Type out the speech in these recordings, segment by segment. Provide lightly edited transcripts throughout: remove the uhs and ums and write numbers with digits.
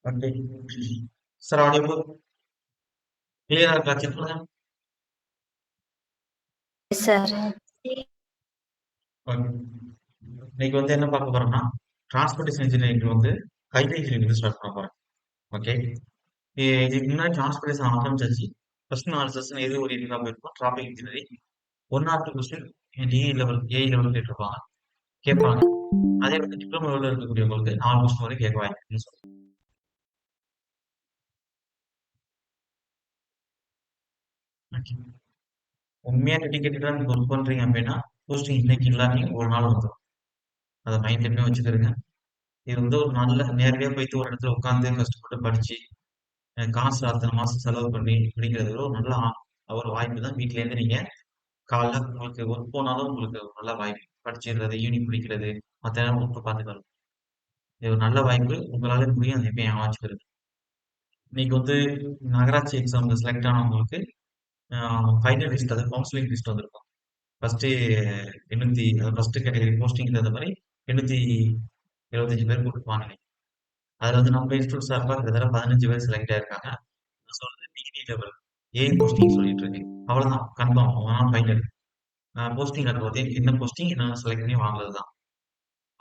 Okay. Sir audio கிளியரா இருக்கா? Check பண்ணுங்க. சார். ஓகே. இன்னைக்கு வந்து என்ன பார்க்க போறோம்னா, டிரான்ஸ்போர்ட்டேஷன் இன்ஜினியரிங்ல வந்து ஹைவே இன்ஜினியரிங் ஸ்டார்ட் பண்ண போறேன். ஓகே. இதுக்கு முன்னாடி டிரான்ஸ்போர்ட்டேஷன் ஆரம்பிச்சாச்சு. ஃபர்ஸ்ட் 4 செஷன் எது ஓரியன்டடா போயிருக்கும். Traffic engineering 1 or 2 question DE level, AE level கேட்டிருப்பாங்க. கேட்பாங்க. அதே வந்து டிப்ளமோ லெவல்ல இருக்கக்கூடியவங்களுக்கு 4 கொஸ்டின் வரை கேட்க வாய்ப்பு இருக்குன்னு சொல்றேன். ஓகே. உண்மையா டெடிகேட்டடா நீங்க ஒர்க் பண்றீங்க அப்படின்னா, போஸ்டிங் இன்னைக்கு இல்லாட்டி ஒரு நாள் வந்துரும். அத மைண்ட்லயுமே வச்சுக்கிருங்க. இது வந்து ஒரு நல்ல நேரடியா போயிட்டு ஒரு இடத்துல உட்காந்து கஷ்டப்பட்டு படிச்சு காசு அத்தனை மாசம் செலவு பண்ணி படிக்கிறது ஒரு நல்ல ஒரு வாய்ப்பு தான். வீட்ல இருந்து நீங்க காலைல உங்களுக்கு ஒர்க் போனாலும் உங்களுக்கு ஒரு நல்ல வாய்ப்பு. படிச்சிடுறது, ஈவினிங் படிக்கிறது, மத்த நேரம் ஒர்க் பார்த்துக்கலாம். இது ஒரு நல்ல வாய்ப்பு. உங்களால முடியும் அதை எப்பயும் வச்சுக்கிறது. இன்னைக்கு வந்து நகராட்சி எக்ஸாம்ல செலக்ட் ஆனவங்களுக்கு ஃபைனல் லிஸ்ட் அதாவது கவுன்சிலிங் லிஸ்ட் வந்திருக்கும். ஃபர்ஸ்ட் 800 ஃபர்ஸ்ட் கேட்டகரி போஸ்டிங் தகுந்த மாதிரி 875 பேர் கொடுப்பாங்க. அதுல வந்து நம்ம இன்ஸ்டியூட் சார்பா கிட்டத்தட்ட 15 பேர் செலக்ட் ஆயிருக்காங்க. நான் சொல்றது டிகிரி லெவல் ஏஐ போஸ்டிங் சொல்லிட்டு இருக்கேன். அவ்வளவுதான் கன்ஃபார்ம் அவன் ஃபைனல். போஸ்டிங் அடுத்து என்ன போஸ்டிங் என்ன செலக்ட் பண்ணி வாங்குறதுதான்.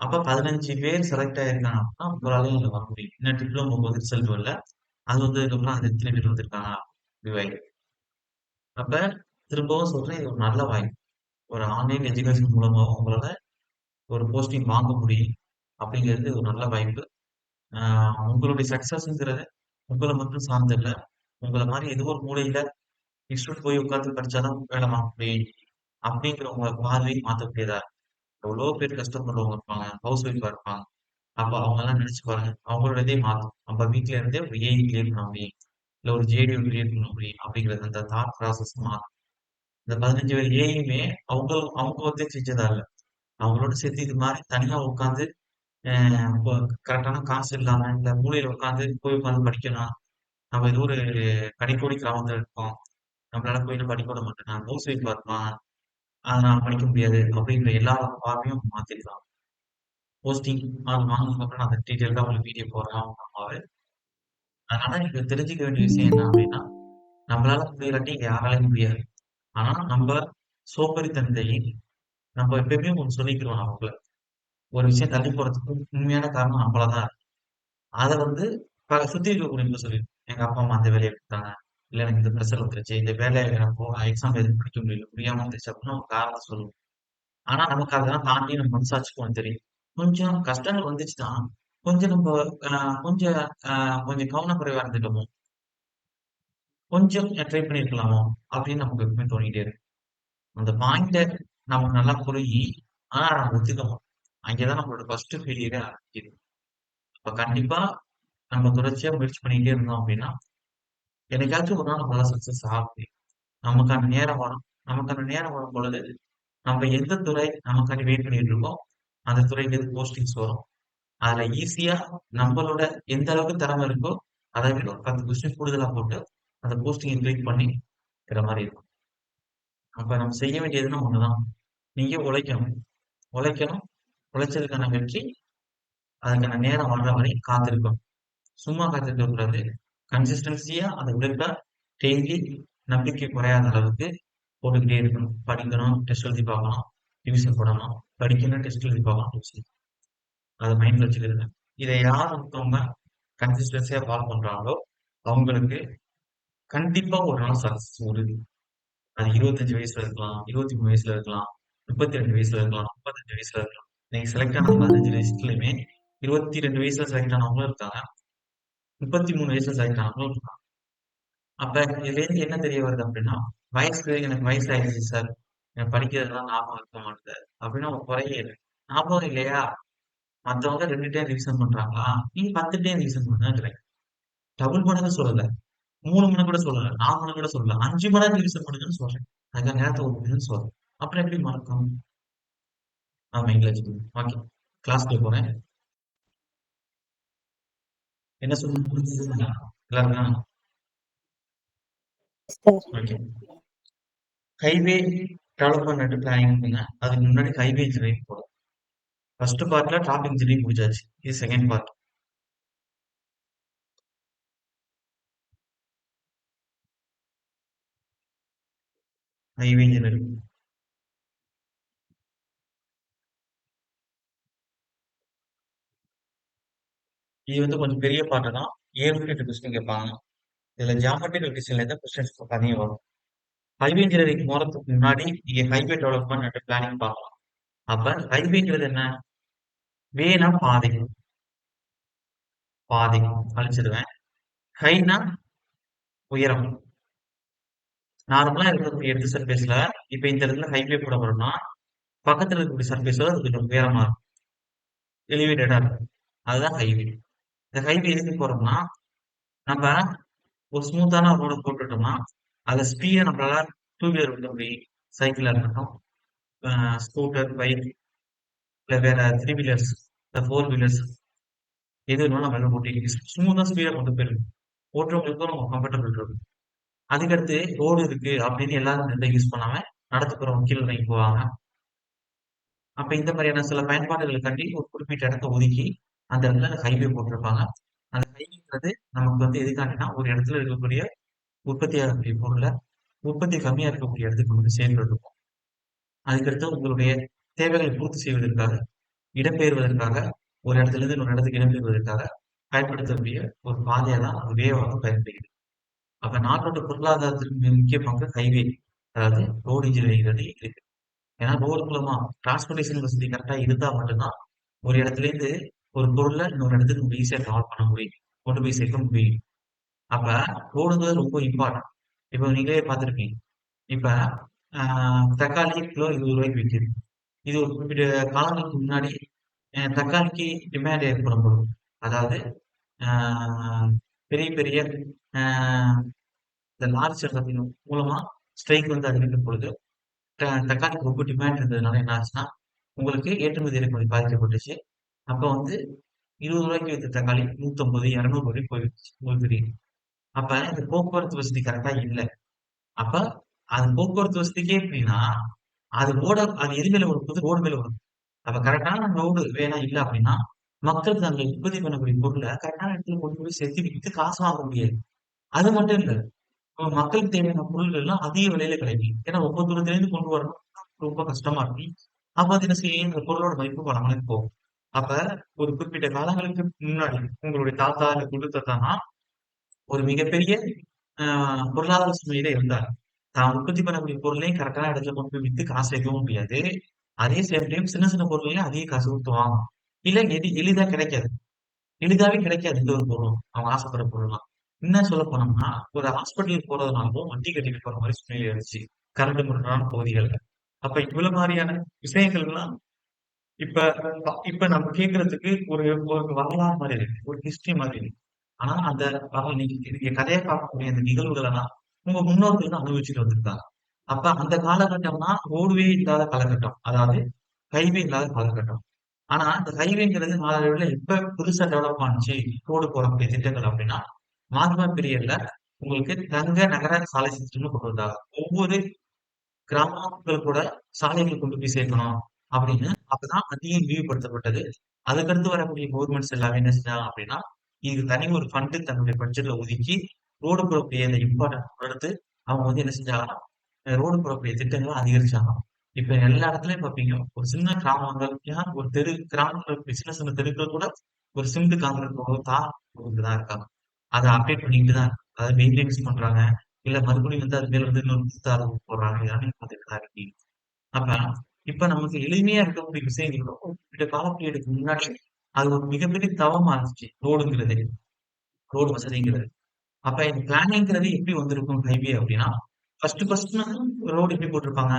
அப்ப 15 பேர் செலக்ட் ஆயிருக்காங்க அப்படின்னா உங்களாலையும் அதுல வர முடியும். இன்னும் டிப்ளமோக்கு வந்து ரிசல்ட் வரல. அது வந்ததுக்கப்புறம் அது எத்தனை பேர் வந்திருக்காங்க ரிவைவ். அப்ப திரும்பவும் சொல்றேன் இது ஒரு நல்ல வாய்ப்பு. ஒரு ஆன்லைன் எஜுகேஷன் மூலமா உங்களால ஒரு போஸ்டிங் வாங்க முடியும் அப்படிங்கிறது ஒரு நல்ல வாய்ப்பு. உங்களுடைய சக்சஸ்ங்கிறது உங்களை மட்டும் சார்ந்து இல்ல. உங்களை மாதிரி ஏதோ ஒரு மூலையில இன்ஸ்டியூட் போய் உட்கார்ந்து படிச்சாதான் வேலை வாங்க முடியும் அப்படிங்கிற உங்க பார்வையை மாற்றக்கூடியதா இருக்கு. எவ்வளோ பேர் கஷ்டப்படுறவங்க இருப்பாங்க, ஹவுஸ் ஒய்ஃபா இருப்பாங்க. அப்ப அவங்க எல்லாம் நினைச்சு பாருங்க. அவங்களோட இதே மாறும். நம்ம வீட்ல இருந்தே ஒரு ஏஐ கிரியேட் பண்ண முடியும். இல்ல ஒரு ஜேடியோ கிரியேட் பண்ண முடியும் அப்படிங்கிறது அந்த தாட் ப்ராசஸ் மாறும். இந்த 15 பேர் ஏஐயுமே அவங்க அவங்க வந்து செஞ்சதா இல்ல. அவங்களோட சேர்த்து இது மாதிரி தனியா உட்காந்து கரெக்டான காசு இல்லாம இல்ல மூலையில உட்காந்து போய் உட்காந்து படிக்கணும். நம்ம ஏதோ ஒரு கடைக்கோடி கிராமத்துல இருக்கோம். நம்மளால போயிட்டு படிக்க விட மாட்டேன். ஹவுஸ் ஒய்ஃபா இருப்பான். அத நான் படிக்க முடியாது அப்படின்ற எல்லாரோட பார்வையும் மாத்திருக்கலாம். போஸ்டிங் அது வாங்குனதுக்கப்புறம் நான் அந்த டீட்டெயில்டா உங்களுக்கு வீடியோ போடுறேன். அதனால நீங்க தெரிஞ்சுக்க வேண்டிய விஷயம் என்ன அப்படின்னா, நம்மளால முடியலாட்டி இங்க யாராலையும் முடியாது. ஆனா நம்ம சோம்பேறித்தனத்தை நம்ம எப்பயுமே ஒண்ணு சொல்லிக்கிறோம் நமக்குள்ள. ஒரு விஷயம் தள்ளி போறதுக்கு உண்மையான காரணம் நம்மளதான் இருக்கு. அத வந்து சுத்தி இருக்கக்கூடியவங்க சொல்லிடும். எங்க அப்பா அம்மா அந்த வேலையை கொடுத்தாங்க. இல்ல எனக்கு இந்த பிரஷர் வந்துருச்சு. இந்த வேலையை எனக்கு எக்ஸாம் எதுவும் படிக்க முடியல. முடியாம வந்துருச்சு அப்படின்னு நம்ம காரணம் சொல்லுவோம். ஆனா நமக்கு அதெல்லாம் தாண்டி நம்ம மனசாட்சிக்கு வந்து தெரியும். கொஞ்சம் கஷ்டங்கள் வந்துச்சுன்னா, கொஞ்சம் நம்ம கொஞ்சம் கொஞ்சம் கவனக்குறைவா இருந்துட்டோமோ, கொஞ்சம் ட்ரை பண்ணியிருக்கலாமோ அப்படின்னு நமக்கு எப்பவுமே தோணிட்டே இருக்கு. அந்த பாயிண்ட நமக்கு நல்லா புரிஞ்சு, ஆனா நம்ம ஒத்துக்கணும். அங்கேதான் நம்மளோட ஃபர்ஸ்ட் ஃபெயிலியரே ஆரம்பிக்குது. அப்ப கண்டிப்பா நம்ம தொடர்ச்சியா முயற்சி பண்ணிட்டே இருந்தோம் அப்படின்னா, என்னைக்காச்சும் ஒரு நாள் நம்மளால சக்சஸ் ஆக முடியும். நமக்கான நேரம் வரும். நமக்கான நேரம் வரும் பொழுது, நம்ம எந்த துறை நமக்காண்டி வெயிட் பண்ணிட்டு இருக்கோம், அந்த துறைக்கு எது போஸ்டிங்ஸ் வரும். அதுல ஈஸியா நம்மளோட எந்த அளவுக்கு திறமை இருக்கோ, அதை விட ஒரு 10 கொஸ்டின் கூடுதலா போட்டு, அந்த போஸ்டிங்கை கிளிக் பண்ணி இருக்கிற மாதிரி இருக்கும். அப்ப நம்ம செய்ய வேண்டியதுன்னா ஒண்ணுதான். நீங்க உழைக்கணும். உழைக்கணும். உழைச்சதுக்கான வெற்றி, அதுக்கான நேரம் வர்ற வரை காத்திருக்கணும். சும்மா காத்திருக்க கூடாது. கன்சிஸ்டன்சியா அந்த உழைப்ப டெய்லி நம்பிக்கை குறையாத அளவுக்கு போட்டுக்கிட்டே இருக்கணும். படிக்கணும், டெஸ்ட் எழுதி பார்க்கணும், ரிவிஷன் பண்ணணும். படிக்கணும், டெஸ்ட் எழுதி பார்க்கணும், ரிவிஷன். அதை மைண்ட்ல வச்சுக்கிடுங்க. இதை யார் ஒருத்தவங்க கன்சிஸ்டன்சியா ஃபாலோ பண்றாங்களோ, அவங்களுக்கு கண்டிப்பா ஒரு நாள் சக்சஸ் உறுதி. அது 25 வயசுல இருக்கலாம், 23 வயசுல இருக்கலாம், 32 வயசுல இருக்கலாம், 35 வயசுல இருக்கலாம். நீங்க செலக்ட் ஆன 15 லிஸ்ட்லயுமே 22 வயசுல செலக்ட் ஆனவங்களும் இருக்காங்க. 33 வயசுல செலக்ட் ஆனவங்களும் இருக்காங்க. அப்ப இதுல இருந்து என்ன தெரிய வருது அப்படின்னா, எனக்கு வயசு ஆயிடுச்சு சார். எனக்கு படிக்கிறதெல்லாம் ஞாபகம் இருக்க மாட்டேங்குது. அப்படின்னா உங்க குறையே இல்லை. ஞாபகம் இல்லையா? மத்தவங்க 2 டைம் ரிவிஷன் பண்றாங்களா? நீங்க 10 டைம் ரிவிஷன் பண்ணுங்கிறேன். டபுள் மடங்கு சொல்லல. 3 மடங்கு கூட சொல்லல. 4 மடங்கு கூட சொல்லல. 5 மடங்கு ரிவிஷன் பண்ணுங்கன்னு சொல்றேன். அதுக்கான நேரத்தை ஒதுக்குங்கன்னு சொல்றேன். அப்புறம் எப்படி மறக்கும்? ஆமா, இங்கிலீஷ். ஓகே. கிளாஸ்க்குள்ள போறேன். என்ன சொல்லுங்க? புரிஞ்சுதுங்களா? எல்லாருக்கும்? Sir. Okay. Highway development planning இருக்குங்க. அதுக்கு முன்னாடி ஹைவே இன்ஜினியரிங் போடும். ஃபர்ஸ்ட் பார்ட்ல டிராபிக் இன்ஜினியரிங் முடிச்சாச்சு. இது செகண்ட் பார்ட். Highway engineering. இது வந்து கொஞ்சம் பெரிய பாட்டு தான். 7 to 8 கொஸ்டின் கேட்பாங்க. இதுல ஜியாமெட்ரிக்கல் டிசைன்ல இருந்து கொஸ்டின்ஸ் அதிகம் வரும். ஹைவே இன்ஜினியரிங் போறதுக்கு முன்னாடி நீங்க ஹைவே டெவலப்மெண்ட் அண்ட் பிளானிங் பார்க்கலாம். அப்ப ஹைவேங்கிறது என்ன? வேனா பாதை, பாதை அழிச்சிடுவேன். ஹைனா உயரம். நார்மலா இருக்கக்கூடிய எடுத்த சர்ஃபேஸ்ல இப்ப இந்த இடத்துல ஹைவே போட போறோம்னா பக்கத்துல இருக்கக்கூடிய சர்ஃபேஸோட அது கொஞ்சம் உயரமா இருக்கும். எலிவேட்டடா இருக்கும். அதுதான் ஹைவே. இந்த ஹைவே எதுக்கு போறோம்னா நம்ம ஒரு ஸ்மூத்தான ரோட போட்டுட்டோம்னா அந்த ஸ்பீடை நம்மளால டூ வீலர் வந்து அப்படி சைக்கிளா இருக்கட்டும், ஸ்கூட்டர், பைக், இல்ல வேற த்ரீ வீலர்ஸ், ஃபோர் வீலர்ஸ் எது வேணாலும் நம்ம ஓட்டி ஸ்மூத்தா ஸ்பீடா கொண்டு போயிருக்கு. ஓட்டுறவங்களுக்கும் நம்ம கம்ஃபர்டபுள் இருக்கும். அதுக்கடுத்து ரோடு இருக்கு அப்படின்னு எல்லாரும் நெட்ட யூஸ் பண்ணாம நடந்து போறவங்க கீழ இறங்கி போவாங்க. அப்ப இந்த மாதிரியான சில பயன்பாடுகளுக்காண்டி ஒரு குறிப்பிட்ட இடத்த ஒதுக்கி அந்த இடத்துல ஹைவே போட்டிருப்பாங்க. அந்த ஹைவேங்கிறது நமக்கு வந்து எதுக்காண்டினா ஒரு இடத்துல இருக்கக்கூடிய உற்பத்தியாகக்கூடிய பொருள உற்பத்தி கம்மியா இருக்கக்கூடிய இடத்துக்கு கொண்டு போய் சேர்க்கிறதுக்கும், அதுக்கடுத்து உங்களுடைய தேவைகளை பூர்த்தி செய்வதற்காக, இடம்பெயர்வதற்காக ஒரு இடத்துல இருந்து இன்னொரு இடத்துக்கு இடம்பெயர்வதற்காக பயன்படுத்தக்கூடிய ஒரு பாதையா தான் அது வேவாக பயன்படுகிறது. அப்ப நாட்டோட பொருளாதாரத்திற்கு மிக முக்கிய பங்கு ஹைவே, அதாவது ரோடு இன்ஜினியரிங்கிறது இருக்கு. ஏன்னா ரோடு மூலமா டிரான்ஸ்போர்டேஷன் வசதி கரெக்டா இருந்தா மட்டும்தான் ஒரு இடத்துல இருந்து ஒரு பொருளை இன்னொரு இடத்துக்கு நம்ம ஈஸியா டிராவல் பண்ண முடியும், கொண்டு போய் சேர்க்க முடியும். அப்ப ரோடுங்கிறது ரொம்ப இம்பார்ட்டன்ட். இப்ப நீங்களே பார்த்திருப்பீங்க. இப்ப தக்காளி கிலோ 20 ரூபாய்க்கு விக்குது. இது ஒரு குறிப்பிட்ட காலங்களுக்கு முன்னாடி தக்காளிக்கு டிமாண்ட் ஏற்படும் பொழுது, அதாவது ஆஹ் பெரிய பெரிய ஆஹ் இந்த லாரி சட்டத்தின் மூலமா ஸ்ட்ரைக் வந்து அறிவிக்கும் பொழுது தக்காளிக்கு ரொம்ப டிமாண்ட் இருந்ததுனால என்ன ஆச்சுன்னா உங்களுக்கு ஏற்றுமதி இறக்குமதி பாதிக்கப்பட்டுச்சு. அப்ப வந்து 20 ரூபாய்க்கு வித்த தக்காளி 150, 200 வரைக்கும் போயிடுச்சு. உங்களுக்கு தெரியும். அப்ப இந்த போக்குவரத்து வசதி கரெக்டா இல்ல. அப்ப அது போக்குவரத்து வசதிக்கே எப்படின்னா அது எது மேல வரும்? ரோடு மேல வரும். அப்ப கரெக்டான ரோடு வேணா இல்ல அப்படின்னா மக்கள் தங்கள் உற்பத்தி பண்ணக்கூடிய பொருளை கரெக்டான இடத்துல கொண்டு போய் சேர்த்து வித்து காசு வாங்க முடியாது. அது மட்டும் இல்ல. இப்ப மக்களுக்கு தேவையான பொருள்கள் எல்லாம் அதிக விலையில கிடைக்கும். ஏன்னா ரொம்ப தூரத்துல இருந்து கொண்டு வரணும் ரொம்ப கஷ்டமா இருக்கும். அப்ப அது என்ன செய்யும்? இந்த பொருளோட மதிப்பு பல மடங்கு போகும். அப்ப ஒரு குறிப்பிட்ட காலங்களுக்கு முன்னாடி உங்களுடைய தாத்தா இல்ல குடு தாத்தானா ஒரு மிகப்பெரிய பொருளாதார சுமையில இருந்தார். தான் உற்பத்தி பண்ணக்கூடிய பொருளையும் கரெக்டான இடத்துல கொண்டு போய் வித்து காசு வைக்கவும் முடியாது. அதே சேம் டைம் சின்ன சின்ன பொருளையும் அதிக காசு கொடுத்து வாங்கணும். இல்ல எளிதா கிடைக்காது. எளிதாவே கிடைக்காது எந்த ஒரு பொருளும். அவங்க ஆசைப்படுற பொருள்லாம். இன்னும் சொல்ல போனோம்னா, ஒரு ஹாஸ்பிட்டலுக்கு போறதுனாலும் வட்டி கட்டிட்டு போற மாரி சூழ்நிலை இருந்துச்சு. கரண்ட் முரடான பகுதிகள்ல. அப்ப இவ்வளவு மாரியான விஷயங்கள்லாம் இப்ப இப்ப நம்ம கேட்கறதுக்கு ஒரு ஒரு வரலாறு மாரி இருக்கு. ஒரு ஹிஸ்டரி மாதிரி இருக்கு. ஆனா அந்த நீங்க கதையா பார்க்கக்கூடிய அந்த நிகழ்வுகள் எல்லாம் உங்க முன்னோர்கள் தான் அனுபவிச்சுட்டு வந்திருக்காங்க. அப்ப அந்த காலகட்டம்னா ரோடுவே இல்லாத காலகட்டம். அதாவது ஹைவே இல்லாத காலகட்டம். ஆனா இந்த ஹைவேங்கிறது நாளடைவுல எப்ப புதுசா டெவலப் ஆனுச்சு ரோடு போடக்கூடிய திட்டங்கள் அப்படின்னா மார்க்மா பீரியட்ல உங்களுக்கு தங்க நகர சாலை திட்டம்னு கொண்டு வந்தாங்க. ஒவ்வொரு கிராமங்கள் கூட சாலைகள் கொண்டு போய் சேர்க்கணும் அப்படின்னு அப்பதான் அதிகம் விரிவுபடுத்தப்பட்டது. அதுக்கடுத்து வரக்கூடிய கவர்மெண்ட்ஸ் எல்லாமே என்ன செஞ்சாங்க அப்படின்னா இது தனி ஒரு ஃபண்டு தன்னுடைய பட்ஜெட்ல ஒதுக்கி ரோடு போடக்கூடிய அந்த இம்பார்ட்டன்ட் கொடுத்து அவங்க வந்து என்ன செஞ்சாங்கன்னா ரோடு போடக்கூடிய திட்டங்களை அதிகரிச்சாங்க. இப்ப எல்லா இடத்துலயும் பாப்பீங்க ஒரு சின்ன கிராமங்கள் ஏன் ஒரு தெரு கிராமங்கள் சின்ன சின்ன தெருக்கள் கூட ஒரு சிமெண்ட் காங்கிரீட் ரோடோ தார் தான் இருக்காங்க. அதை அப்டேட் பண்ணிக்கிட்டு தான் அதாவது மெயின்டெனன்ஸ் பண்றாங்க. இல்ல மறுபடியும் வந்து அது மேல வந்து இன்னொரு புத்தாரம் போடுறாங்க. எல்லாமே பார்த்துட்டு தான் இருக்கீங்க. அப்ப இப்ப நமக்கு எளிமையா இருக்கக்கூடிய விஷயங்கள் குறிப்பிட்ட கால பீரியடுக்கு முன்னாடி அது ஒரு மிகப்பெரிய தவமா இருந்துச்சு ரோடுங்கிறது, ரோடு வசதிங்கிறது. அப்ப இந்த பிளானிங்கிறது எப்படி வந்திருக்கும் ஹைவே அப்படின்னா ஃபர்ஸ்ட் ரோடு எப்படி போட்டிருப்பாங்க?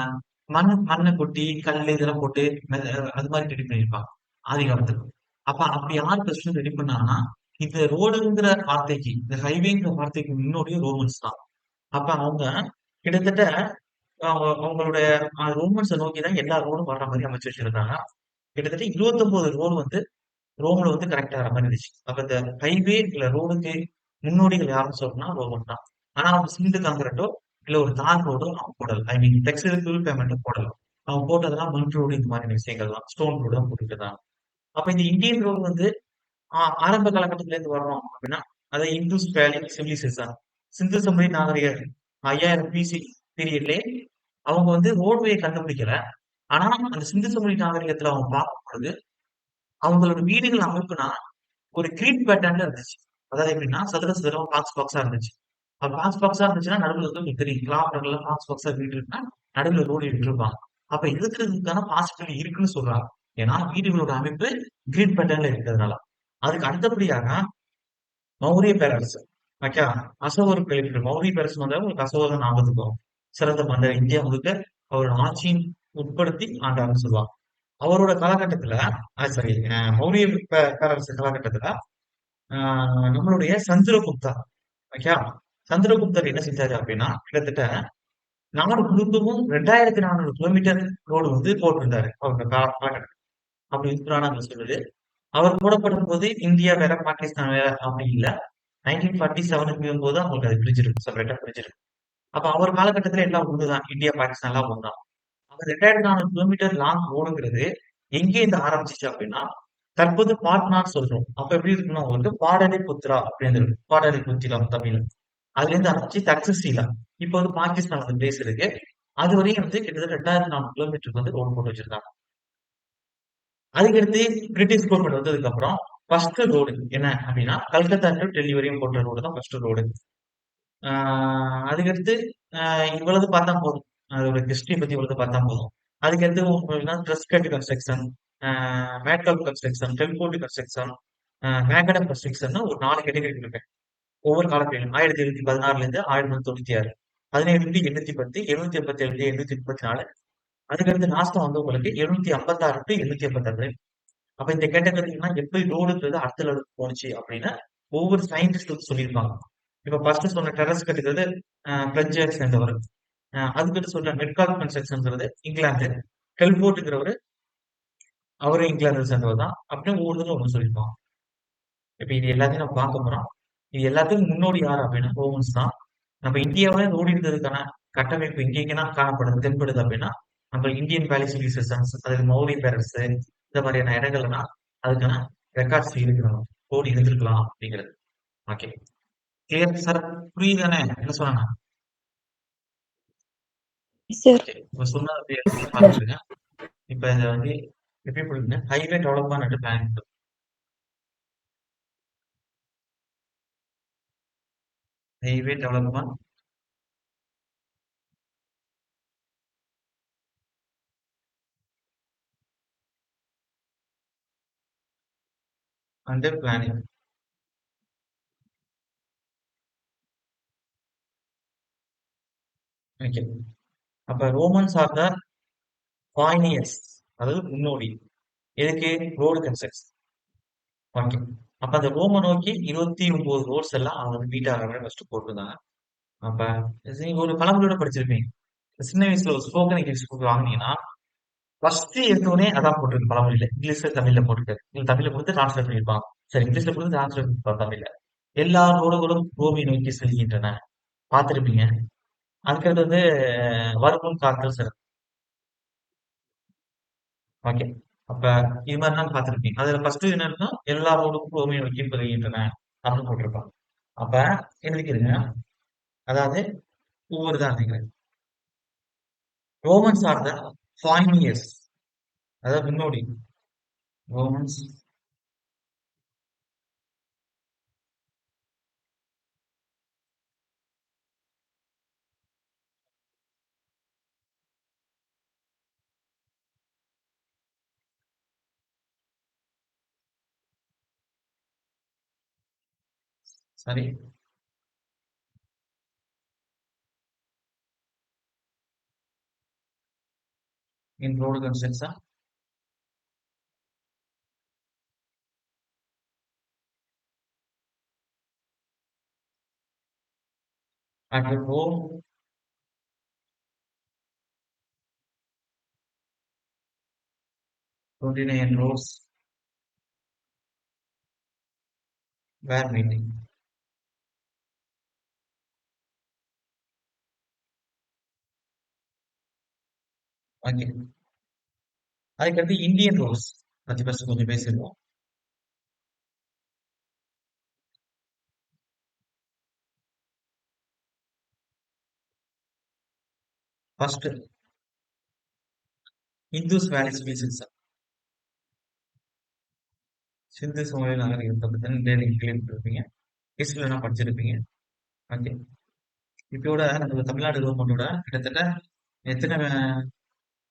மண்ணை கொட்டி கல் இதெல்லாம் போட்டு அது மாதிரி ரெடி பண்ணிருப்பாங்க ஆதி காலத்துல. அப்ப அப்படி யார் ஃபர்ஸ்ட் ரெடி பண்ணாங்கன்னா இந்த ரோடுங்கிற வார்த்தைக்கு இந்த ஹைவேங்கிற வார்த்தைக்கு முன்னோடியே ரோமன்ஸ் தான். அப்ப அவங்க கிட்டத்தட்ட அவங்களுடைய ரோமன்ஸை நோக்கி தான் எல்லா ரோடும் வர்ற மாதிரி அமைச்சு வச்சிருக்காங்க. கிட்டத்தட்ட 29 ரோடு வந்து ரோம்ல வந்து கனெக்ட் ஆகிற மாதிரி இருந்துச்சு. அப்ப இந்த ஹைவே இல்ல ரோடுக்கு முன்னோடிகள் யாருன்னு சொன்னா ரோமன் தான். ஆனா அவங்க சிமெண்ட் காங்கிரீட்டோ இல்ல ஒரு தார் ரோடோ அவங்க போடல. ஐ மீன் பிளெக்சிபிள் பேமெண்ட்டோ போடல. அவங்க போட்டதெல்லாம் மண் ரோடு இந்த மாதிரி விஷயங்கள் தான் ஸ்டோன் ரோடு தான் போட்டுட்டு இருந்தாங்க. அப்ப இந்த இந்தியன் ரோடு வந்து ஆரம்ப காலகட்டத்துல இருந்து வரணும் அப்படின்னா அதை இந்துஸ் வேலி சிவிலைசேஷன் சிந்து சமவெளி நாகரிக 5000 பிசி பீரியட்லயே அவங்க வந்து ரோட்வே கண்டுபிடிக்கல. ஆனா, அந்த சிந்து சமவெளி நாகரிகத்துல அவங்க பார்க்கும்பொழுது, அவங்களோட வீடுகள் அமைப்புனா, ஒரு கிரீட் பேட்டர்ன்ல இருந்துச்சு. அதாவது எப்படின்னா, சதுர சதுரமா பாக்ஸ் பாக்ஸா இருந்துச்சு. அப்ப பாக்ஸ் பாக்ஸா இருந்துச்சுன்னா, நடுவுல வந்து உங்களுக்கு தெரியும். கிராமங்கள்ல பாக்ஸ் பாக்ஸா வீடு இருக்குன்னா, நடுவுல ரோடு விட்டுருப்பாங்க. அப்ப இருக்கிறதுக்கான பாசிபிலிட்டி இருக்குன்னு சொல்றாங்க. ஏன்னா, வீடுகளோட அமைப்பு கிரீட் பேட்டர்ன்ல இருக்கிறதுனால. அதுக்கு அடுத்தபடியாக மௌரிய பேரரசு. ஓகே. அசோகர் கேள்விப்பட்ட மௌரிய பேரரசு வந்தா உங்களுக்கு அசோகர் தான் ஞாபகத்துக்கு வரும். சிறந்த மன்னர் இந்தியா முழுக்க அவரோட ஆட்சியின் உட்படுத்தி ஆண்டார்ன்னு சொல்லுவாங்க. அவரோட காலகட்டத்துல சாரி மௌரிய பேரரசு காலகட்டத்துல நம்மளுடைய சந்திரகுப்தா ஓகே சந்திரகுப்தர் என்ன செஞ்சாரு அப்படின்னா கிட்டத்தட்ட நாடு முழுக்கவும் 2400 கிலோமீட்டர் ரோடு வந்து போட்டிருந்தாரு அவரோட காலகட்டம் அப்படி புராணங்கள் சொல்லுது. அவர் போடப்படும் போது இந்தியா வேற பாகிஸ்தான் வேற அப்படி இல்ல 1947 போது அவங்களுக்கு அது பிரிஞ்சிருக்கு செப்பரேட்டா பிரிஞ்சிருக்கு. அப்ப அவர் காலகட்டத்துல எல்லாம் ஒண்ணுதான் இந்தியா பாகிஸ்தான் எல்லாம் ஒண்ணுதான். அந்த 2400 கிலோமீட்டர் லாங் ரோடுங்கிறது எங்கே இருந்து ஆரம்பிச்சிச்சு அப்படின்னா தற்போது பாட்னான்னு சொல்றோம். அப்ப எப்படி இருக்குன்னா உங்களுக்கு பாடலிபுத்ரா அப்படின்னு இருக்கு. பாடலிபுத்திரம் தமிழ். அதுல இருந்து ஆரம்பிச்சு தக்சசீலா. இப்ப வந்து பாகிஸ்தான் அந்த பிளேஸ் இருக்கு. அது வரையும் வந்து கிட்டத்தட்ட 2400 கிலோமீட்டருக்கு வந்து ரோடு போட்டு வச்சிருக்காங்க. அதுக்கடுத்து பிரிட்டிஷ் கவர்மெண்ட் வந்ததுக்கு அப்புறம் ஃபர்ஸ்ட் ரோடு என்ன அப்படின்னா கல்கத்தா டு டெல்லி வரையும் போட்ட ரோடு தான் ஃபர்ஸ்ட் ரோடு. அதுக்கடுத்து இவ்வளவு பார்த்தா போதும். அதோட ஹிஸ்டரி பத்தி இவ்வளவு பார்த்தா போதும். அதுக்கடுத்து உங்களுக்கு Tresaguet construction, Metcalf construction, Telford construction, Macadam construction ஒரு 4 கேட்டகரி இருக்கு. ஒவ்வொரு காலப்பிரிவும் 1716ல இருந்து 1896, 17 810, 787 834. அதுக்கடுத்து லாஸ்டா வந்து உங்களுக்கு 756 டு 856. அப்ப இந்த கேட்டகரினா எப்படி ரோடுன்றது அடுத்த லெவலுக்கு போணுச்சு அப்படின்னு ஒவ்வொரு சயின்டிஸ்ட் வந்து சொல்லியிருப்பாங்க. இப்ப ஃபர்ஸ்ட் சொன்ன டெரஸ் கட்டுறது பிரெஞ்சை சேர்ந்தவர். அதுக்கடுத்து சொல்ற மெட்கால் கன்ஸ்ட்ரக்ஷன்ங்கிறது இங்கிலாந்து. டெல்போர்ட்ங்கிறவர் அவரும் இங்கிலாந்து சேர்ந்தவர் தான். அப்படின்னு ஒவ்வொருத்தரும் ஒன்று சொல்லியிருப்பாங்க. இப்ப இது எல்லாத்தையும் நம்ம பார்க்க போறோம். இது எல்லாத்துக்கும் முன்னோடி யார் அப்படின்னா ரோமன்ஸ் தான். நம்ம இந்தியாவில ரோடு இருந்ததுக்கான கட்டமைப்பு எங்கெங்கெல்லாம் காணப்படுது தென்படுது அப்படின்னா நம்ம இந்தியன் வேலி சிவிலைசேஷன்ஸ் அதாவது மௌரிய பேரரசு இந்த மாதிரியான இடங்கள்லாம் அதுக்கான ரெக்கார்ட்ஸ் இருக்கிறோம் ரோடு இருந்திருக்கலாம் அப்படிங்கிறது. ஓகே கிளியர் சார் புரியுதானே என்ன சொன்னாங்க? சார். ஓகே இப்ப சொன்னது அப்படியே சார். பார்த்துருங்க. இப்ப இதை வந்து எப்படி சொல்லுங்க highway development plan highway development and planning. Okay அப்ப ரோமன்ஸ் ஆர் த பாய்னியர்ஸ் அதாவது முன்னோடி எதுக்கு ரோடு கன்ஸ்ட்ரக்ஷன். ஓகே அப்ப அந்த ரோமை நோக்கி 29 ரோட்ஸ் எல்லாம் அவங்க வந்து மீட் ஆகிற மாதிரி ஃபர்ஸ்ட் போட்டிருந்தாங்க. அப்ப நீங்க ஒரு பழமொழியோட படிச்சிருப்பீங்க. சின்ன வயசுல ஒரு ஸ்போக்கன் இங்கிலீஷ் புக் வாங்குனீங்கன்னா ஃபர்ஸ்ட் எடுத்தோடனே அதான் போட்டிருக்கு பழமொழியில இங்கிலீஷ்ல தமிழ்ல போட்டுருக்கு. நீங்க தமிழ்ல கொடுத்து டிரான்ஸ்லேட் பண்ணிருப்பாங்க. சரி இங்கிலீஷ்ல கொடுத்து டிரான்ஸ்லேட் பண்ணிருப்பாங்க தமிழ்ல. எல்லா ரோடுகளும் பூமி நோக்கி செல்கின்றன பார்த்திருப்பீங்க. அதுக்கடுத்து வந்து வருமுன் காத்தல் சிறப்பு. ஓகே அப்ப இது மாதிரி தான் பார்த்திருப்பீங்க. அதுல ஃபர்ஸ்ட் என்ன இருக்குன்னா எல்லா ரோடும் பூமி நோக்கி செல்கின்றன அப்படின்னு போட்டிருப்பாங்க. அப்ப எழுதிக்கிறீங்க. அதாவது ஒவ்வொரு தான் எழுதிக்கிறேன். ரோமன்ஸ் ஆர் த பாய்னியர்ஸ் அதாவது முன்னோடி. Romans sorry in road construction at Rome 29 roads were meeting. Okay அதுக்கடுத்து இந்தியன் ரோட்ஸ் பத்தி ஃபர்ஸ்ட் கொஞ்சம் பேசிடுவோம். First Indus valley civilisation, Sindhu சமவெளி நாகரிகத்தை பத்தி நீங்க கேள்விப்பட்டிருப்பீங்க, ஹிஸ்டரியில என்ன படிச்சிருப்பீங்க. ஓகே. இதோட நம்ம தமிழ்நாடு கவர்மெண்டோட கிட்டத்தட்ட எத்தனை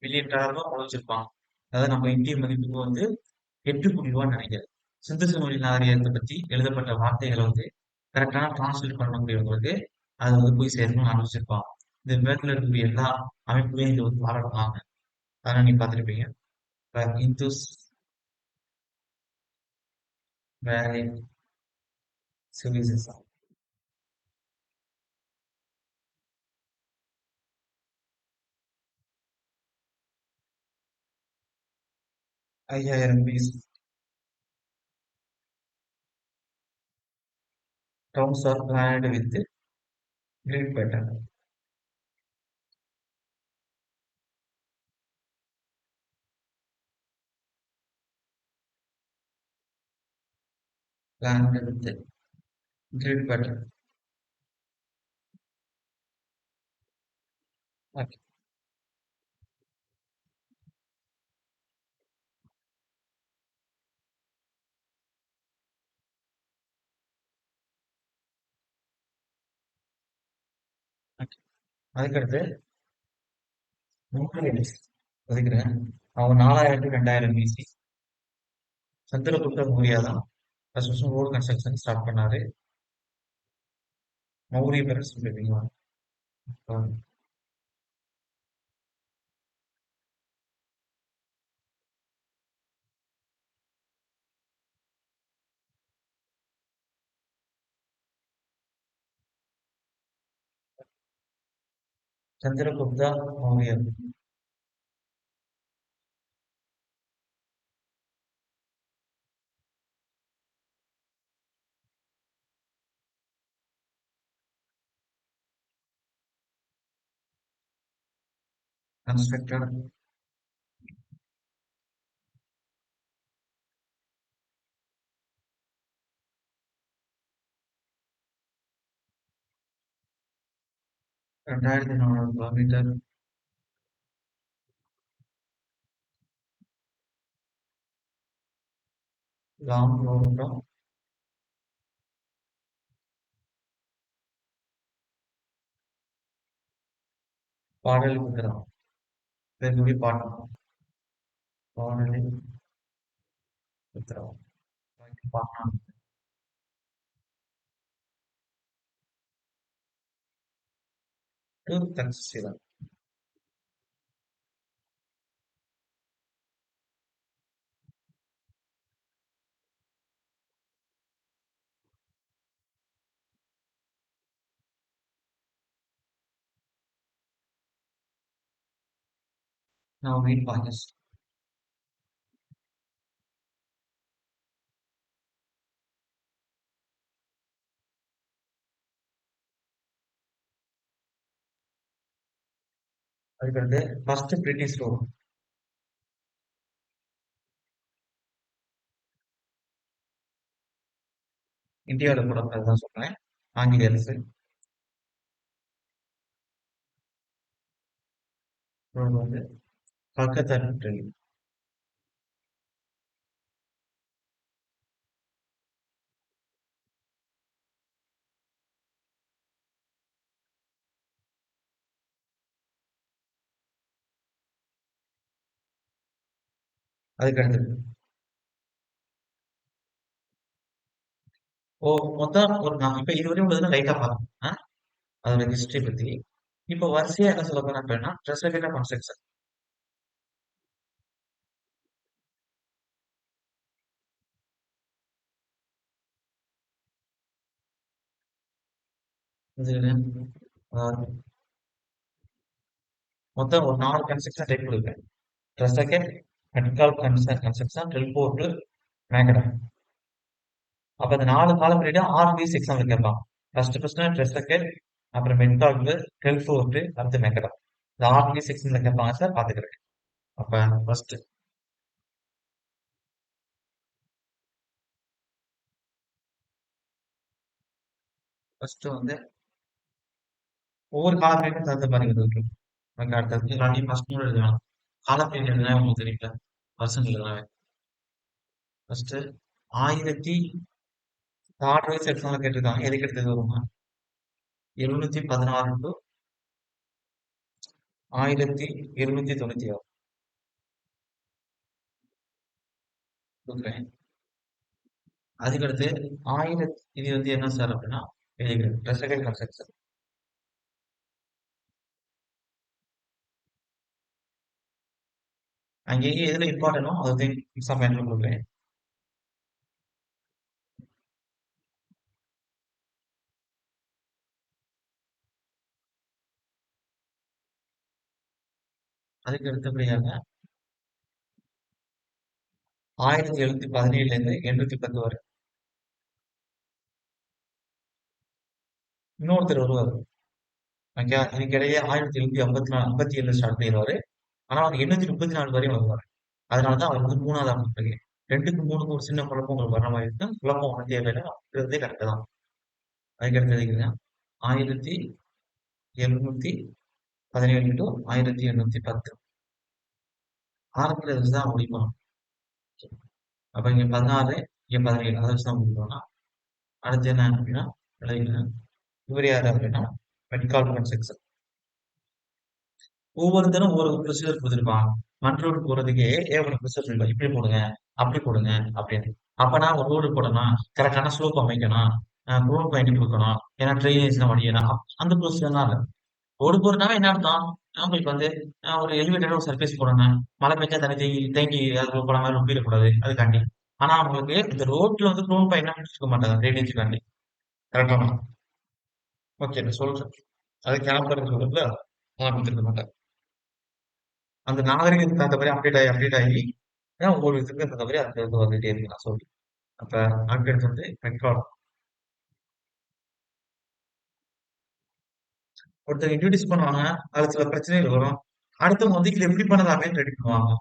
பில்லியன் டாலரும் உழைச்சிருப்பாங்க. அதாவது நம்ம இந்திய மதிப்புக்கு வந்து 8 கோடி ரூபான்னு நினைக்கிறேன். சிந்து சமவெளி நாகரிகத்தை பத்தி எழுதப்பட்ட வார்த்தைகளை வந்து கரெக்டான டிரான்ஸ்லேட் பண்ணக்கூடியவங்களுக்கு அது வந்து போய் சேரணும்னு ஆலோசிச்சிருப்பாங்க. இந்த உலகத்துல இருக்கக்கூடிய எல்லா அமைப்புலையும் இது வந்து வளர்ப்பாங்க. அதெல்லாம் நீங்க பார்த்திருப்பீங்க. Hindus valley civilisation 5000 BC. Towns are planned with grid pattern. Planned with grid pattern. Okay. Okay. அதுக்கடுத்து முகலாய ஒதுக்குறேன். அவங்க 4000 to 2000 BC. சந்திரகுப்த மௌரியா தான் first first road construction start பண்ணாரு. மௌரிய பேரரசு சொல்லிருக்கீங்களா? சந்திரகுப்தா மௌரியர். Constructed 2400 kilometre long road from பாடலிபுத்திரம். இருக்கக்கூடிய பாட்னா. பாடலிபுத்திரம். Patna. To Taxila. Now read Pajas. அதுக்கடுத்து ஃபர்ஸ்ட் பிரிட்டிஷ் ரோடு. இந்தியாவில் கூட அதுதான் சொல்றேன். ஆங்கில அரசு ரோடு வந்து கல்கத்தா ட்ரெயின். அதுக்கடுத்து ஓ மொத்தம் ஒரு நான் இப்ப இதுவரையும் உள்ளதுல லைட்டா பார்த்தோம். அதோட ஹிஸ்டரி பத்தி. இப்போ வரிசையா என்ன சொல்ல போறேன் அப்படின்னா ட்ரெஸ்லகேட்டா கன்ஸ்ட்ரக்ஷன். இது அதாவது மொத்தம் ஒரு 4 கன்ஸ்ட்ரக்ஷன் டைப் கொடுக்குறேன். ட்ரெஸ்லகேட், மெட்கால் கன்ஸ்ட்ரக்ஷன், டெல்போர்ட், மேகடம். அப்ப இந்த 4 காலம் பீரியட் ஆர்பிஎஸ் எக்ஸாம்ல கேட்பான். ஃபர்ஸ்ட் ட்ரெஸ்லகேட், அப்புறம் மெட்கால், டெல்போர்ட், அடுத்து மேகடம். இந்த ஆர்பிஎஸ் எக்ஸாம்ல கேட்பாங்க சார், பாத்துக்கிறேன். அப்ப ஃபர்ஸ்ட் ஃபர்ஸ்ட் வந்து ஒவ்வொரு கால பீரியடும் தகுந்த மாதிரி இருக்கு. ஓகே, அடுத்தது எல்லாத்தையும் ஃபர்ஸ்ட் எழுதலாம். காலப்பேர் எழுதுனா உங்களுக்கு தெரியல. வருஷம் எழுதுனாவே. ஃபர்ஸ்ட் 1000 ஆர்டர் வைஸ் எக்ஸாம்ல கேட்டிருக்காங்க. எதுக்கு எடுத்தது வருமா? 716 டு 1796 கொடுக்குறேன். அதுக்கடுத்து 1000 இது வந்து என்ன சார் அப்படின்னா ரெசகண்ட் கன்ஸ்ட்ரக்ஷன். அங்கேயே எதுல இம்பார்ட்டனோ அதை வந்து எக்ஸாம் பேனல் கொடுக்குறேன். அதுக்கு அடுத்தபடியாக 1717ல இருந்து 810 வரை இன்னொருத்தர் வருவார். ஓகே, இதுக்கிடையே 1754 57 ஸ்டார்ட் பண்ணிடுவாரு. ஆனா அவர் 834 வரையும் வருவார். அதனாலதான் அவர் வந்து மூணாவது அமைப்பு. ரெண்டுக்கு மூணுக்கு ஒரு சின்ன குழப்பம் உங்களுக்கு வர மாதிரி இருக்கும். குழப்பம் ஒன்றும் தேவையில்லை, அப்படின்றதே கரெக்ட் தான். அதுக்கு அடுத்ததுங்க 1717 டு 1810 ஆரம்பத்தில் வச்சுதான் முடிக்கணும். அப்ப இங்க 16 இங்க 17 அதை வச்சுதான் முடிக்கணும்னா அடுத்து என்ன அப்படின்னா விளைவுகள். இவர் யாரு அப்படின்னா மெட்கால்குலன் செக்ஷன். ஒவ்வொருத்தரும் ஒவ்வொரு ப்ரொசீஜர் கொடுத்துருப்பாங்க. மற்றொரு போறதுக்கே ஏகப்பட்ட ப்ரொசீஜர் இருக்கும். இப்படி போடுங்க, அப்படி போடுங்க அப்படின்னு. அப்பனா ஒரு ரோடு போடணும், கரெக்டான ஸ்லோப் அமைக்கணும், ரோட் பாயிண்ட் கொடுக்கணும், ஏன்னா ட்ரைனேஜ் வடியணும். அந்த ப்ரொசீஜர் தான் இல்லை. ரோடு போறதுனாவே என்ன அர்த்தம்? உங்களுக்கு வந்து ஒரு எலிவேட்டர் ஒரு சர்ஃபேஸ் போடணும். மழை பெஞ்சா தண்ணி தேங்கி தேங்கி அது போன மாதிரி ஒப்பிடக்கூடாது, அதுக்காண்டி. ஆனா அவங்களுக்கு இந்த ரோட்ல வந்து ரோட் பாயிண்ட் இருக்க மாட்டாங்க ட்ரைனேஜுக்காண்டி. கரெக்டான ஓகே நான் சொல்றேன். அது கேம்பர் சொல்றதுல கொடுத்துருக்க மாட்டேன். அந்த நாகரிகத்துக்கு தகுந்த மாதிரி அப்டேட் ஆகி ஒவ்வொரு இதுக்கு தகுந்த மாதிரி அந்த இது வந்துட்டே இருக்கு நான் சொல்றேன். அப்ப அடுத்தது வந்து ரெக்கார்ட். ஒருத்தர் இன்ட்ரடியூஸ் பண்ணுவாங்க, அதுல சில பிரச்சனைகள் வரும். அடுத்தவங்க வந்து இது எப்படி பண்ணலாமேன்னு ரெடி பண்ணுவாங்க.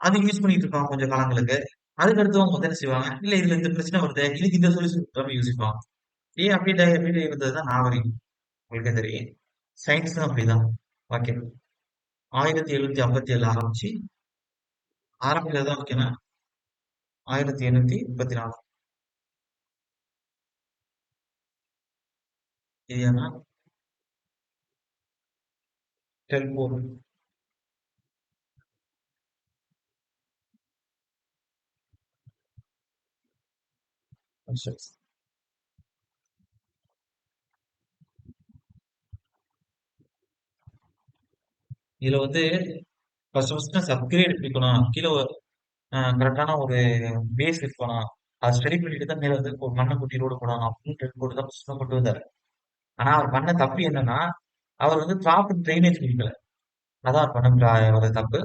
அது யூஸ் பண்ணிட்டு இருப்பாங்க கொஞ்சம் காலங்களுக்கு. அதுக்கு அடுத்தவங்க வந்து என்ன செய்வாங்க, இல்ல இதுல இந்த பிரச்சனை வருது, இதுக்கு இந்த சொல்யூஷன் யோசிப்பாங்க. ஏன் அப்டேட் இருந்ததுதான் நாகரிகம். உங்களுக்கே தெரியும். சயின்ஸும் அப்படிதான். ஓகே, 1757 ஆரம்பிச்சு ஆரம்பிக்கிறது தான் ஓகேனா 1834 சரியானா டெல்போர் கன்ஸ்ட்ரக்ட்ஸ். இதுல வந்து ஃபர்ஸ்ட் அப்கிரேட் பிடிக்கணும். கீழே கரெக்டான ஒரு பேஸ் இருக்கணும். அதை ஸ்டடி பண்ணிட்டு தான் மேல வந்து ஒரு மண்ணை கொட்டி ரோடு போடணும் அப்படின்னு போட்டு தான் புதுசா கொண்டு வந்தாரு. ஆனா அவர் பண்ண தப்பு என்னன்னா, அவர் வந்து ப்ராப்பர் ட்ரைனேஜ் கொடுக்கல. அதான் அவர் பண்ண ஒரு தப்பு.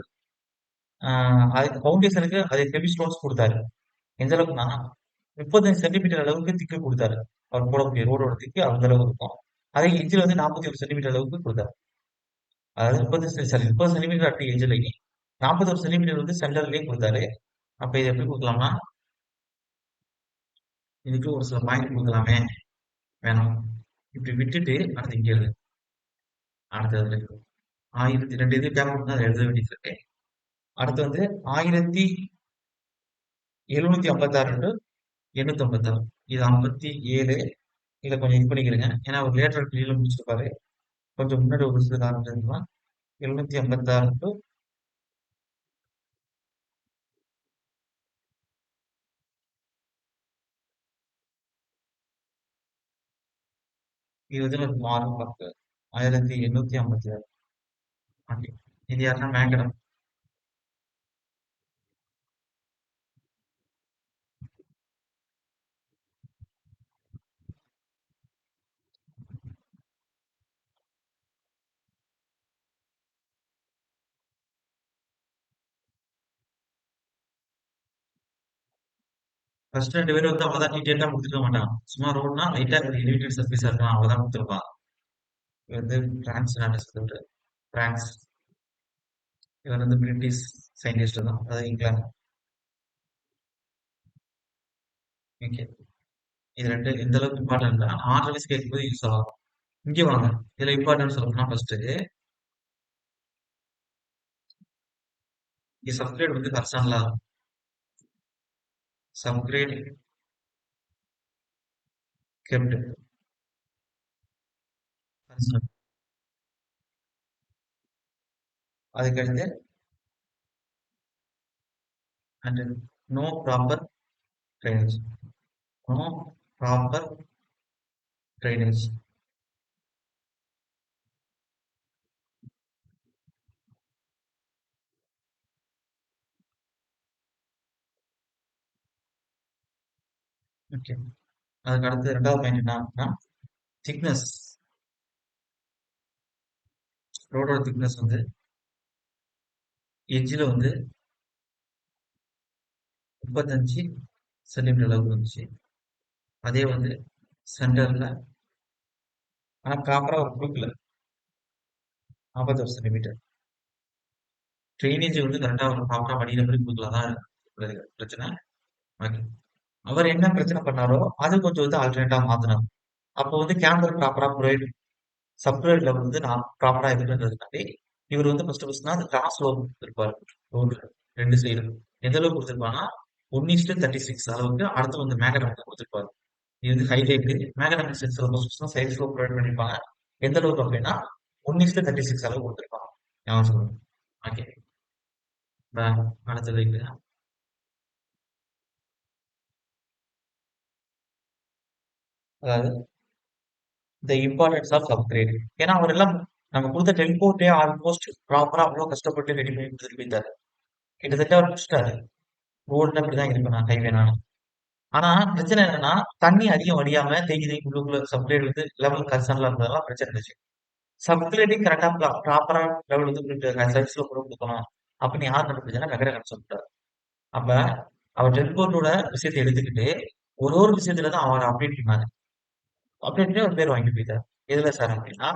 அதுக்கு ஃபவுண்டேஷனுக்கு அது ஹெவி ஸ்டோன்ஸ் கொடுத்தாரு. எந்த அளவுக்குன்னா 35 சென்டிமீட்டர் அளவுக்கு திக்கு கொடுத்தாரு. அவர் போடக்கூடிய ரோடோட திக்கு அந்த அளவுக்கு இருக்கும். அதே எஞ்சில் வந்து 41 சென்டிமீட்டர் அளவுக்கு கொடுத்தாரு. அதாவது 30 சென்டிமீட்டர் அட்டி எஞ்சிலையும் 41 சென்டிமீட்டர் வந்து சென்டர்லயும் கொடுத்தாரு. அப்ப இது எப்படி கொடுக்கலாம்னா, இதுக்கு ஒரு சில பாயிண்ட் கொடுக்கலாமே, வேணாம். இப்படி விட்டுட்டு அடுத்து இங்க எழுது. அடுத்தது 1002 இது கேப் தான் எழுத வேண்டியது இருக்கு. அடுத்து வந்து 1756 டு 856. இது 57. இதை கொஞ்சம் இது பண்ணிக்கிறேங்க. ஏன்னா ஒரு லேட்டர் பீரியட்ல முடிச்சிருப்பாரு. கொஞ்சம் முன்னாடி ஒரு சில ஆரம்பிச்சிருக்கலாம். 756 டு இது வந்து மாறும் பார்க்க 1856. ஓகே, இது யாருன்னா மேங்கடம். ஃபர்ஸ்ட் 2 பேரும் வந்து அவ்வளவுதான் டீட்டெயிலா கொடுத்துருக்க மாட்டாங்க. சும்மா ரோட்னா லைட்டா எலிவேட்டட் சர்ஃபேஸா இருக்கலாம், அவ்வளவுதான் கொடுத்துருப்பாங்க. இது வந்து பிரான்ஸ் நாட்டை சேர்ந்தவர். பிரான்ஸ். இவர் வந்து பிரிட்டிஷ் சயின்டிஸ்ட் தான், அதாவது இங்கிலாந்து. ஓகே, இது ரெண்டு எந்த அளவுக்கு இம்பார்ட்டன்ட் ஆர்டர் வைஸ் கேட்கும்போது யூஸ் ஆகும். இங்க வாங்க, இதுல இம்பார்ட்டன்ட் சொல்லணும்னா ஃபர்ஸ்ட் சப்கிரேட் வந்து ஹர்சான்லா சப்கிரேட் கெப்ட் ஹர்சான். அதுக்கடுத்து and no proper drainage. No proper drainage. Okay. அதுக்கு அடுத்து ரெண்டாவது பாயிண்ட் என்ன அப்படின்னா திக்னஸ். ரோடோட திக்னஸ் வந்து எட்ஜில் வந்து 35 சென்டிமீட்டர் அளவுக்கு இருந்துச்சு. அதே வந்து சென்டர்ல ஆனா ப்ராப்பரா ஒரு கொடுக்கல 41 சென்டிமீட்டர். ட்ரைனேஜ் வந்து கரெக்டா ஒரு ப்ராப்பரா வடிகிற மாதிரி கொடுக்கலாம் தான் பிரச்சனை. ஓகே. அவர் என்ன பிரச்சனை பண்ணாரோ அது கொஞ்சம் வந்து ஆல்டர்னேட்டா மாத்தினார். அப்போ வந்து கேம்பர் ப்ராப்பரா ப்ரொவைட் சப்ளைல வந்து நான் ப்ராப்பரா இருக்குன்றதுக்காண்டி இவர் வந்து ஃபர்ஸ்ட் அந்த கிராஸ் லோன் கொடுத்திருப்பாரு. ரோட்ல 2 சைடு எந்த அளவுக்கு கொடுத்திருப்பாங்கன்னா 1:36 அளவுக்கு அடுத்து வந்து மேகடம் கொடுத்திருப்பாரு. இது வந்து ஹைலைட். மேகடம் சென்சர் ஃபர்ஸ்ட் சைடு ஸ்லோப் ப்ரொவைட் பண்ணிருப்பாங்க. எந்த அளவுக்கு அப்படின்னா 1:36 அளவு கொடுத்திருப்பாங்க. ஞாபகம் சொல்லுங்க. ஓகே. அடுத்தது அதாவது த இம்பார்ட்டன்ஸ் ஆஃப் அப்கிரேட். ஏன்னா அவர் எல்லாம் நம்ம கொடுத்த டெலிபோர்ட்டே ஆல்மோஸ்ட் ப்ராப்பரா அவ்வளவு கஷ்டப்பட்டு ரெடி பண்ணி கொடுத்துட்டு போயிட்டாரு. கிட்டத்தட்ட அவர் முடிச்சிட்டாரு. ரோட்ல அப்படிதான் இருக்கு நான் ஹைவேனால. ஆனா பிரச்சனை என்னன்னா தண்ணி அதிகம் வடியாம தேங்கி தேங்கி உள்ளுக்குள்ள சப்கிரேட் வந்து லெவல் கன்சர்ன்ல இருந்ததெல்லாம் பிரச்சனை இருந்துச்சு. சப்கிரேட்டிங் கரெக்டா ப்ராப்பரா லெவல் வந்து சைஸ்ல கூட கொடுக்கணும் அப்படின்னு யார் கண்டுபிடிச்சா நகர கன்சல்ட்டார். அப்ப அவர் டெலிபோர்ட்டோட விஷயத்தை எடுத்துக்கிட்டு ஒரு விஷயத்துல தான் அவர் அப்டேட் பண்ணாரு. அப்டேட் பண்ணி ஒரு பேர் வாங்கிட்டு போயிட்டார். எதுல சார் அப்படின்னா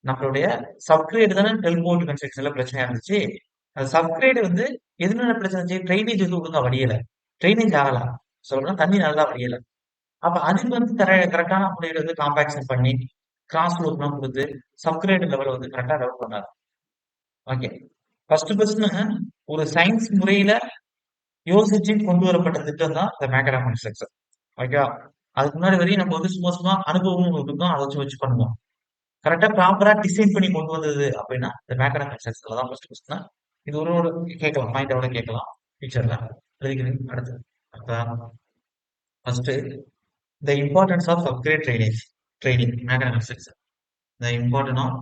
நம்மளுடைய சப்கிரேட் தானே டெல்போர்ட் கன்ஸ்ட்ரக்ஷன்ல பிரச்சனையா இருந்துச்சு. அந்த சப்கிரேட் வந்து எதனால பிரச்சனை இருந்துச்சு? ட்ரைனேஜ் வந்து ஒழுங்கா வடியல. ட்ரைனேஜ் ஆகலாம். சொல்லணும் தண்ணி நல்லா வடியல. அப்ப அதுக்கு வந்து கரெக்டான முறையில வந்து காம்பாக்ஷன் பண்ணி கிராஸ் லோப்லாம் கொடுத்து சப்கிரேட் லெவல் வந்து கரெக்டா டெவலப் பண்ணாரு. ஓகே. ஃபர்ஸ்ட் ஒரு சயின்ஸ் முறையில யோசிச்சு கொண்டு வரப்பட்ட திட்டம் தான் இந்த மேக்ரா கன்ஸ்ட்ரக்ஷன். ஓகேவா? அதுக்கு முன்னாடி வரையும் நம்ம வந்து சும்மா சும்மா அனுபவமும் இருக்கும் அதை வச்சு பண்ணுவோம். கரெக்டா ப்ராப்பரா டிசைன் பண்ணி கொண்டு வந்தது அப்படின்னா இந்த மேக்கட் கன்ஸ்ட்ரக்ஷன்ல தான் ஃபர்ஸ்ட் தான். இது ஒரு கேட்கலாம் பாயிண்டோட கேட்கலாம் ஃபியூச்சர்ல. அடுத்து அப்ப first the importance of upgrade training Macadam construction. The important of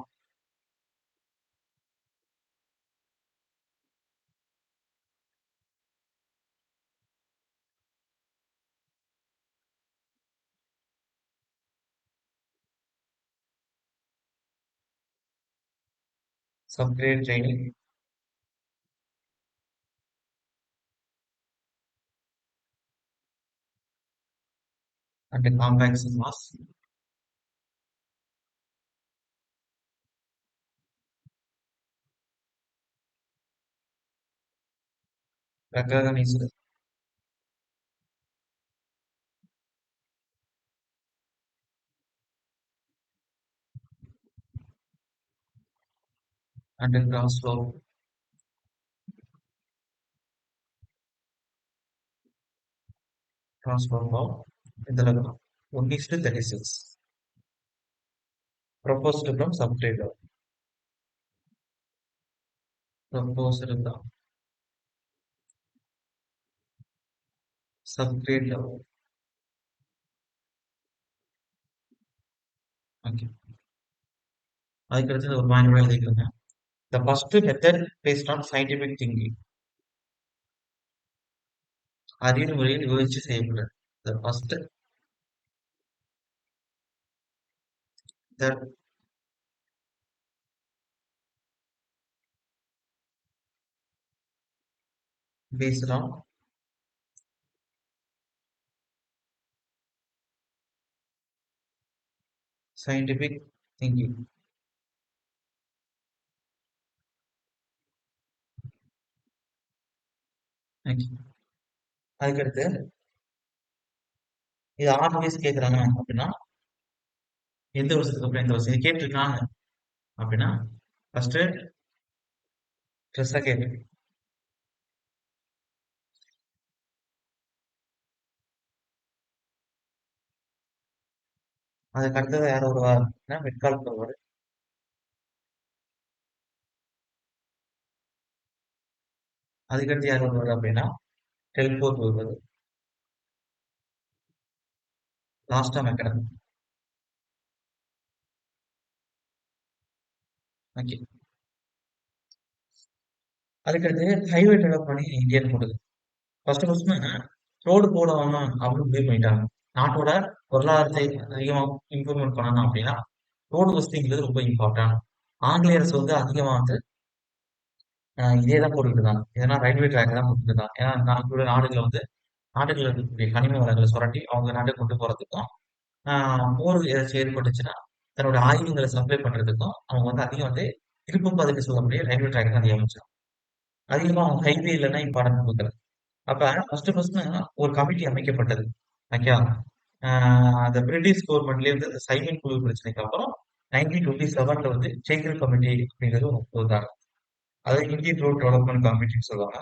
subgrade training and the compaction mass recognized and the transfer law in the level 1:36 proposed from subgrade law. Proposed the subgrade law. Okay. அதுக்கு அடுத்தது ஒரு point எழுதிக்கோங்க. The first method based on scientific thinking. அறிவு முறையில் யோசிச்சு செய்யக்கூடாது. The first that based on scientific thinking. Okay. அதுக்கடுத்து இது 6 வயசு கேட்குறாங்க அப்படின்னா எந்த வருஷத்துக்கு அப்புறம் எந்த வருஷம் இது கேட்டிருக்காங்க அப்படின்னா ஃபர்ஸ்ட் ட்ரெஸ்ஸா கேட்கு அதுக்கு அடுத்தது யார் வருவார் அப்படின்னா மெட்கால்ட் வருவார். அதுக்கடுத்து யார் வருவார் அப்படின்னா டெல்போர்ட் வருவார். லாஸ்டா மெக்கடம். ஓகே. அதுக்கடுத்து ஹைவே டெவலப் பண்ணி இந்தியன் போடுது. ஃபர்ஸ்ட் ரோடு போடணும் அப்படின்னு முடிவு பண்ணிட்டாங்க. நாட்டோட பொருளாதாரத்தை அதிகமா இம்ப்ரூவ்மெண்ட் பண்ணணும் அப்படின்னா ரோடு வசதிங்கிறது ரொம்ப இம்பார்ட்டன்ட். ஆங்கிலேய அரசு வந்து அதிகமா வந்து இதே தான் போட்டுட்டு இருக்காங்க. ஏன்னா ரயில்வே ட்ராக் தான் போட்டுட்டு இருக்காங்க. ஏன்னா நம்மளோட நாடுகள்ல இருக்கக்கூடிய கனிம வளங்களை சுரண்டி அவங்க நாட்டுக்கு கொண்டு போறதுக்கும், போர் ஏதாச்சும் ஏற்பட்டுச்சுன்னா தன்னோட ஆயுதங்களை சப்ளை பண்றதுக்கும் அவங்க வந்து அதிகம் வந்து இருப்பு பாதைன்னு சொல்லக்கூடிய ரயில்வே ட்ராக் தான் அதிகம் அமைச்சாங்க. அதிகமா அவங்க ஹைவே இல்லைன்னா இம்பார்ட்டன்ட் கொடுக்கல. அப்ப ஃபர்ஸ்ட் ஒரு கமிட்டி அமைக்கப்பட்டது. ஓகே. அந்த பிரிட்டிஷ் கவர்மெண்ட்லயே வந்து இந்த சைமன் குழு பிரச்சனைக்கு அப்புறம் 1927ல வந்து சேகர் கமிட்டி அப்படிங்கிறது ஒண்ணு போட்டாங்க. அதாவது இந்தியன் ரோட் டெவலப்மெண்ட் கமிட்டின்னு சொல்லுவாங்க.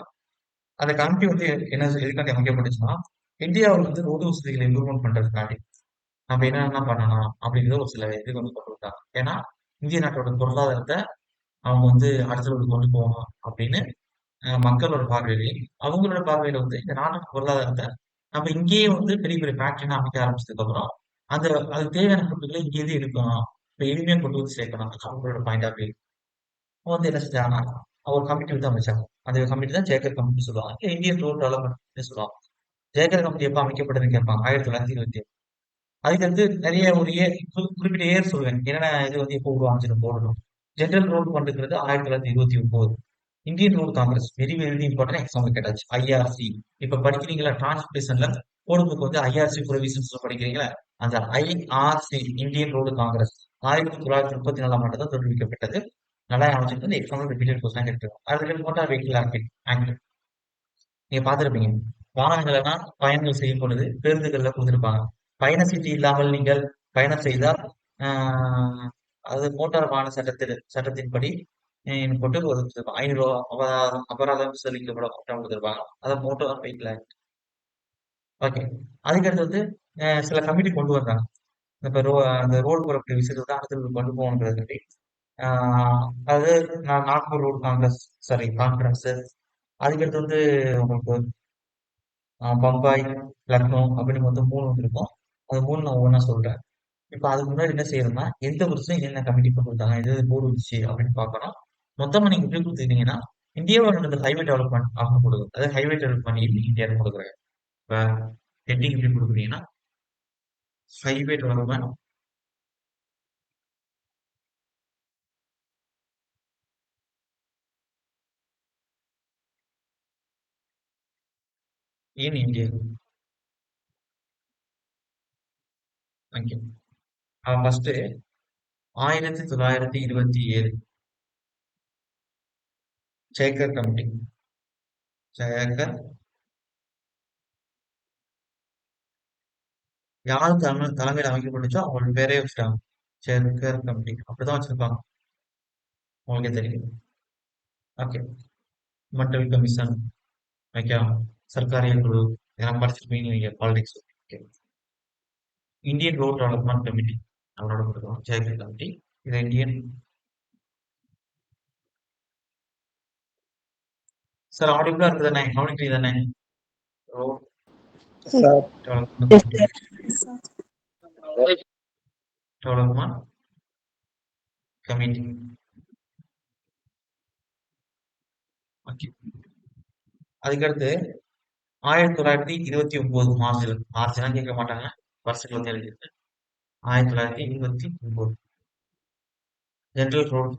அந்த கமிட்டி வந்து எதுக்காண்டி அமைக்கப்பட்டுச்சுன்னா, இந்தியாவுல வந்து ரோடு வசதிகளை இம்ப்ரூவ்மெண்ட் பண்றதுக்காண்டி நம்ம என்னென்னலாம் பண்ணலாம் அப்படிங்கிற ஒரு சில இது வந்து கொண்டு வந்தாங்க. ஏன்னா இந்திய நாட்டோட பொருளாதாரத்தை அவங்க வந்து அடுத்த லெவலுக்கு கொண்டு போகணும் அப்படின்னு மக்களோட பார்வையிலையும், அவங்களோட பார்வையில வந்து இந்த நாட்டோட பொருளாதாரத்த நம்ம இங்கேயே வந்து பெரிய பெரிய ஃபேக்டரிலாம் அமைக்க ஆரம்பிச்சதுக்கு அப்புறம், அந்த அதுக்கு தேவையான பொருட்கள இங்கேருந்து எடுக்கணும். இப்ப எளிமையா கொண்டு வந்து சேர்க்கணும். அவங்களோட பாயிண்ட் ஆஃப் வியூ. வந்து என்ன செஞ்சாங்கன்னா, ஒரு கமிட்டி வந்து அமைச்சாங்க. அந்த கமிட்டி தான் ஜேக்கர் கமிட்டின்னு சொல்லுவாங்க. இல்ல இந்தியன் ரோட் டெவலப்மென்ட்ன்னு சொல்லுவாங்க. ஜேக்கர் கமிட்டி எப்ப அமைக்கப்பட்டதுன்னு கேட்பாங்க. 1927. அதுக்கடுத்து நிறைய ஒரு குறிப்பிட்ட இயர் சொல்லுவேன். என்னென்ன இது வந்து எப்போ உருவாச்சுன்னு போடணும். ஜெனரல் ரோட் ஃபண்டுங்கிறது 1929. Indian road congress very very important example கேட்டாச்சு. ஐஆர்சி இப்ப படிக்கிறீங்களா டிரான்ஸ்பிரேஷன்ல கோடு புக் வந்து ஐஆர்சி ப்ரொவிஷன்ஸ் படிக்கிறீங்களா? அந்த ஐஆர்சி இந்தியன் ரோடு காங்கிரஸ் 1934 தான் தோற்றுவிக்கப்பட்டது. நல்லா அமைச்சிட்டு இந்த எக்ஸாம்பிள் ரிப்பீட்டட் கொஸ்டின் கேட்டுருக்கோம். அதுக்கு மோட்டார் வெஹிக்கிள் ஆக்ட் நீங்க பார்த்திருப்பீங்க. வாகனங்கள் எல்லாம் பயணங்கள் செய்யும் பொழுது பேருந்துகள்ல கொடுத்திருப்பாங்க. பயண சீட்டு இல்லாமல் நீங்கள் பயணம் செய்தால் ஆஹ், அது மோட்டார் வாகன சட்டத்தின்படி போட்டு ஒரு ₹500 அபராதம் செலுத்தப்படும் அப்படின்னு கொடுத்திருப்பாங்க. அதை மோட்டார் வெஹிக்கிள் ஆக்ட். ஓகே. அதுக்கடுத்து வந்து சில கமிட்டி கொண்டு வந்தாங்க. இப்ப அந்த ரோடு போறக்கூடிய விஷயத்தை தான் அடுத்து கொண்டு போகணுங்கிறதுக்காண்டி அதாவது Nagpur road Congress sorry conference. அதுக்கடுத்து வந்து உங்களுக்கு பம்பாய், லக்னோ அப்படின்னு மொத்தம் 3 வந்திருக்கும். அது 3 நான் ஒவ்வொண்ணா சொல்றேன். இப்ப அதுக்கு முன்னாடி என்ன செய்யணும்னா, எந்த வருஷம் என்னென்ன கமிட்டி கொண்டு வந்தாங்க, எது எது போர் வந்துச்சு அப்படின்னு பார்க்கணும். மொத்தமா நீங்க எப்படி கொடுத்துருந்தீங்கன்னா, இந்தியாவோட நடந்த ஹைவே டெவலப்மெண்ட் அப்படின்னு கொடுக்கும். அதாவது ஹைவே டெவலப்மெண்ட் இந்தியான்னு கொடுக்குறேன். இப்ப ஹெட்டிங் எப்படி கொடுக்குறீங்கன்னா, highway development in India. Thank you. First 1927 Jayakar committee. Jayakar யார் தலைமையில் அமைக்கப்பட்டுச்சோ அவங்களோட பேரே வச்சுட்டாங்க. சேகர் கமிட்டி அப்படிதான் வச்சிருப்பாங்க. உங்களுக்கே தெரியும். ஓகே. मंडल कमीशन मैं क्या सरकारी குழு இதெல்லாம் படிச்சிருப்பீங்க நீங்க politics. Okay. Indian road development committee அவரோட கொடுக்கணும் ஜேகே கமிட்டி. இது இந்தியன் சார் ஆடிபிளா இருக்குது தானே கவனிக்கிறீங்க தானே? Road Sir, development committee development committee. Okay. அதுக்கடுத்து 1929 மார்ச்லாம் கேட்க மாட்டாங்க. வருஷத்துல வந்து எழுதிருக்கு. 1929 ஜெனரல் ரோட்.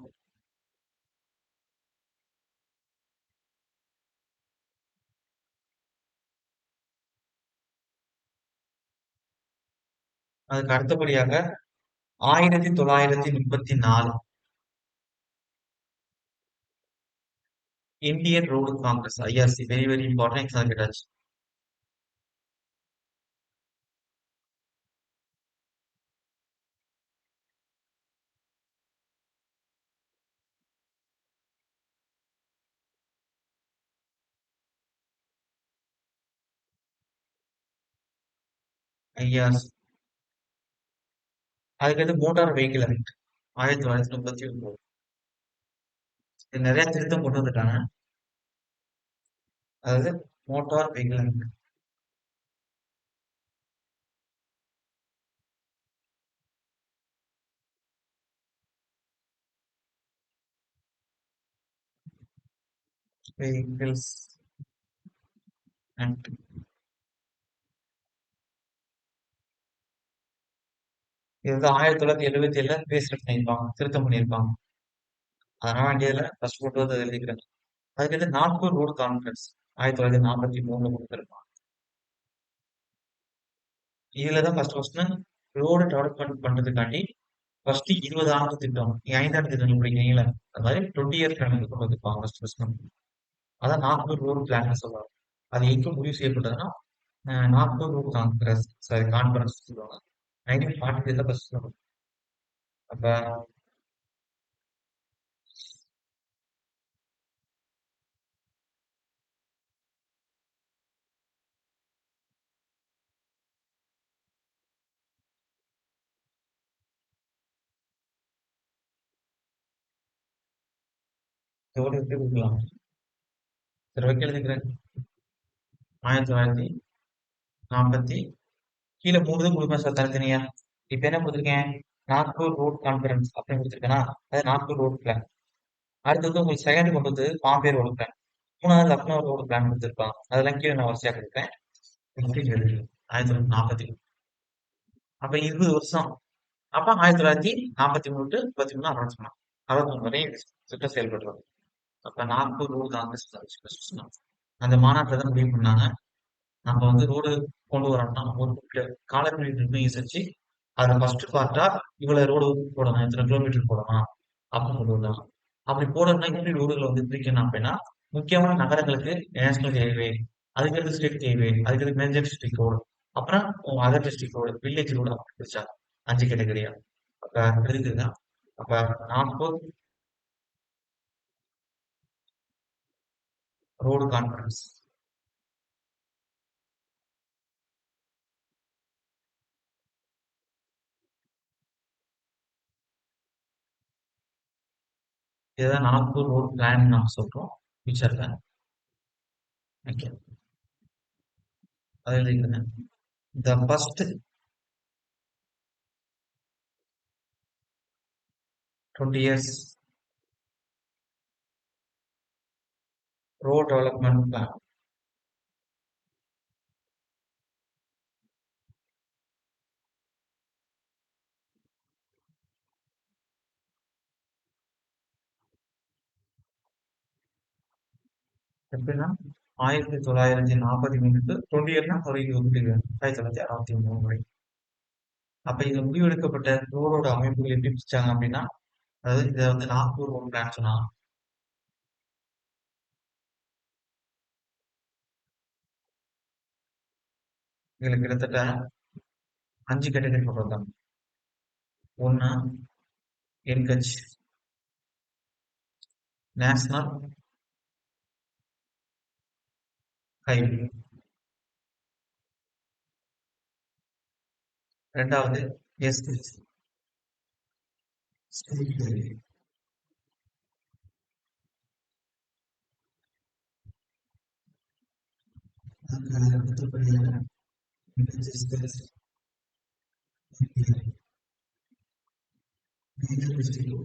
அதுக்கு அடுத்தபடியாக 1934 Indian road congress IRC very very important exam கேட்டாச்சு. ஐஆர்சி அதுக்கடுத்து மோட்டார் வெஹிக்கிள் ஆக்ட் 1939. இது நிறைய திருத்தம் கொண்டு வந்துட்டாங்க. அதாவது motor vehicle act. Vehicles act. இது வந்து 1977 பேஸ்ட் பண்ணியிருப்பாங்க, திருத்தம் பண்ணியிருப்பாங்க. அதனால வேண்டியதுல ஃபர்ஸ்ட் கொண்டு வந்து எழுதிக்கிறேன். அதுக்கடுத்து நாக்பூர் ரோடு கான்ஃபரன்ஸ் 1943 கொடுத்துருப்பாங்க. இதுலதான் ஃபர்ஸ்ட் ரோடு டெவலப்மெண்ட் பண்றதுக்காண்டி ஃபர்ஸ்ட் 20 ஆண்டு திட்டம், நீங்க 5 ஆண்டு திட்டம் படிக்கிறீங்களா, அது மாதிரி 20 இயர் பிளான் கொண்டு வந்திருப்பாங்க ஃபர்ஸ்ட். அதான் நாக்பூர் ரோடு பிளான் சொல்லுவாங்க. அது எங்க முடிவு செய்யப்பட்டதுன்னா நாக்பூர் ரோடு கான்ஃபரன்ஸ் சொல்லுவாங்க. 1943 ஃபர்ஸ்ட் சொல்லுவாங்க. அப்ப எவ்வளவு எப்படி கொடுக்கலாம்? சரி, வைக்க எழுதிக்கிறேன். 1940 கீழே 3 கொடுப்பேன் சார் தனித்தனியா. இப்ப என்ன கொடுத்துருக்கேன்? நாக்பூர் ரோட் கான்ஃபரன்ஸ் அப்படின்னு கொடுத்துருக்கேனா, அது நாக்பூர் ரோட் பிளான். அடுத்து வந்து உங்களுக்கு செகண்ட் கொண்டு வந்து பாம்பே ரோடு பிளான், மூணாவது லக்னோ ரோடு பிளான் கொடுத்துருப்பாங்க. அதெல்லாம் கீழே நான் வரிசையா கொடுப்பேன். 1940. அப்ப 20 வருஷம். அப்ப 1943 டு 33 அனௌன்ஸ் பண்ணாங்க. 63 வரை திட்டம் செயல்பட்டு வருது. அப்ப நாக்பூர் ரோடு காங்கிரஸ் அந்த மாநாட்டில் தான் முடிவு பண்ணாங்க. நம்ம வந்து ரோடு கொண்டு வரோம்னா ஒரு காலக்கெடு நிர்ணயிச்சு அதுல ஃபர்ஸ்ட் பார்ட்டா இவ்வளவு ரோடு போடணும், இத்தனை கிலோமீட்டர் போடணும் அப்படின்னு கொண்டு வந்தாங்க. அப்படி போடணும்னா எப்படி ரோடுகளை வந்து பிரிக்கணும் அப்படின்னா, முக்கியமான நகரங்களுக்கு நேஷனல் ஹைவே, அதுக்கடுத்து ஸ்டேட் ஹைவே, அதுக்கடுத்து மேஜர் டிஸ்ட்ரிக்ட் ரோடு, அப்புறம் other district road, village road அப்படி பிரிச்சாங்க 5 கேட்டகரியா. அப்ப இருக்குதுங்க. அப்ப நாக்பூர் ரோடு கான்ஃபரன்ஸ் இதுதான் நாக்பூர் ரோடு பிளான் நம்ம சொல்றோம் ஃபியூச்சர்ல. ஓகே, அது எழுதிக்கிறேன். The first 20 years road development plan. எப்படின்னா 1943 20 இயர்னா ஒரு 1963 வரை. அப்ப இது முடிவெடுக்கப்பட்ட ரோடோட அமைப்புகள் எப்படி பிரிச்சாங்க அப்படின்னா, அதாவது இதை வந்து நாக்பூர் ரோட் பிளான் சொன்னாங்க. இதுல கிட்டத்தட்ட 5 கேட்டகரி கொண்டு வந்தாங்க. ஒண்ணு என்கச் நேஷனல் ஹைவே, ரெண்டாவது எஸ்ஹெச் ஸ்டேட் ஹைவே, அடுத்தபடியாக மேஜர் டிஸ்ட்ரிக்ட்.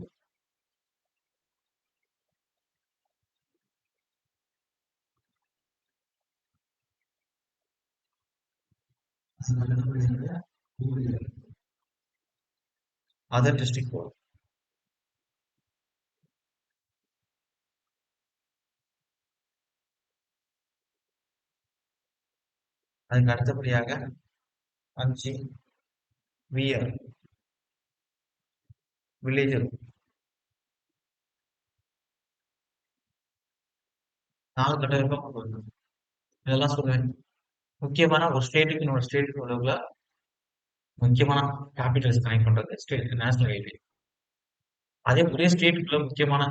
அதர் டிஸ்ட்ரிக்ட் கோட். அதுக்கு அடுத்தபடியாக 5 விஆர் வில்லேஜ். நாலு கட்டமைப்பா கொண்டு வரணும். இதெல்லாம் சொல்றேன். முக்கியமான ஒரு ஸ்டேட்டுக்கு இன்னொரு ஸ்டேட்டுக்கு உள்ள முக்கியமான கேபிட்டல்ஸ் கனெக்ட் பண்றது ஸ்டேட் நேஷனல் ஹைவே. அதே ஒரே ஸ்டேட்டுக்குள்ள முக்கியமான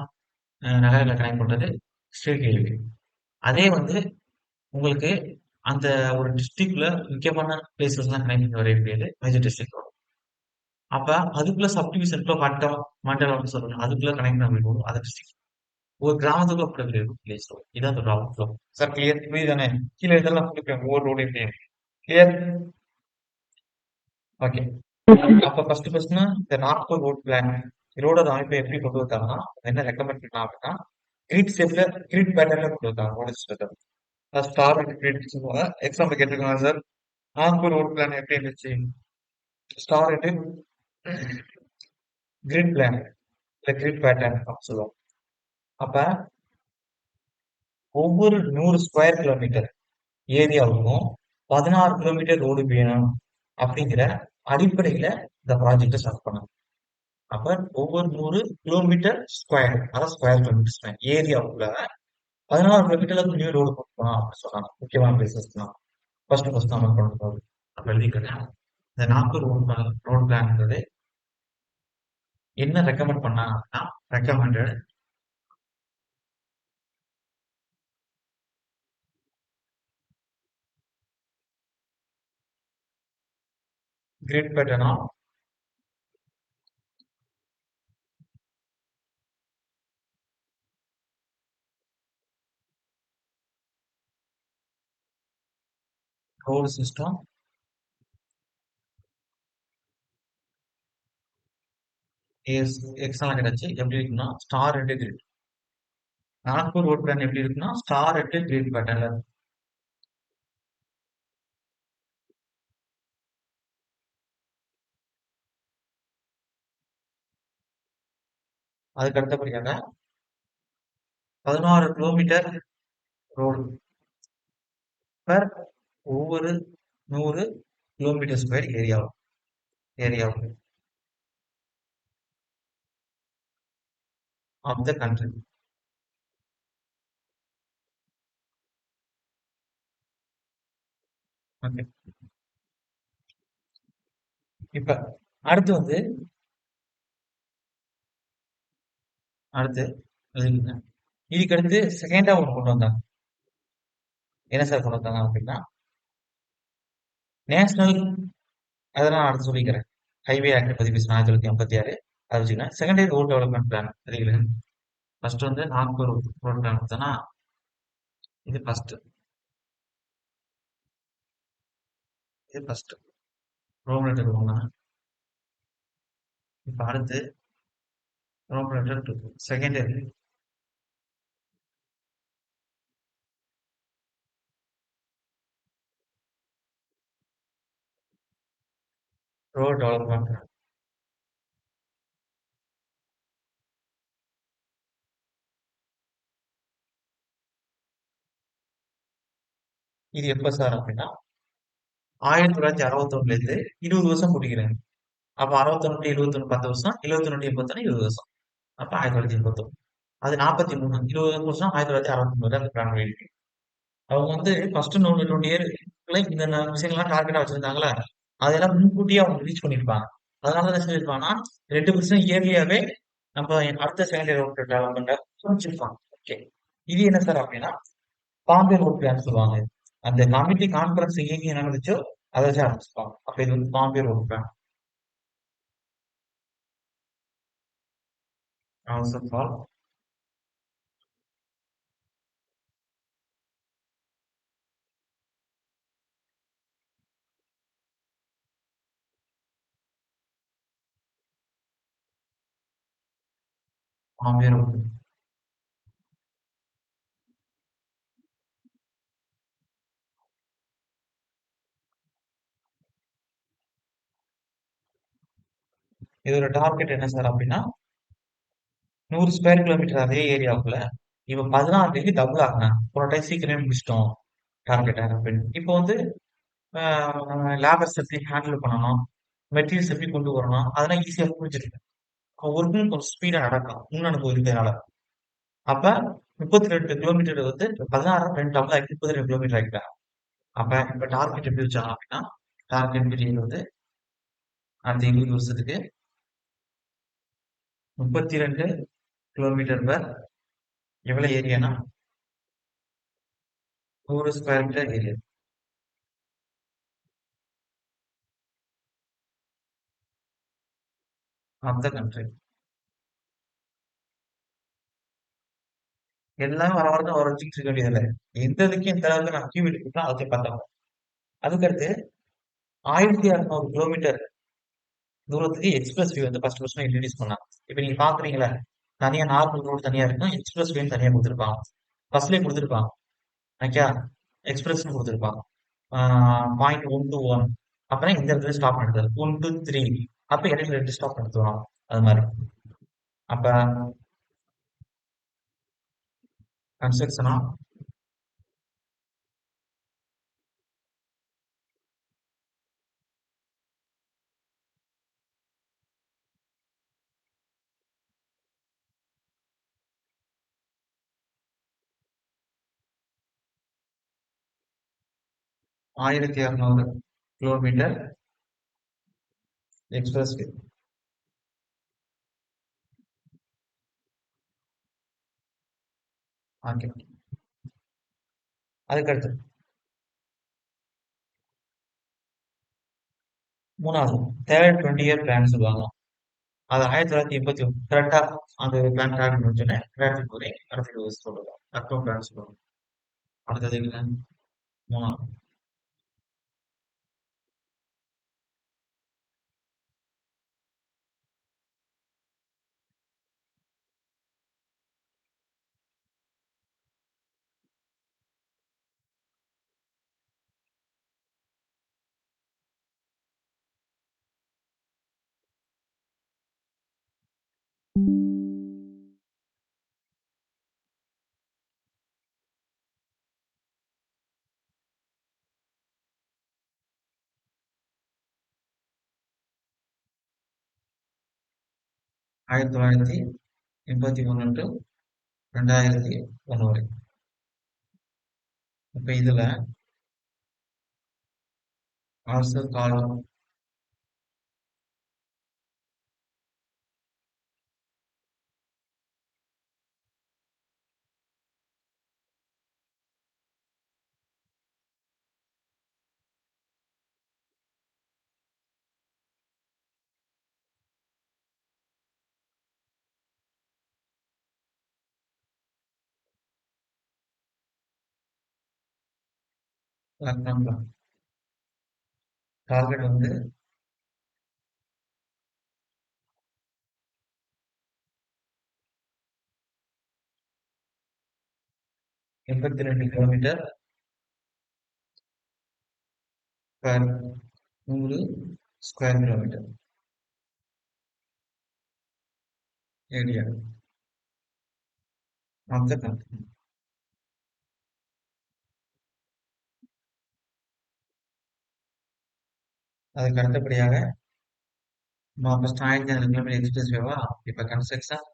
நகரங்களை கனெக்ட் பண்றது ஸ்டேட் ஹைவே. அதே வந்து உங்களுக்கு அந்த ஒரு டிஸ்ட்ரிக்ட்ல முக்கியமான பிளேசஸ் எல்லாம் கனெக்ட் பண்ண வரக்கூடியது மேஜர் டிஸ்ட்ரிக்ட் ரோடு. அப்ப அதுக்குள்ள சப்டிவிஷனுக்குள்ள மட்டம், மண்டலம்னு சொல்லணும். அதுக்குள்ள கனெக்ட் பண்ணி போகும். அதை டிஸ்ட்ரிக்ட் ஒரு கிராமத்துக்குள்ள அப்படி வில்லேஜ் ரோடு. இதான் அந்த ரவுண்ட் ஃப்ளோ. சார் கிளியர் புரியுதானே? கீழே இதெல்லாம் கொடுப்பேன் ஒவ்வொரு ரோடு எப்படி கிளியர். ஓகே. அப்ப ஃபர்ஸ்ட்னா இந்த நாக்பூர் ரோட் பிளான் ரோடோட அமைப்பை எப்படி கொண்டு வந்தாங்கன்னா என்ன ரெக்கமெண்ட் பண்ணா அப்படின்னா கிரிட் ஷேப்ல கிரிட் பேட்டர்ல கொண்டு வந்தாங்க road system. Star and grid சொல்லுவாங்க. எக்ஸாம்பிள் கேட்டுருக்காங்க சார். நாக்பூர் ரோட் பிளான் எப்படி இருந்துச்சு? ஸ்டார் அண்ட் கிரிட் பிளான் இல்ல கிரிட் பேட்டர்ன் அப்படின்னு சொல்லுவாங்க. அப்ப ஒவ்வொரு 100 ஸ்கொயர் கிலோமீட்டர் ஏரியாவுக்கும் 16 கிலோமீட்டர் ரோடு வேணும் அப்படிங்கிற அடிப்படையில இந்த ப்ராஜெக்டை ஸ்டார்ட் பண்ணாங்க. அப்ப ஒவ்வொரு 100 கிலோமீட்டர் ஸ்கொயர் அதாவது ஸ்கொயர் கிலோமீட்டர் ஸ்கொயர் ஏரியாவுக்குள்ள 16 கிலோமீட்டர்ல நியூ ரோடு போட்டு போனோம் அப்படின்னு சொன்னாங்க. முக்கியமான பிளேசஸ் தான் ஃபர்ஸ்ட் நம்ம கொண்டு போகுது. அப்ப எழுதிக்கிட்டேன். இந்த 40 ரோடு பிளான்ங்கிறது என்ன ரெக்கமெண்ட் பண்ணாங்கன்னா ரெக்கமெண்டட் கிரிட் பேட்டர்னா ரோடு சிஸ்டம் எக்ஸ்ட்ரா கிடைச்சு எப்படி இருக்குன்னா star and grid. Nagpur road plan எப்படி இருக்குன்னா ஸ்டார் அண்ட் கிரிட் பேட்டர்ல. அதுக்கு அடுத்தபடியாக 16 கிலோமீட்டர் ரோடு per ஒவ்வொரு 100 கிலோமீட்டர் ஸ்கொயர் ஏரியாவும் ஆஃப் த கண்ட்ரி. ஓகே. இப்ப அடுத்து வந்து அடுத்து எழுதிக்கங்க. இதுக்கு அடுத்து செகண்டா ஒன்று கொண்டு வந்தாங்க. என்ன சார் கொண்டு வந்தாங்க அப்படின்னா நேஷனல் அதெல்லாம் அடுத்து சொல்லிக்கிறேன். ஹைவே ஆக்ட் பத்தி பேசினா 1986 அதை வச்சுக்கிறேன். செகண்டரி ரோட் டெவலப்மெண்ட் பிளான் தெரியுங்களா? ஃபர்ஸ்ட் வந்து நாக்பூர் ரோட் பிளான் கொடுத்தனா இது ஃபர்ஸ்ட். இது ஃபர்ஸ்ட் ரோம் லெட்டர் ஒன்று. இப்ப அடுத்து ரோம் லெட்டர் 2 செகண்டரி ரோட் டெவலப்மெண்ட். இது எப்ப சார் அப்படின்னா 1961 இருந்து 20 வருஷம் கூட்டிக்கிறேன். அப்ப 61 21 10 வருஷம் 71 81 20 வருஷம். அப்ப 1981 அது 43 20 வருஷம் 1969 அந்த பிளான் பண்ணிருக்கு. அவங்க வந்து ஃபர்ஸ்ட் 20 இயர் இந்த விஷயங்கள்லாம் டார்கெட்டா வச்சிருந்தாங்களா அதெல்லாம் முன்கூட்டியே அவங்க ரீச் பண்ணிருப்பாங்க. அதனால என்ன சொல்லியிருப்பாங்கன்னா 2% இயர்லியாவே நம்ம அடுத்த செகண்டரி ரோட் டெவலப்மெண்ட் முடிச்சிருப்பாங்க. ஓகே. இது என்ன சார் அப்படின்னா பாம்பே ரோட் பிளான் சொல்லுவாங்க. அந்த கமிட்டி கான்பரன்ஸ் எங்க நடந்துச்சோ அதை வச்சு ஆரம்பிச்சிருப்பாங்க. அப்ப இது வந்து Bombay road plan. Also call Bombay road. இதோட டார்கெட் என்ன சார் அப்படின்னா 100 ஸ்கொயர் கிலோமீட்டர் அதே ஏரியாவுக்குள்ள இப்ப 16 டபுள் ஆகினாங்க. போன டைம் சீக்கிரமே முடிச்சிட்டோம் டார்கெட் அப்படின்னு. இப்போ வந்து லேபர்ஸ் எப்படி ஹேண்டில் பண்ணணும், மெட்டீரியல்ஸ் எப்படி கொண்டு வரணும் அதெல்லாம் ஈஸியா புரிஞ்சிருக்கு. ஒர்க்கும் கொஞ்சம் ஸ்பீடா நடக்கும் முன் அனுபவம் இருக்கிறதுனால. அப்ப 32 கிலோமீட்டர் வந்து 16 2 டபுள் ஆகி 32 கிலோமீட்டர் ஆகிட்டாங்க. அப்ப இப்ப டார்கெட் எப்படி வச்சாங்க அப்படின்னா டார்கெட் பீரியட் வந்து அடுத்த 20 வருஷத்துக்கு 32 கிலோமீட்டர் பர் எவ்வளவு ஏரியானா 100 square metre area. Of the country. எல்லாம் வர வர தான் வரைஞ்சிட்டு இருக்க வேண்டியதில்ல. எந்த இதுக்கு எந்த அளவுக்கு நம்ம கியூபிட் இருக்கோ அதை பார்த்தோம். அதுக்கடுத்து 1600 கிலோமீட்டர் தூரத்துக்கு எக்ஸ்பிரஸ் வே வந்து ஃபர்ஸ்ட் ஃபர்ஸ்ட் இன்ட்ரடியூஸ் பண்ணாங்க. இப்போ நீங்க பாக்குறீங்களா, தனியா நார்மல் ரோடு தனியா இருக்கும், எக்ஸ்பிரஸ் வேன்னு தனியா கொடுத்துருப்பாங்க. ஃபர்ஸ்ட்லேயே கொடுத்துருப்பாங்க. ஓகே, எக்ஸ்பிரஸ் கொடுத்துருப்பாங்க. 0.1 to 1. அப்புறம் இந்த இடத்துல ஸ்டாப் பண்ணுறது 1 to 3. அப்ப இடையில 2 ஸ்டாப் நிறுத்துவாங்க. அது மாதிரி. அப்ப கன்ஸ்ட்ரக்ஷனா 1200 கிலோமீட்டர் எக்ஸ்பிரஸ் வே. ஓகே, அதுக்கடுத்து மூணாவது தேர்ட் 20 இயர் பிளான் சொல்லுவாங்க. அது 1981 கரெக்டா அந்த பிளான் ஸ்டார்ட் முடிஞ்சோடனே 2000 அடுத்த சொல்லுவாங்க. அக்டோபர் பிளான் சொல்லுவாங்க. அடுத்தது என்ன? மூணாவது 1981 டு 2001 வரை. இப்ப இதுல ஆல்சோ கால் லக்னம் பிளான். டார்கெட் வந்து 82 kilometre per 100 square kilometre area of the country. அதுக்கு அடுத்தபடியாக ஃபர்ஸ்ட் 1500 கிலோமீட்டர் எக்ஸ்பிரஸ் வேவா, இப்ப construction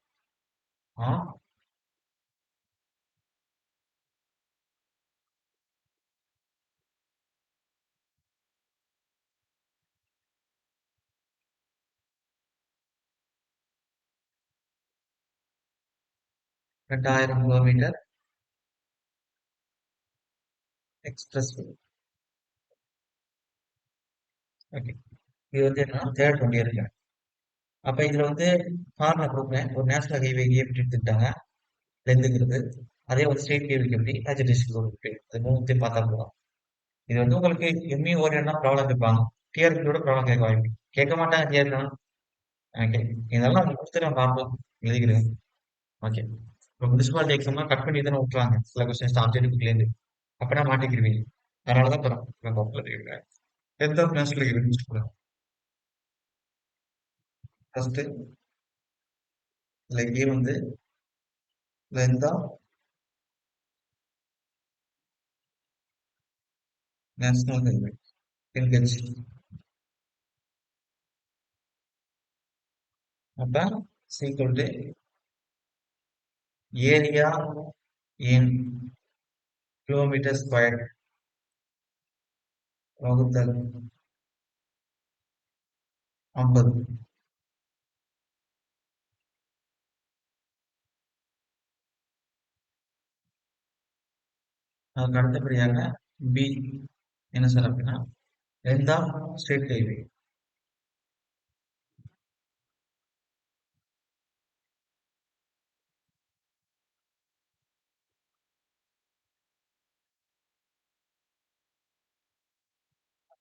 2000 kilometre expressway. Okay, இது வந்து என்னன்னா தேர்ட் 20 இயர். அப்ப இதுல வந்து ஃபார்முலா கொடுக்குறேன். ஒரு நேஷனல் ஹைவேக்கு எப்படி எடுத்துக்கிட்டாங்க லென்த்துங்கிறது, அதே ஒரு ஸ்டேட் ஹைவேக்கு எப்படி, ஹெச்டிஎஸ்க்கு எப்படி, அது மூணுத்தையும் பார்த்தா போதும். இது வந்து உங்களுக்கு எம்இ ஓரியன்ட்னா ப்ராப்ளம் கேட்பாங்க. டிஆர்பியோட ப்ராப்ளம் கேட்க வாய்ப்பு கேட்க மாட்டாங்க. டிஆர்பி ஓகே, இதெல்லாம் அவங்க கொடுத்து நான் பார்ப்போம், எழுதிக்கிறேன். ஓகே, இப்போ முனிசிபாலிட்டி எக்ஸாம்னா கட் பண்ணி தானே விட்டுறாங்க சில கொஸ்டின்ஸ் ஆப்ஜெக்ட் புக்லேருந்து. அப்பனா மாட்டிக்கிருவீங்க. அதனால தான் தரோம் நான் பப்பில் இருக்கிறேன். எந்த நேஷனல் ஹைவே ஃபர்ஸ்ட் இதுல ஏ வந்து length of national highway NH. அப்ப equal to area in kilometre square வகுத்தல் 50. அதுக்கு அடுத்தபடியாக பி என்ன சார் அப்படின்னா length of state highway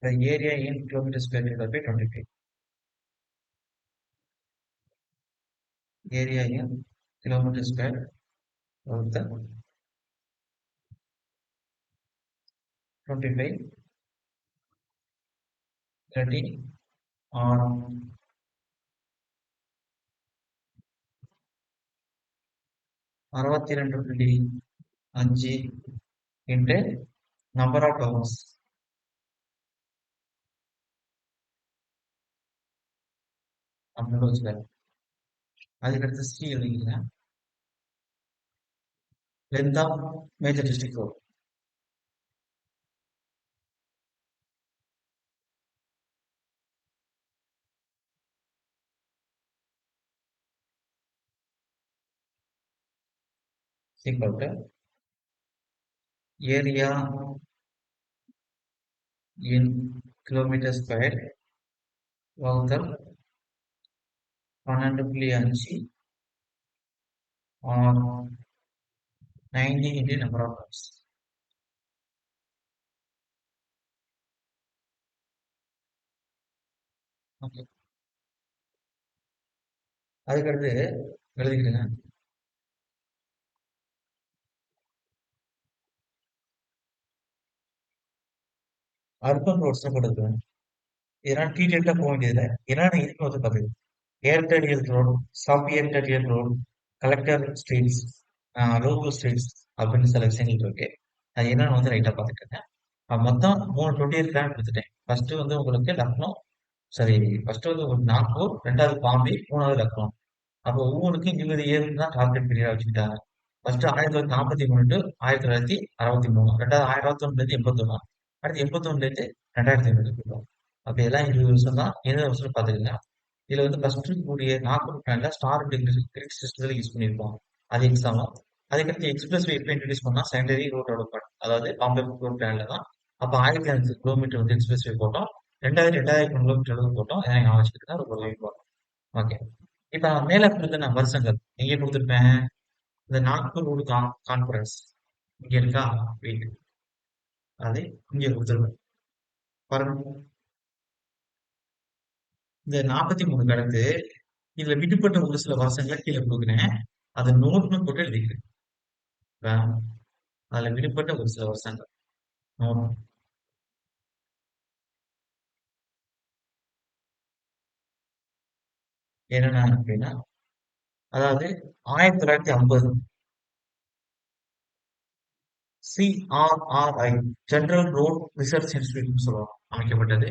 The area in kilometer square divided by 25. Area in kilometer square of the 25, 30 or 62.5 into number of towers அப்படின்னு வச்சுக்காரு. அதுக்கடுத்து C எழுதிக்கிறேன். Length of major district road equal to area in kilometer square வகுத்தல் 12.5 or 90 into number of towers. Okay, அதுக்கடுத்து எழுதிக்கிறேங்க. Urban roads கொடுக்குறேன். இதெல்லாம் டீட்டெயில்டா போக வேண்டியதில்லை. என்னென்ன இருக்குன்னு வந்து பாத்துக்கோங்க. Arterial road, sub arterial road, collector streets, local streets அப்படின்னு சில விஷயங்கள் இருக்கு. அது என்னன்னு வந்து ரைட்டா பாத்துக்கோங்க. மொத்தம் 3 20 பிளான் கொடுத்துட்டேன். ஃபர்ஸ்ட் வந்து உங்களுக்கு லக்னோ, சரி, ஃபர்ஸ்ட் வந்து உங்களுக்கு நாக்பூர், ரெண்டாவது பாம்பே, மூணாவது லக்னோ. அப்போ ஒவ்வொன்றுக்கும் 20 இயர்ஸ் தான் டார்கெட் பீரியடா வச்சுக்கிட்டாங்க. ஃபர்ஸ்ட் 1943 டு 1963, ரெண்டாவது 1901 81, அடுத்து 81 2005. அப்ப எல்லாம் 20 வருஷம் தான். 20 வருஷம் பாத்துக்கங்க. இதுல வந்து ஃபர்ஸ்ட் கூடிய நாக்பூர் பிளான்ல ஸ்டார் கிரிட் சிஸ்டத்துல யூஸ் பண்ணியிருப்போம். அது எக்ஸாம். அதுக்கடுத்து எக்ஸ்பிரஸ் வே எப்ப இன்ட்ரடியூஸ் பண்ணா செகண்டரி ரோட் டெவலப்மெண்ட், அதாவது பாம்பே ரோட் பிளான்ல தான். அப்ப 1500 கிலோமீட்டர் வந்து எக்ஸ்பிரஸ் வே போட்டோம். 2000 கிலோமீட்டர் அளவு போட்டோம். இதை நான் வச்சுக்கிட்டு அது ஒரு போட்டோம். ஓகே, இப்ப நான் மேல கொடுத்த வருஷங்கள் எங்க கொடுத்துருப்பேன்? இந்த நாக்பூர் ரோடு கான்பரன்ஸ் இங்க இருக்கா? வெயிட், அதை இங்க கொடுத்துருப்பேன் பாருங்க. இந்த 43 கடந்து இதுல விடுபட்ட ஒரு சில வருஷங்களை கீழே கொடுக்குறேன். அதை நோட்னு போட்டு எழுதிக்கிறேன். அதுல விடுபட்ட ஒரு சில வருஷங்கள் நோட். என்னென்ன அப்படின்னா, அதாவது 1950 CRRI general road research institute சொல்லுவாங்க அமைக்கப்பட்டது.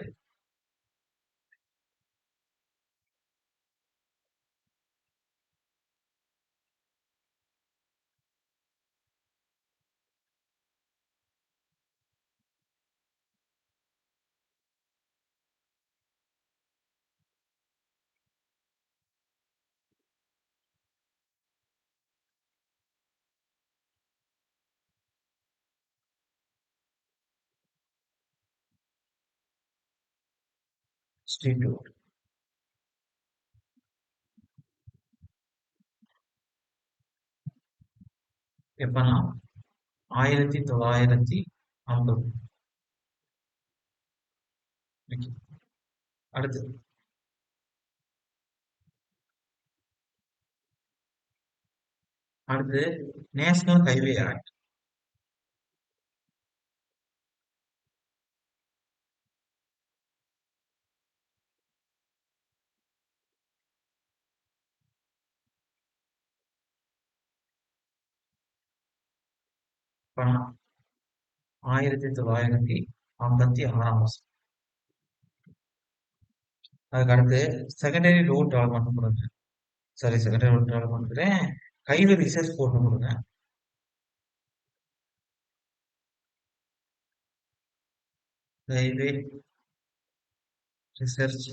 இன்ஸ்டிடியூட் எப்பன்னா 1950. அடுத்து அடுத்து நேஷனல் ஹைவே ஆக்ட். பணம் 1956. அதுக்கு அடுத்து செகண்டரி ரோட் டெவலப்மெண்ட் கொடுங்க. Sorry, secondary road development highway research board கொடுங்க. Highway research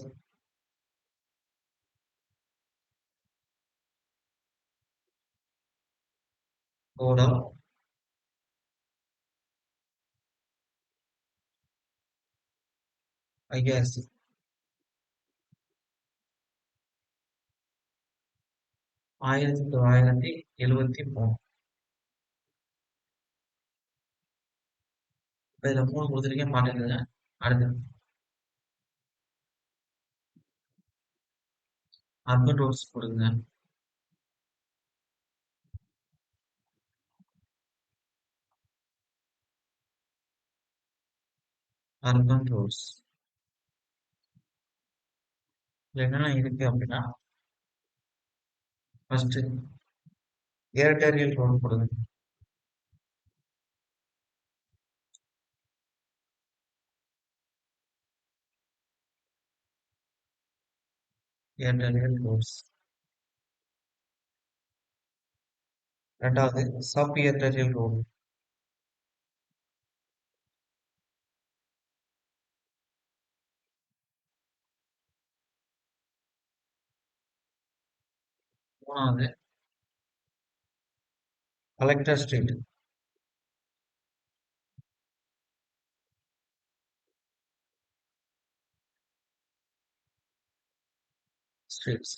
board of IRC 1973. இதுல 3 கொடுத்துருக்கேன் பாத்துக்கங்க. அடுத்து அர்பன் ரோட்ஸ் கொடுங்க. Urban roads. இதுல என்னென்ன இருக்கு அப்படின்னா, ஃபர்ஸ்ட் ஏர்டெரியல் ரோடு கொடுங்க. Arterial roads. ரெண்டாவது சப் ஏர்டெரியல் ரோடு. மூணாவது கலெக்டர் ஸ்ட்ரீட். ஸ்ட்ரீட்ஸ்.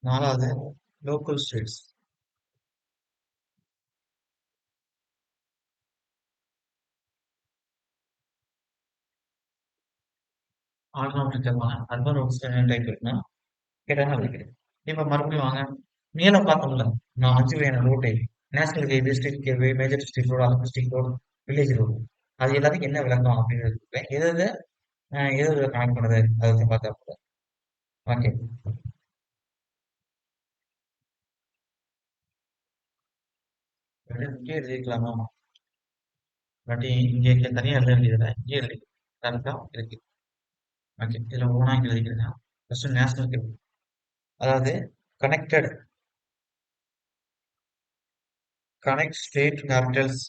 நாலாவது லோக்கல் ஸ்ட்ரீட்ஸ். ஆட்டோமேட்டிக்கான அர்பன் ரோட்ஸ் என்ன டைப் இருக்குன்னா கேட்டாங்க வைக்கிறேன். இப்ப மறுபடியும் வாங்க. மேல பார்த்தோம்ல, நான் 5 வகையான ரோட்டை national highway, state highway, major district road, other district road, village road. அது எல்லாத்துக்கும் என்ன விளக்கம் அப்படின்னு எது எது எது எது கனெக்ட் பண்ணுது அதை வச்சு பார்த்தா கூட ஓகே. இங்கே எழுதிக்கலாமா? இல்லாட்டி இங்கே தனியாக எழுத வேண்டியதில்லை, இங்கே எழுதி கரெக்டா இருக்கு. ஓகே, இதுல ஒவ்வொன்றா இங்கே எழுதிக்கிறேன். ஃபர்ஸ்ட் நேஷனல் ஹைவே, அதாவது connected, connect state capitals,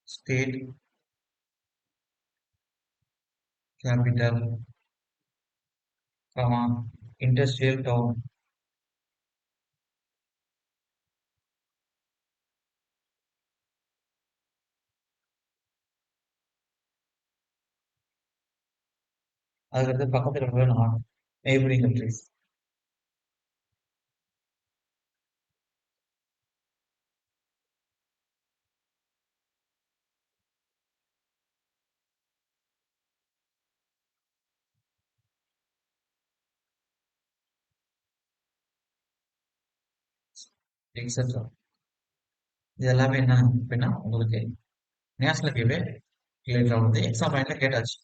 state capital, comma industrial town. அதுக்கடுத்து பக்கத்தில் உள்ள நாடு, நெய்பரிங் கண்ட்ரிஸ். எக்ஸெட்ரா. இது எல்லாமே என்ன அப்படின்னா உங்களுக்கு நேஷனல் ஹைவே ரிலேட்டட் வந்து எக்ஸாம் பாயிண்ட்ல கேட்டாச்சு.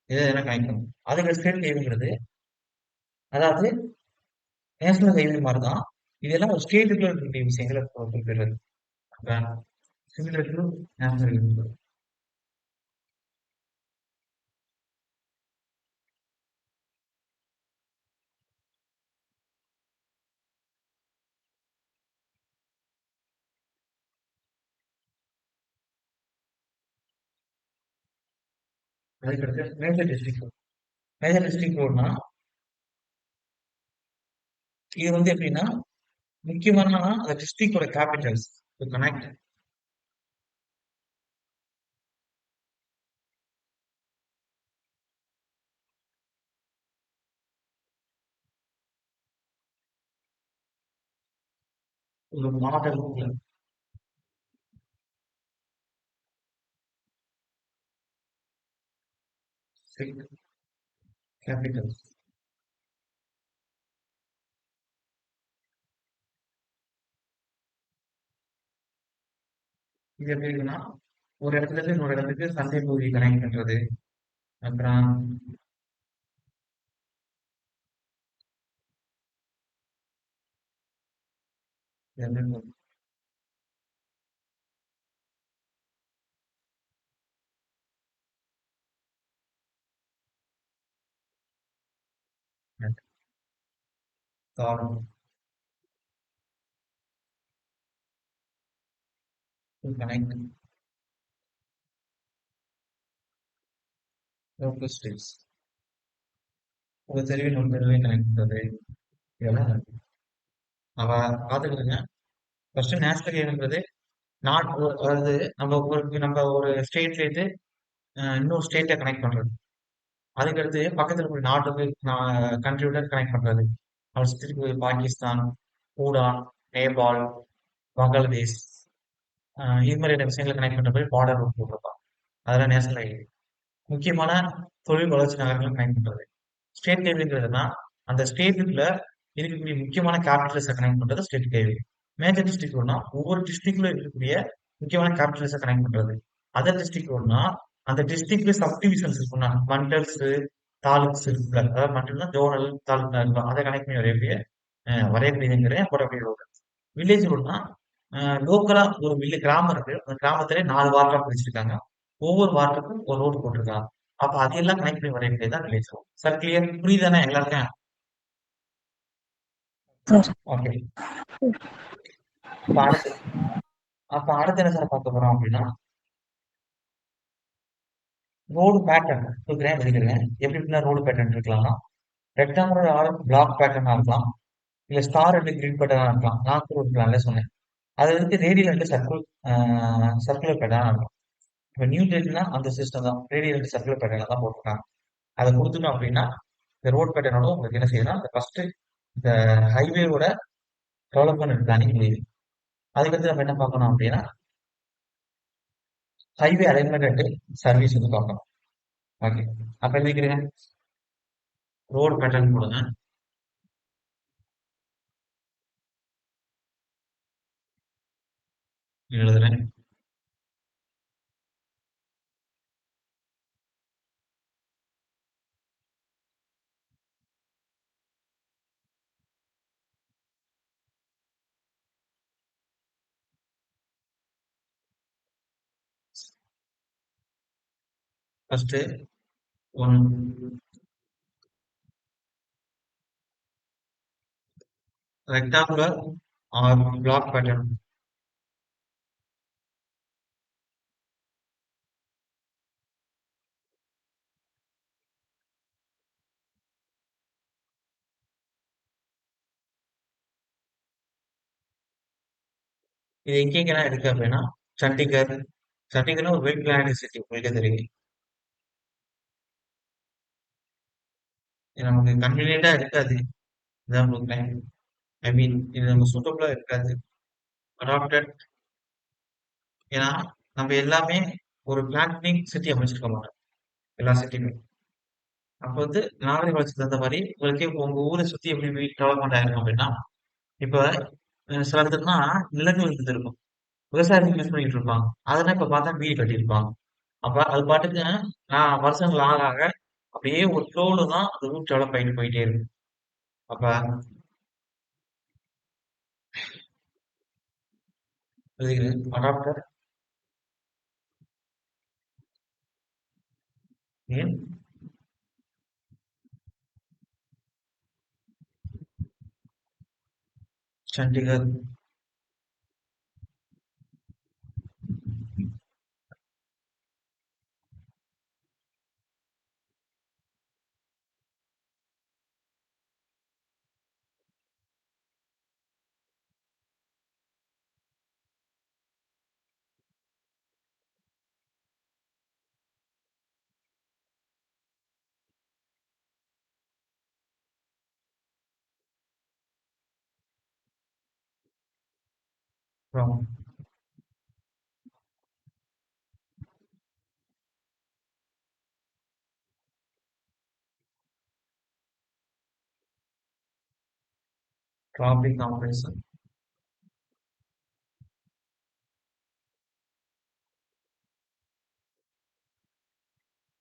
இதை என்ன கனெக்ட் பண்ணும். அதுக்கு ஸ்டேட் ஹைவேங்கிறது அதாவது நேஷனல் ஹைவே மாதிரி தான். இதெல்லாம் ஒரு ஸ்டேட்டுக்குள்ள இருக்கக்கூடிய விஷயங்களை குறிப்பிடுறது. அப்ப சிமிலர் டு நேஷனல் ஹைவே. அதுக்கடுத்து major district road. Major district ரோட்னா இது வந்து எப்படின்னா முக்கியமான அந்த டிஸ்ட்ரிக்டோட கேபிட்டல்ஸ் கனெக்ட். ஒரு மாவட்டத்துல கேபிட்டல்ஸ். இது எப்படி இருக்குன்னா ஒரு இடத்துல இருந்து இன்னொரு இடத்துக்கு சந்தை பகுதி கனெக்ட் பண்றது. அப்புறம் காலம் கனெக்ட் லோக்கல் ஸ்டேட்ஸ். ஒரு தெருவை இன்னொரு தெருவை கனெக்ட் பண்றது. இதெல்லாம் அவ பாத்துக்கிடுங்க. ஃபர்ஸ்ட் நேஷனல் ஹைவேங்கிறது அதாவது நம்ம ஒரு ஸ்டேட்ல இருந்து இன்னொரு ஸ்டேட்டை கனெக்ட் பண்றது. அதுக்கடுத்து பக்கத்துல இருக்கிற நாட்டுக்கு கண்ட்ரியோட கனெக்ட் பண்றது. அவர் சுத்தி இருக்கிற பாகிஸ்தான், பூடான், நேபாள், பங்களாதேஷ், இது மாதிரியான விஷயங்களை கனெக்ட் பண்ற மாதிரி பார்டர் ரோட் போட்டிருப்பாங்க. அதெல்லாம் நேஷனல் ஹைவே. முக்கியமான தொழில் வளர்ச்சி நகரங்களை கனெக்ட் பண்றது. ஸ்டேட் ஹைவேங்கிறதுனா அந்த ஸ்டேட்டுக்குள்ள இருக்கக்கூடிய முக்கியமான கேபிட்டல்ஸை கனெக்ட் பண்றது ஸ்டேட் ஹைவே. மேஜர் டிஸ்ட்ரிக்ட் ஒன்னா ஒவ்வொரு டிஸ்ட்ரிக்ட்ல இருக்கக்கூடிய முக்கியமான கேபிட்டல்ஸை கனெக்ட் பண்றது. அதர் டிஸ்ட்ரிக்ட் ஒன்னா அந்த டிஸ்ட்ரிக்ட்ல சப்டிவிஷன்ஸ் இருக்கும்னா மண்டல்ஸ், தாலுக்ஸ் இருக்குல்ல, அதாவது மண்டல்னா ஜோனல் தாலுக்கா இருக்கும், அதை கனெக்ட் பண்ணி வரையக்கூடியதுங்கிறேன் போடக்கூடிய ரோடு. வில்லேஜ் ரோடுனா லோக்கலா ஒரு கிராமம் இருக்கு, அந்த கிராமத்திலே 4 வார்டா பிரிச்சிருக்காங்க, ஒவ்வொரு வார்டுக்கும் ஒரு ரோடு போட்டிருக்காங்க. அப்ப அதையெல்லாம் கனெக்ட் பண்ணி வரையக்கூடியதான் வில்லேஜ் ரோடு. சார் கிளியர் புரியுதானே எல்லாருக்கும்? சார். ஓகே. அப்ப அடுத்து அடுத்து என்ன சார் பார்க்க போறோம் அப்படின்னா ரோடு பேட்டர்ன் கொடுக்குறேன், எழுதிக்கிறேன். எப்படி எப்படின்னா ரோடு பேட்டர்ன் இருக்கலாம்னா ரெக்டாங்குலர் ஆர் பிளாக் பேட்டர்னா இருக்கலாம், இல்ல ஸ்டார் அண்ட் கிரிட் பேட்டர்னா இருக்கலாம். நான் கூட ஒரு பிளான்ல சொன்னேன். அது வந்து ரேடியல் அண்ட் சர்க்குலர் பேட்டர்னா இருக்கும். இப்போ நியூ டேட்னா அந்த சிஸ்டம் தான் ரேடியல் அண்ட் சர்க்குலர் பேட்டர்ல தான் போட்டிருக்காங்க. அதை கொடுத்துட்டோம் அப்படின்னா இந்த ரோட் பேட்டர்னோட உங்களுக்கு என்ன செய்யலாம், இந்த ஃபர்ஸ்ட் இந்த ஹைவேவோட டெவலப்மெண்ட் பிளானிங் முடியுது. அதுக்கடுத்து நம்ம என்ன பார்க்கணும் அப்படின்னா ஹைவே அலைன்மெண்ட் அண்ட் சர்வீஸ் வந்து பார்க்கணும். ஓகே. அப்ப எழுதிக்கிறேன், ரோடு பேட்டர்ன் கொடுங்க, எழுதுறேன். First one rectangular or block pattern. இது எங்கெங்கெல்லாம் இருக்கு அப்படின்னா சண்டிகர். சண்டிகர்னா ஒரு வெல் பிளான்டு சிட்டி, உங்களுக்கே தெரியும். இது நமக்கு கன்வீனியன்டா இருக்காது, இதான் உங்களுக்கு. ஐ மீன் இது நம்ம சூட்டபிளா இருக்காது, அடாப்டட். ஏன்னா நம்ம எல்லாமே ஒரு பிளானிங் சிட்டி அமைச்சிருக்க மாட்டோம், எல்லா சிட்டியுமே. அப்போ வந்து நாகரிக வளர்ச்சிக்கு தகுந்த மாதிரி உங்களுக்கு இப்போ உங்க ஊரை சுத்தி எப்படி டெவலப்மெண்ட் ஆயிருக்கும் அப்படின்னா இப்ப சில இடத்துக்குனா நிலங்கள் இருந்திருக்கும், விவசாயத்துக்கு யூஸ் பண்ணிட்டு இருப்பாங்க, அதெல்லாம் இப்ப பார்த்தா வீடு கட்டியிருப்பாங்க. அப்ப அது பாட்டுக்கு வருஷங்கள் ஆக ஆக அப்படியே ஒரு ஃப்ளோல தான் அந்த ரூட் டெவலப் ஆகிட்டு போயிட்டே இருக்கு. அப்ப இதுக்கு அடாப்டர் ஏன் Chandigarh from traffic compression.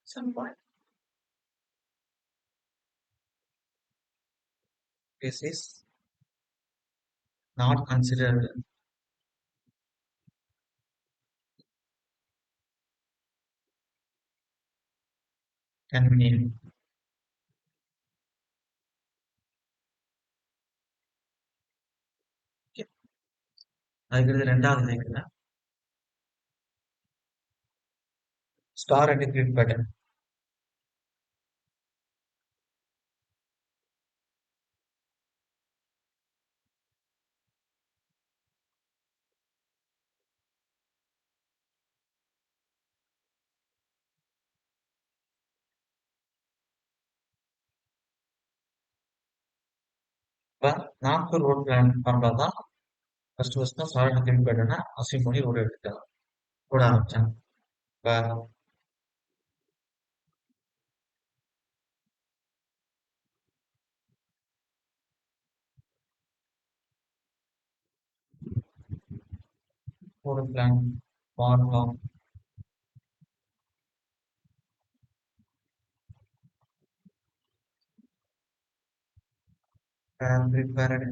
Some point. This is not considered convenient. Okay. அதுக்கு ரெண்டாவது இருக்குன்னா ஸ்டார் அண்ட் கிரிட் பேட்டர்ன். இப்ப நாக்பூர் ரோட் பிளான் பண்றதுதான் ஃபர்ஸ்ட் தான் சால்ட் கிரிட் பேட்டர்னை அசீவ் பண்ணி ரோடு எடுத்துட்டாங்க, போட ஆரம்பிச்சாங்க. இப்ப road plan form prepared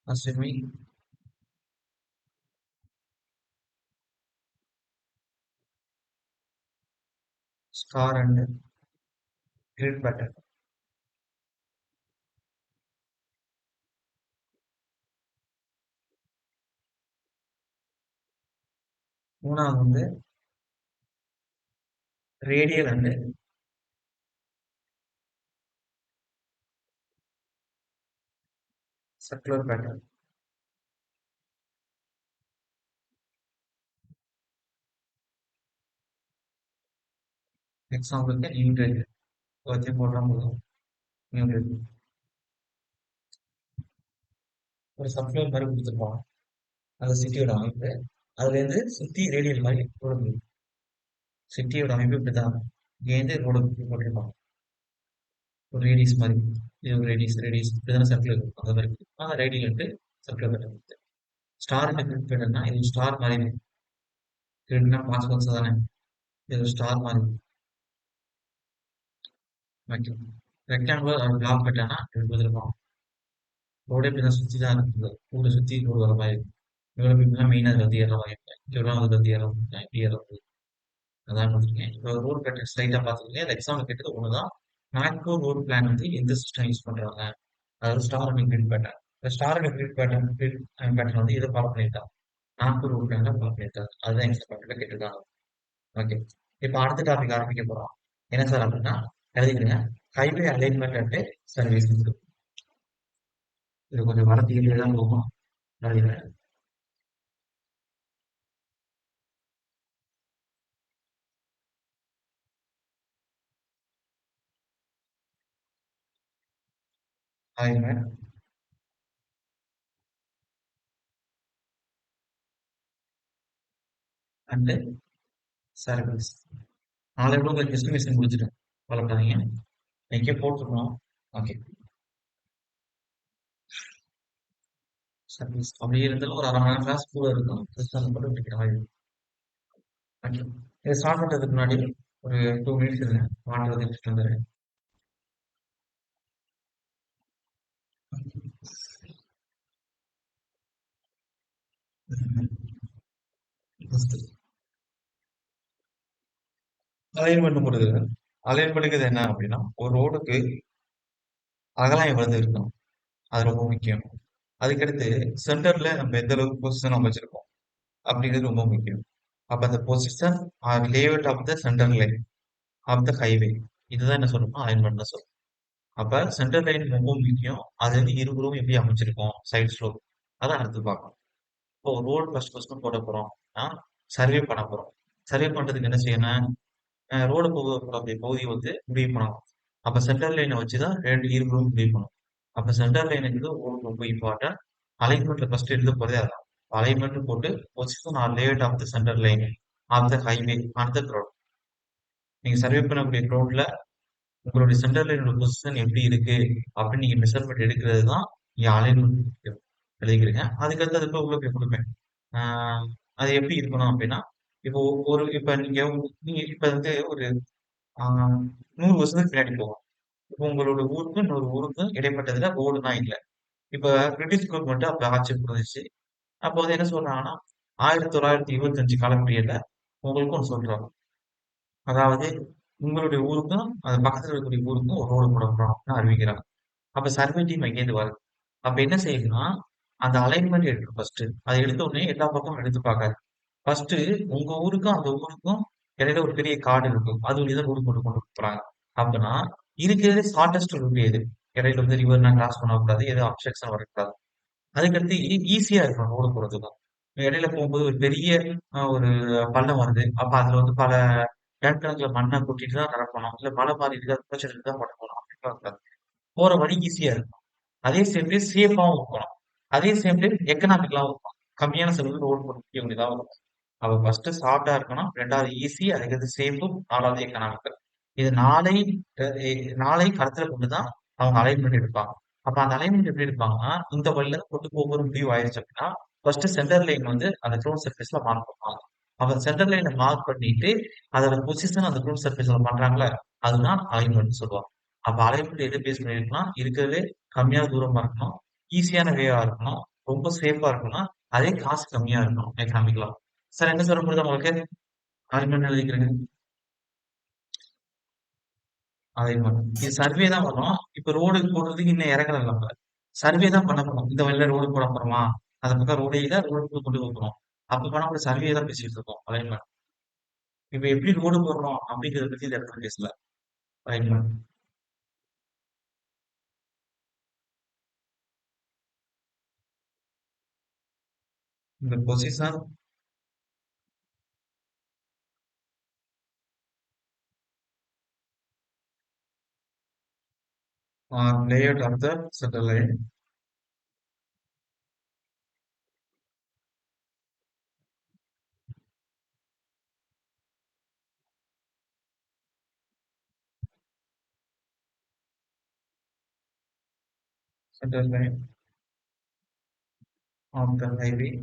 assuming star and grid pattern. மூணாவது வந்து ரேடியல் அண்ட் சர்க்குலர் பேட்டர்ன். எக்ஸாம்பிளுக்கு நியூட்ரல் வச்சு போடுறோம் போதும். நியூட்ரல் ஒரு சர்க்குலர் மாதிரி கொடுத்துருப்பாங்க, அந்த சிட்டியோட அமைப்பு. அதுல இருந்து சுத்தி ரேடியல் மாதிரி ரோடு போகுது. சிட்டியோட அமைப்பு இப்படிதான், இங்கேருந்து ரோடு போட்டிருப்பாங்க ஒரு ரேடியஸ் மாதிரி. இது ஒரு ரேடியஸ் ரேடியஸ் இப்படிதானே சர்க்குலர் இருக்கும், அந்த மாதிரி அந்த ரேடியல் இருக்கு circular pattern. Star and grid பேட்டர்னா இது ஸ்டார் மாதிரி. கிரிட்னா பாக்ஸ் பாக்ஸ் தானே, இது ஒரு ஸ்டார் மாதிரி. ஓகே, ரெக்டாங்குலர் ஒரு பிளாக் பேட்டர்னா இப்படி கொடுத்துருப்பாங்க. ரோடே இப்படிதான் சுத்தி தான் இருக்குது, கூட சுத்தி ரோடு வர மாதிரி இருக்கும். இவ்வளவு இப்படிலாம் மெயினா அது வந்து ஏற வாய்ப்பு, இவ்வளவு அது வந்து ஏற இப்படி ஏற அதான் கொடுத்துருக்கேன். இப்போ ரோட் பேட்டர்ன் ஸ்ட்ரைட்டா பார்த்துருக்கேன். அது எக்ஸாம்பிள் கேட்டது ஒண்ணுதான். நாக்பூர் ரோட் பிளான் வந்து எந்த சிஸ்டம் யூஸ் பண்றாங்க, அதாவது ஸ்டார் அண்ட் கிரிட் பேட்டர்ன். இந்த star and grid pattern pattern வந்து இதை ஃபாலோ பண்ணியிருக்காங்க, நாக்பூர் ரோட் பிளான்ல ஃபாலோ பண்ணியிருக்காங்க. அதுதான் எக்ஸ்பெக்டட் கேட்டிருக்காங்க. ஓகே, இப்போ அடுத்த டாபிக் ஆரம்பிக்க போறோம். என்ன சார் அப்படின்னா, எழுதிக்கிறேங்க, ஹைவே அலைன்மெண்ட் அண்ட் சர்வீஸ். இது கொஞ்சம் வரத்திலே தான் போகும். எழுதிக்கிறேன். Alignment and service. நாளை கூட உங்களுக்கு எஸ்டிமேஷன் முடிச்சிட்டேன், வளர்க்காதீங்க, எங்கேயோ போட்டுருக்கோம். ஓகே, சர்வீஸ் அப்படி இருந்தாலும் ஒரு 1/2 மணி நேரம் கிளாஸ் கூட இருக்கும், ஜஸ்ட் அதை மட்டும் படிக்கிற மாதிரி இருக்கும். ஓகே, இதை ஸ்டார்ட் பண்ணுறதுக்கு முன்னாடி ஒரு 2 மினிட்ஸ் இருங்க, வாட்டர் வந்து எடுத்துட்டு வந்துடுறேன். அலைன்மெண்ட் போடுறது, அலைன்மெண்ட்டுக்கு இது என்ன அப்படின்னா, ஒரு ரோடுக்கு அகலம் எவ்வளவு இருக்கணும், அது ரொம்ப முக்கியம். அதுக்கடுத்து சென்டர்ல நம்ம எந்த அளவுக்கு பொசிஷன் நம்ம வச்சிருக்கோம் அப்படிங்கிறது ரொம்ப முக்கியம். அப்ப அந்த position or layout of the centre line of the highway, இதுதான் என்ன சொல்லணும்னா அலைன்மெண்ட் சொல்லணும். அப்ப சென்டர் லைன் ரொம்ப முக்கியம். அது வந்து இருபுறமும் எப்படி அமைச்சிருக்கோம், சைட் ஸ்லோப், அதான் அடுத்து பார்க்கணும். இப்போ ரோடு ஃபர்ஸ்ட் போட போறோம், சர்வே பண்ண போறோம். சர்வே பண்றதுக்கு என்ன செய்யணும், ரோடு போகக்கூடிய பகுதி வந்து முடிவு பண்ணணும். அப்ப சென்டர் லைனை வச்சுதான் ரெண்டு இருபுறமும் முடிவு பண்ணணும். அப்ப சென்டர் லைனுக்கு ரொம்ப ரொம்ப இம்பார்ட்டன்ட். அலைன்மெண்ட்ல ஃபர்ஸ்ட் எழுத போறதே அதான். அலைன்மெண்ட் போட்டு position or layout of the centre line of the highway on the road. நீங்க சர்வே பண்ணக்கூடிய ரோட்ல உங்களுடைய சென்டர் லைனோட பொசிஷன் எப்படி இருக்கு அப்படின்னு நீங்க மெஷர்மெண்ட் எடுக்கிறது தான் இங்க அலைன்மெண்ட் எழுதிக்கிறீங்க. அதுக்கடுத்து இப்போ உங்களுக்கு கொடுப்பேன். அது எப்படி இருக்கணும் அப்படின்னா, இப்போ இப்ப நீங்க நீங்க இப்ப வந்து ஒரு 100 வருஷத்துக்கு பின்னாடி போகும். இப்போ உங்களோட ஊருக்கும் இன்னொரு ஊருக்கும் இடைப்பட்டதுல ரோடு தான் இல்லை. இப்ப பிரிட்டிஷ் கவர்மெண்ட் அப்ப ஆட்சி புரிஞ்சிச்சு. அப்போ வந்து என்ன சொல்றாங்கன்னா, 1925 கால பீரியட்ல உங்களுக்கு ஒன்று சொல்றாங்க. அதாவது உங்களுடைய ஊருக்கும் அது பக்கத்துல இருக்கக்கூடிய ஊருக்கும் ஒரு ரோடு போட போறோம்னு அறிவிக்கிறாங்க. அப்ப சர்வே டீம் எங்கேருந்து வருது? அப்ப என்ன செய்யுதுன்னா, அந்த அலைன்மெண்ட் எடுக்கும் ஃபர்ஸ்ட். அதை எடுத்த உடனே எல்லா பக்கமும் எடுத்து பார்க்காது. ஃபர்ஸ்ட் உங்க ஊருக்கும் அந்த ஊருக்கும் இடையில ஒரு பெரிய காடு இருக்கும், அது வழியா தான் ரோடு போட்டு கொண்டு போறாங்க. அப்பனா இருக்கிறது ஷார்டஸ்ட் ரூட் எது, இடையில வந்து ரிவர் நான் கிராஸ் பண்ணக்கூடாது, எதுவும் அப்ஸ்ட்ரக்ஷன் வரக்கூடாது. அதுக்கடுத்து ஈஸியா இருக்கும் ரோடு போறதுக்கும். இடையில போகும்போது ஒரு பெரிய ஒரு பள்ளம் வருது, அப்ப அதுல வந்து பல டன் கணக்குல மண்ணை கொட்டிட்டு தான் நிரப்பணும். இல்ல மழை மாறி இருக்கு, அதை புதைச்சிட்டு தான் பண்ணணும். அப்படிலாம் இருக்காது. போற வழி ஈஸியா இருக்கும். அதே சேம் டைம் சேஃபாவும் இருக்கணும். அதே சேம் டைம் எக்கனாமிக்கலாவும் இருக்கும். கம்மியான செலவுல ரோடு போட முடியக்கூடியதாகவும் இருக்கும். அவ ஃபர்ஸ்ட் சாஃப்டா இருக்கணும். 2வது ஈஸி, அதுக்கடுத்து சேஃபும், 4வது எக்கனாமிக்கல். இது 4ஐயும் கருத்துல கொண்டு தான் அவங்க அலைன்மெண்ட் எடுப்பாங்க. அப்ப அந்த அலைன்மெண்ட் எப்படி எடுப்பாங்கன்னா, இந்த வழியில தான் கொண்டு போகிற முடிவு ஆயிருச்சு அப்படின்னா, ஃபர்ஸ்ட் சென்டர் லைன் வந்து அந்த க்ரௌன் சர்ஃபேஸ்ல மார்க் பண்ணுவாங்க. அப்ப சென்டர் லைனை மார்க் பண்ணிட்டு, அதோட பொசிஷன் அந்த க்ரௌன் சர்ஃபேஸ்ல பண்றாங்கல்ல, அதுதான் அலைன்மெண்ட் சொல்லுவாங்க. அப்ப அலைன்மெண்ட் எது பேஸ் பண்ணிருக்குன்னா, இருக்கிறதுலே கம்மியான தூரமா இருக்கணும், ஈஸியான வேவா இருக்கணும், ரொம்ப சேஃபா இருக்கணும், அதே காசு கம்மியா இருக்கணும் எக்கனாமிக்கலா. சார் என்ன சொல்ல முடியுது உங்களுக்கு? அலைன்மெண்ட் எழுதிக்கிறேங்க. அதே மாதிரி இது சர்வே தான் வரும். இப்ப ரோடு போடுறதுக்கு இன்னும் இறங்கல நம்ம. சர்வே தான் பண்ண போறோம். இந்த வழியில ரோடு போட போறோமா? அந்த பக்கம் ரோடே இல்ல, ரோடு கொண்டு போறோம். அப்ப பண்ண சர்வே தான் பேசிட்டு இருக்கோம் அலைன்மெண்ட். இப்ப எப்படி ரோடு போடுறோம் அப்படிங்கிறத பத்தி இந்த இடத்துல பேசல அலைன்மெண்ட். இந்த position layout of the center line, center line of the highway,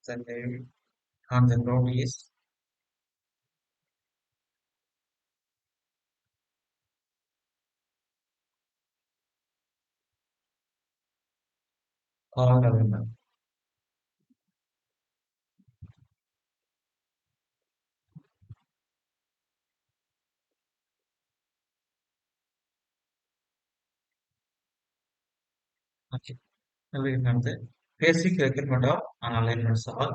the highway on the road is called alignment. Okay. Alignment. Basic requirement of an alignments are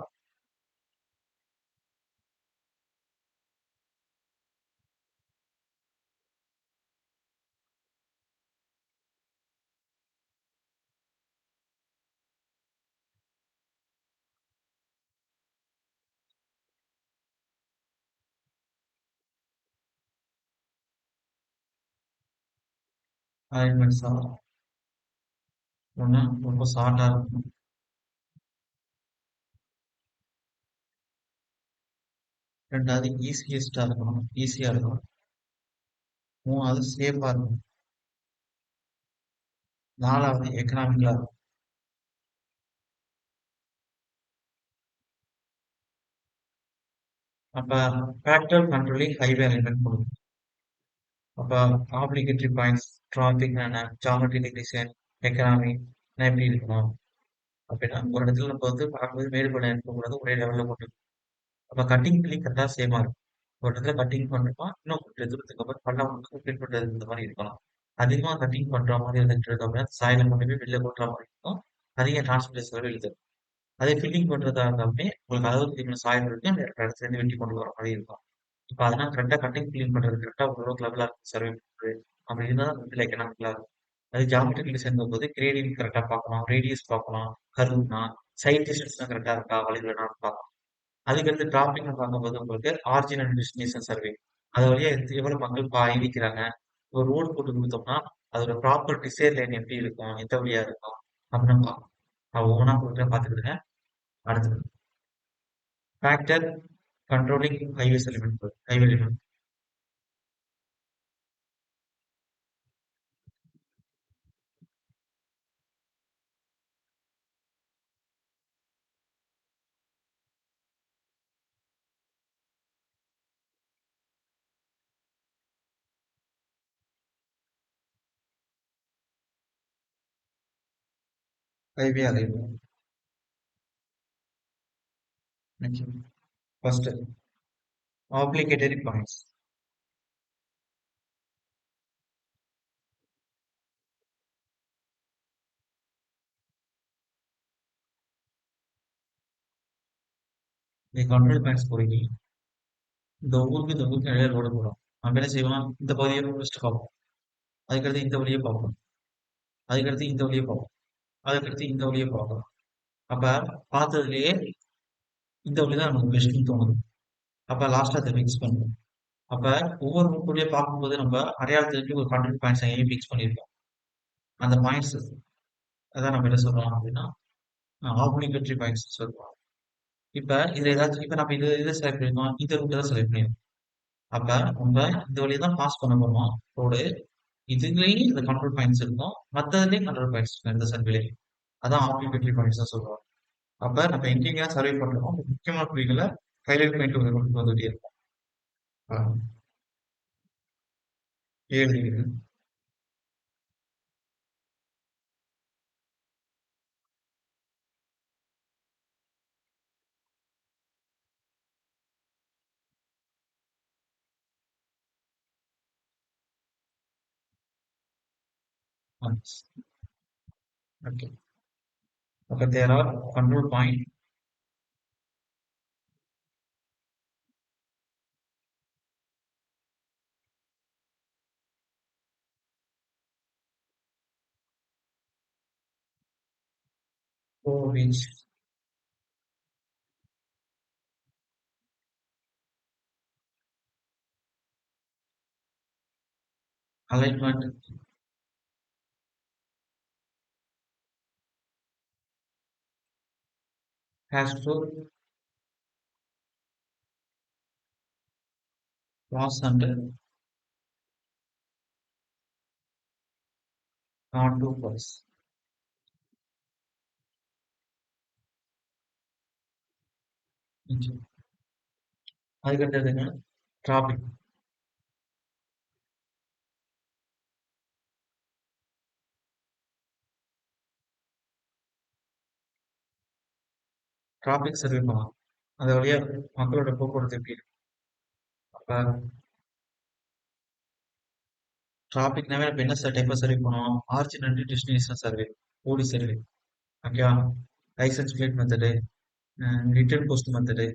alignments are ஒண்ணு ரொம்ப ஷார்ட்டா இருக்கும். 2வது ஈஸியஸ்டா இருக்கணும். ஈஸியா இருக்கணும். 3வது சேஃபா இருக்கணும். 4வது எக்கனாமிக்கலா இருக்கும். அப்ப ஃபேக்டர் கண்ட்ரோலிங் ஹைவே அலைன்மெண்ட் கொடுக்கும். அப்ப obligatory points, traffic geometric design, economy எப்படி இருக்கணும் அப்படின்னா, ஒரு இடத்துல நம்ம வந்து பார்க்கும்போது மேடுபட இருக்கக்கூடாது, ஒரே லெவல்ல கொண்டு அப்ப கட்டிங் பில்லிங் கரெக்டா சேமா இருக்கும். ஒரு இடத்துல கட்டிங் பண்றோமா, இன்னும் கொஞ்சம் தூரத்துக்கு அப்புறம் பள்ளம் வந்து கம்ப்ளீட் பண்றது இந்த மாதிரி இருக்கணும். அதிகமா கட்டிங் பண்ற மாதிரி இருந்துட்டு அப்படின்னா சாயில கொண்டு போய் வெளில கொட்டுற மாதிரி இருக்கும். அதிக டிரான்ஸ்போர்ட் செலவு இழுத்து. அதே ஃபில்லிங் பண்றதா இருந்தாலுமே உங்களுக்கு அளவுக்கு அதிகமான சாயில் இருக்கு, அந்த இடத்துல இருந்து வெட்டி கொண்டு வர மாதிரி இருக்கும். இப்ப அதெல்லாம் கரெக்டா கட்டிங் கிளீன் பண்றது கரெக்டா ஓரளவுக்கு லெவலா இருக்கும் சர்வே பண்றது. அப்படி இருந்தா தான் வந்து எக்கனாமிக்கலா இருக்கும். அது ஜாமெட்ரிக்கல் டிசைன் போது கிரேடியன்ட் கரெக்டா பார்க்கணும், ரேடியஸ் பார்க்கணும், கர்வ்னா, சைட் டிஸ்டன்ஸ்லாம் கரெக்டா இருக்கா, வளைவுலனா பார்க்கணும். அதுக்கடுத்து டிராபிக்னு பார்க்கும்போது உங்களுக்கு ஆரிஜின் அண்ட் டெஸ்டினேஷன் சர்வே. அது வழியா எவ்வளவு மக்கள் பயணிக்கிறாங்க. ஒரு ரோடு போட்டு கொடுத்தோம்னா, அதோட ப்ராப்பர் டிசைர் லைன் எப்படி இருக்கும், எந்த வழியா இருக்கும் அப்படின்னு பார்க்கணும். அது ஒவ்வொன்றா கொடுத்து பார்த்துக்கிடுங்க. அடுத்தது factor controlling highways element. Highway element. Highway alignment. First obligatory points. நீ கண்ட்ரோல் பாயிண்ட்ஸ் போறீங்க. இந்த ஊருக்கு இடையில ரோடு போடும். நம்ம என்ன செய்வோம், இந்த பகுதியை ஃபர்ஸ்ட் பார்ப்போம். அதுக்கடுத்து இந்த வழியே பார்ப்போம். அதுக்கடுத்து இந்த வழியே பார்ப்போம். அதுக்கடுத்து இந்த வழியே பார்க்கலாம். அப்ப பார்த்ததுலயே இந்த வழி தான் நமக்கு பெஸ்ட்ன்னு தோணுது. அப்ப லாஸ்ட்டா அத ஃபிக்ஸ் பண்ணுவோம். அப்ப ஒவ்வொரு ரூட் வழியா பார்க்கும்போது நம்ம அடையாளத்துக்கு ஒரு கண்ட்ரோல் பாயிண்ட்ஸ் எங்கேயும் ஃபிக்ஸ் பண்ணியிருப்போம். அந்த பாயிண்ட்ஸ் அதான் நம்ம என்ன சொல்றோம் அப்படின்னா, ஆப்ளிகேட்டரி பாயிண்ட்ஸ் சொல்றோம். இப்ப இதுல ஏதாச்சும் இப்ப நம்ம இத செலக்ட் பண்ணிருக்கோம். இந்த ரூட்ட தான் செலக்ட் பண்ணிருக்கோம். அப்ப நம்ம இந்த வழியா தான் பாஸ் பண்ண போறோம் ரோடு. இதுலயும் இந்த கண்ட்ரோல் பாயிண்ட்ஸ் இருக்கும். மத்ததுலயும் கண்ட்ரோல் பாயிண்ட்ஸ் இருக்கும். இந்த சர்வேலயும். அதான் ஆப்ளிகேட்டரி பாயிண்ட்ஸ் தான் சொல்றோம். அப்ப நம்ம எங்கெங்க சர்வே பண்றோமோ முக்கியமான புள்ளிகளை ஹைலைட் பண்ணிட்டு கொண்டு வந்துட்டே இருக்கோம். ஆ, 7 months. Okay. Okay, there are control point. For which alignment has to cross and not to cross. அதுக்கடுத்ததுங்க டிராபிக். டிராபிக் சர்வே பண்ணலாம். அது வழியா மக்களோட போக்குவரத்து எப்படி இருக்கு. அப்ப டிராபிக்னாவே நம்ம என்ன டைப்பா சர்வே பண்ணுவோம்? Origin and destination survey, OD survey. ஓகேவா? Licence plate method, return post method,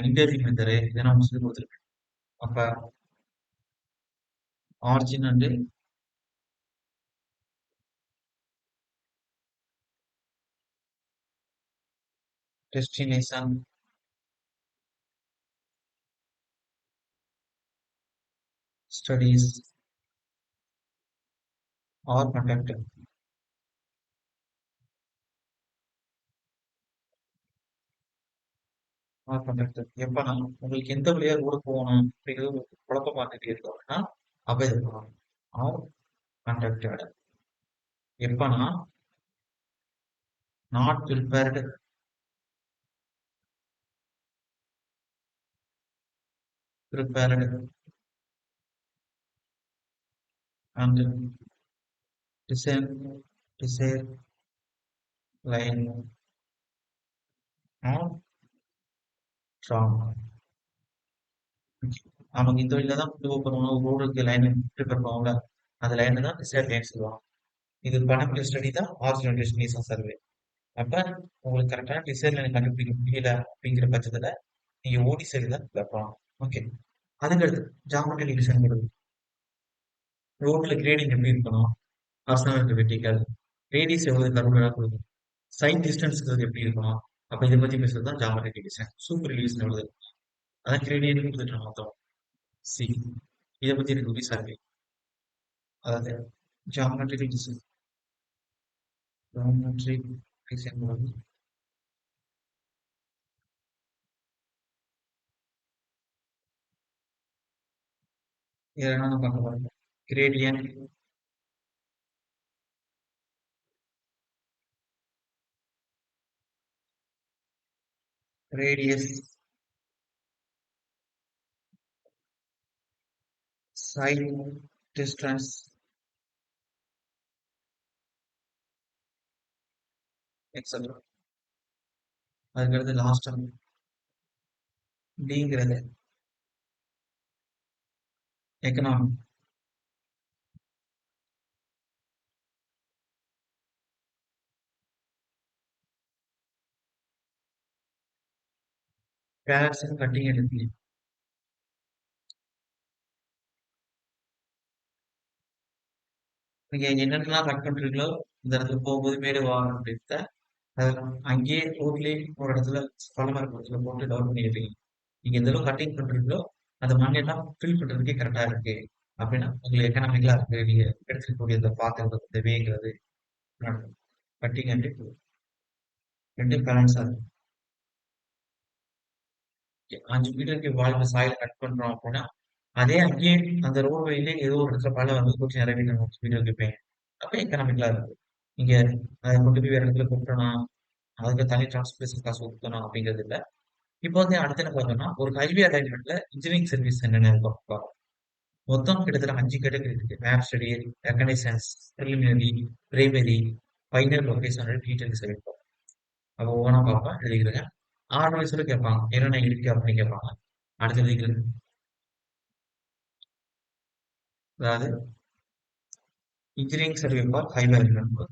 interview method இதெல்லாம் நம்ம சொல்லி கொடுத்துருக்கேன். அப்ப origin and destination studies are conducted. Are conducted. எப்பன்னா உங்களுக்கு எந்த வழியா ரோடு போகணும் அப்படிங்கிறது உங்களுக்கு குழப்பமா இருந்துட்டே இருக்கு அப்படின்னா அப்ப இது பண்ணணும். Are conducted. எப்பன்னா not prepared prepared and design desire line are drawn. நமக்கு இந்த வழியில தான் கொண்டு போகணும். ரோடுக்கு லைன் ப்ரிப்பேர் பண்ணுவாங்க. அந்த லைன் தான் டிசைர் லைன் சொல்லுவாங்க. இது பண்ணக்கூடிய ஸ்டடி தான் ஆரிஜினல் டெஸ்டினேஷன் சர்வே. அப்ப உங்களுக்கு கரெக்டான டிசைர் லைன் கண்டுபிடிக்க முடியல அப்படிங்கிற பட்சத்துல நீங்க ஓடி சைடு தான் வைப்பாங்க. ஓகே. அதுக்கடுத்து ஜாமெட்ரி டிவிஷன் கொடுக்கும். ரோட்ல கிரேடிங் எப்படி இருக்கணும்? Personal vertical. ரேடியஸ் எவ்வளவு கர்வ்டா கொடுக்கும். சைட் டிஸ்டன்ஸ்ங்கிறது எப்படி இருக்கணும்? அப்ப இதை பத்தி பேசுறது தான் ஜாமெட்ரி டிவிஷன். சூப்பர் ரிலீஸ் எவ்வளவு? அதான் கிரேடியன் கொடுத்துட்டு மொத்தம். சி. இதை பத்தி எனக்கு விசாரிக்க. அதாவது ஜாமெட்ரி டிவிஷன். ஜாமெட்ரி டிவிஷன் இதை என்ன பார்க்க போறோம்? Gradient, radius, sight distance, etcetera. அதுக்கடுத்து லாஸ்ட் டிங்கிறது எக்கனாமி. பேர்ஸ் கட்டிங் எடுத்து நீங்க என்னென்னலாம் கட் பண்றீங்களோ, இந்த இடத்துல போகும்போது மேடு வாகனம் அப்படின்ட்டு, அத அங்கேயே ரோட்லயே ஒரு இடத்துல பள்ளமா இருக்கிற இடத்துல போட்டு டவுன் பண்ணிடுறீங்க. நீங்க எந்த அளவுக்கு கட்டிங் பண்றீங்களோ, அந்த மண்ணெல்லாம் ஃபில் பண்றதுக்கே கரெக்ட்டா இருக்கு. அப்படின்னா, உங்களுக்கு எக்கனாமிக்கலா இருக்கு. நீங்க எடுத்துக்கக்கூடிய இந்த பாத்திரம், இந்த வேகிறது நடக்கும். கட்டிங் அண்ட் 2 பேலன்ஸா இருக்கும். 5 மீட்டருக்கு வாழ்ந்த சாயில கட் பண்றோம் அப்படின்னா, அதே அங்கேயே அந்த ரோடு வழியிலே ஏதோ ஒரு இடத்துல பள்ளம் வந்து கொஞ்சம் இறங்கி நம்ம வீடியோக்கு வைப்பேன். அப்ப எக்கனாமிக்கலா இருக்கு. நீங்க அத கொண்டு போய் வேற இடத்துல கொட்டணும். அதுக்கு தனி டிரான்ஸ்போர்டேஷன் காசு குடுக்கணும் அப்படிங்கிறது இல்ல. இப்போ வந்து அடுத்து என்ன பார்த்தோம்னா, ஒரு ஹைவே அலைன்மென்ட்ல இன்ஜினியரிங் சர்வீஸ் என்னென்ன இருக்கும். மொத்தம் கிட்டத்தட்ட 5 கேட்டகரி இருக்கு. Map study, reconnaissance, preliminary, primary, final location details இருக்கும். அப்ப ஒவ்வொன்னா பார்ப்போம். எழுதிக்கிறேங்க. 6 வயசுல கேட்பாங்க. என்னென்ன இருக்கு அப்படின்னு கேட்பாங்க. அடுத்து எழுதிக்கிறேங்க. அதாவது engineering survey for highway alignment.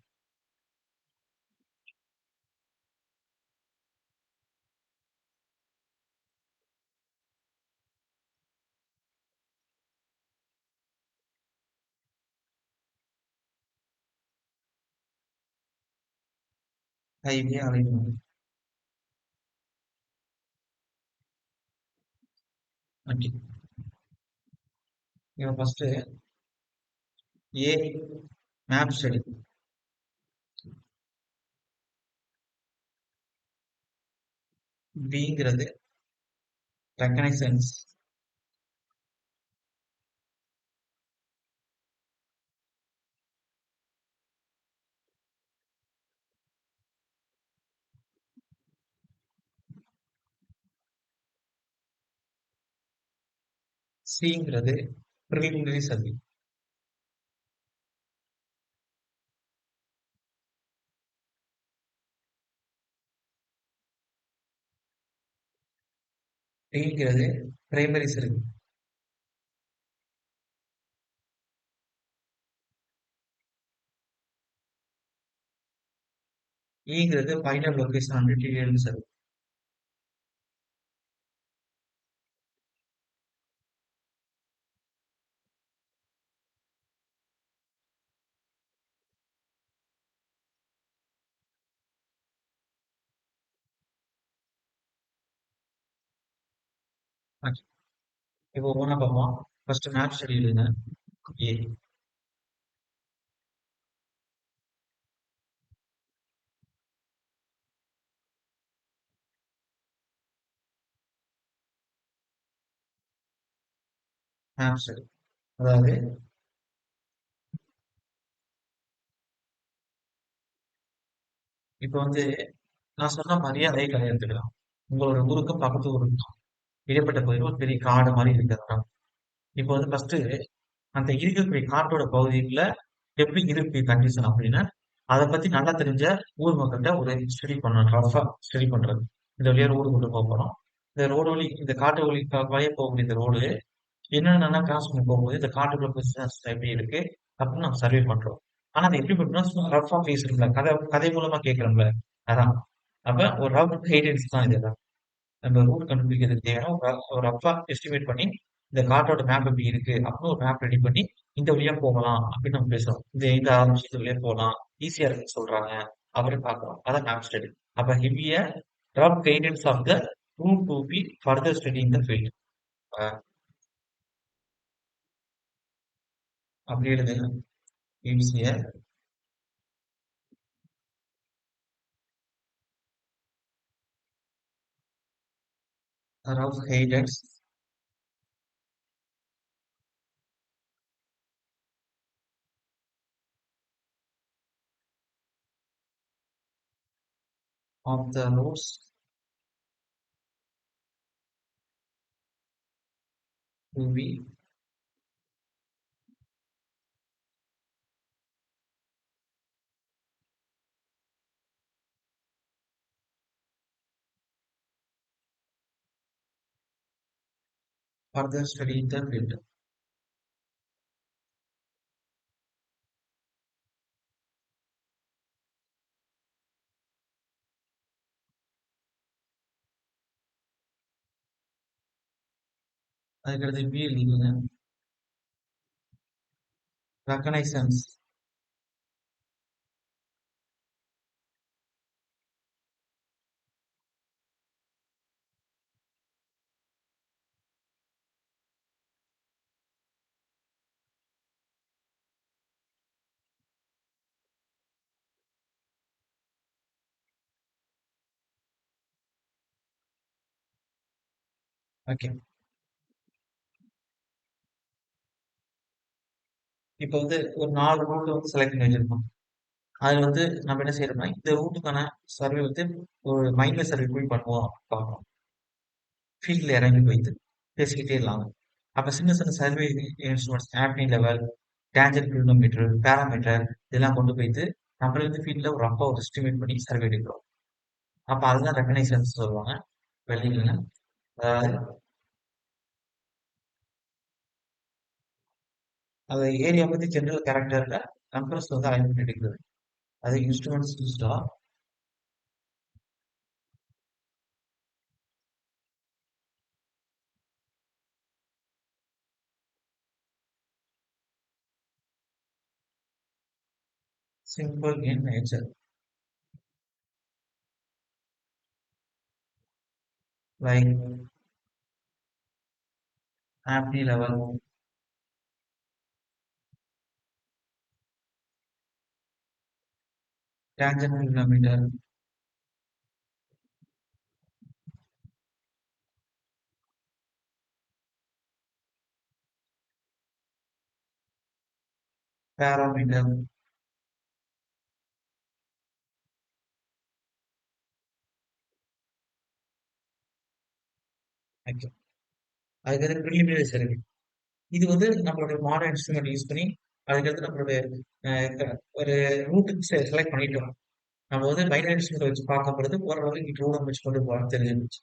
Highway alignment. Okay. இப்போ ஃபர்ஸ்ட் ஏ மேப் ஸ்டடி. பிங்கிறது ரெகனைசன்ஸ். சிங்கிறது பிரிலிமினரி சர்வே. டிங்கிறது பிரைமரி சர்வே. ஈங்கிறது final location and details survey. Okay. இப்போ ஒவ்வொன்றா பார்ப்போம். ஃபர்ஸ்ட் மேப் ஸ்டடி எழுதுங்க. A map study. அதாவது இப்போ வந்து நான் சொன்ன மாதிரியே அதே கதையை எடுத்துக்கலாம். உங்களோட ஊருக்கும் பக்கத்து ஊருக்கும் இடைப்பட்ட பகுதியில் ஒரு பெரிய காடு மாதிரி இருக்கிறது. இப்போ வந்து ஃபர்ஸ்ட் அந்த இருக்கக்கூடிய காட்டோட பகுதியில எப்படி இருக்கு கண்டிஷன் அப்படின்னா, அதை பத்தி நல்லா தெரிஞ்ச ஊர் மக்கள்கிட்ட ஒரு ஸ்டடி பண்ணணும். ரஃபா ஸ்டடி பண்றது. இந்த வழியா ரோடு கொண்டு போக போறோம். இந்த ரோடு வழி இந்த காட்டு வழி வழியா போகக்கூடிய இந்த ரோடு என்னென்னலாம் கிராஸ் பண்ணி போகும்போது இந்த காட்டுக்குள்ள பிசினஸ் எப்படி இருக்கு அப்படின்னு நம்ம சர்வே பண்றோம். ஆனா அதை எப்படி பண்றோம்? சும்மா ரஃபா பேசுறோம்ல, கதை கதை மூலமா கேட்கிறோம்ல, அதான். அப்ப ஒரு ரஃப் கைடன்ஸ் தான் இது. நம்ம ரூட் கண்டுபிடிக்கிறதுக்கு தேவையான ஒரு ரஃபா எஸ்டிமேட் பண்ணி இந்த காட்டோட மேப் எப்படி இருக்கு அப்படின்னு ஒரு மேப் ரெடி பண்ணி இந்த வழியா போகலாம் அப்படின்னு நம்ம பேசுறோம். இந்த எங்க ஆரம்பிச்சு இந்த வழியா போகலாம், ஈஸியா இருக்குன்னு சொல்றாங்க அப்படின்னு பாக்குறோம். அதான் மேப் ஸ்டடி. அப்ப ஹெவிய rough guidance of the route to be further study in the field. அப்படி எழுதுங்க. Is a rough guidance of the roads to be further study in the field. அதுக்கடுத்து பி எழுதிக்கங்க. ரெகனைசன்ஸ். ஓகே. இப்ப வந்து ஒரு 4 ரூட் வந்து செலக்ட் பண்ணி வச்சிருக்கோம். அதுல வந்து நம்ம என்ன செய்யறோம்னா, இந்த ரூட்டுக்கான சர்வே வந்து ஒரு மைனர் சர்வே போய் பண்ணுவோம் பார்க்கிறோம். ஃபீல்ட்ல இறங்கி போயிட்டு பேசிக்கிட்டே இருக்கலாம். அப்ப சின்ன சின்ன survey instruments Abney level, tangent clinometer, parameter இதெல்லாம் கொண்டு போயிட்டு நம்மளே வந்து ஃபீல்ட்ல ஒரு ரஃபா ஒரு எஸ்டிமேட் பண்ணி சர்வே எடுக்கிறோம். அப்ப அதுதான் ரெகனைசன்ஸ் சொல்லுவாங்க வெல்டிங்ல. அதாவது அந்த ஏரியா பத்தி ஜெனரல் கேரக்டர்ல நம்பர்ஸ் வந்து அலைன்மெண்ட் எடுக்கிறது. அது இன்ஸ்ட்ருமெண்ட்ஸ் யூஸ்டா simple in nature. Like Abney level, tangent clinometer, parameter. Okay. அதுக்கடுத்து ப்ரிலிமினரி சர்வே. இது வந்து நம்மளுடைய மாடர்ன் இன்ஸ்ட்ருமெண்ட் யூஸ் பண்ணி அதுக்கடுத்து நம்மளுடைய ஒரு ரூட்டுக்கு செலக்ட் பண்ணிட்டோம். நம்ம வந்து பைனரி இன்ஸ்ட்ருமெண்ட் வச்சு பார்க்கும் பொழுது ஓரளவுக்கு இங்க ரூட் வச்சு கொண்டு போக தெரிஞ்சிருச்சு.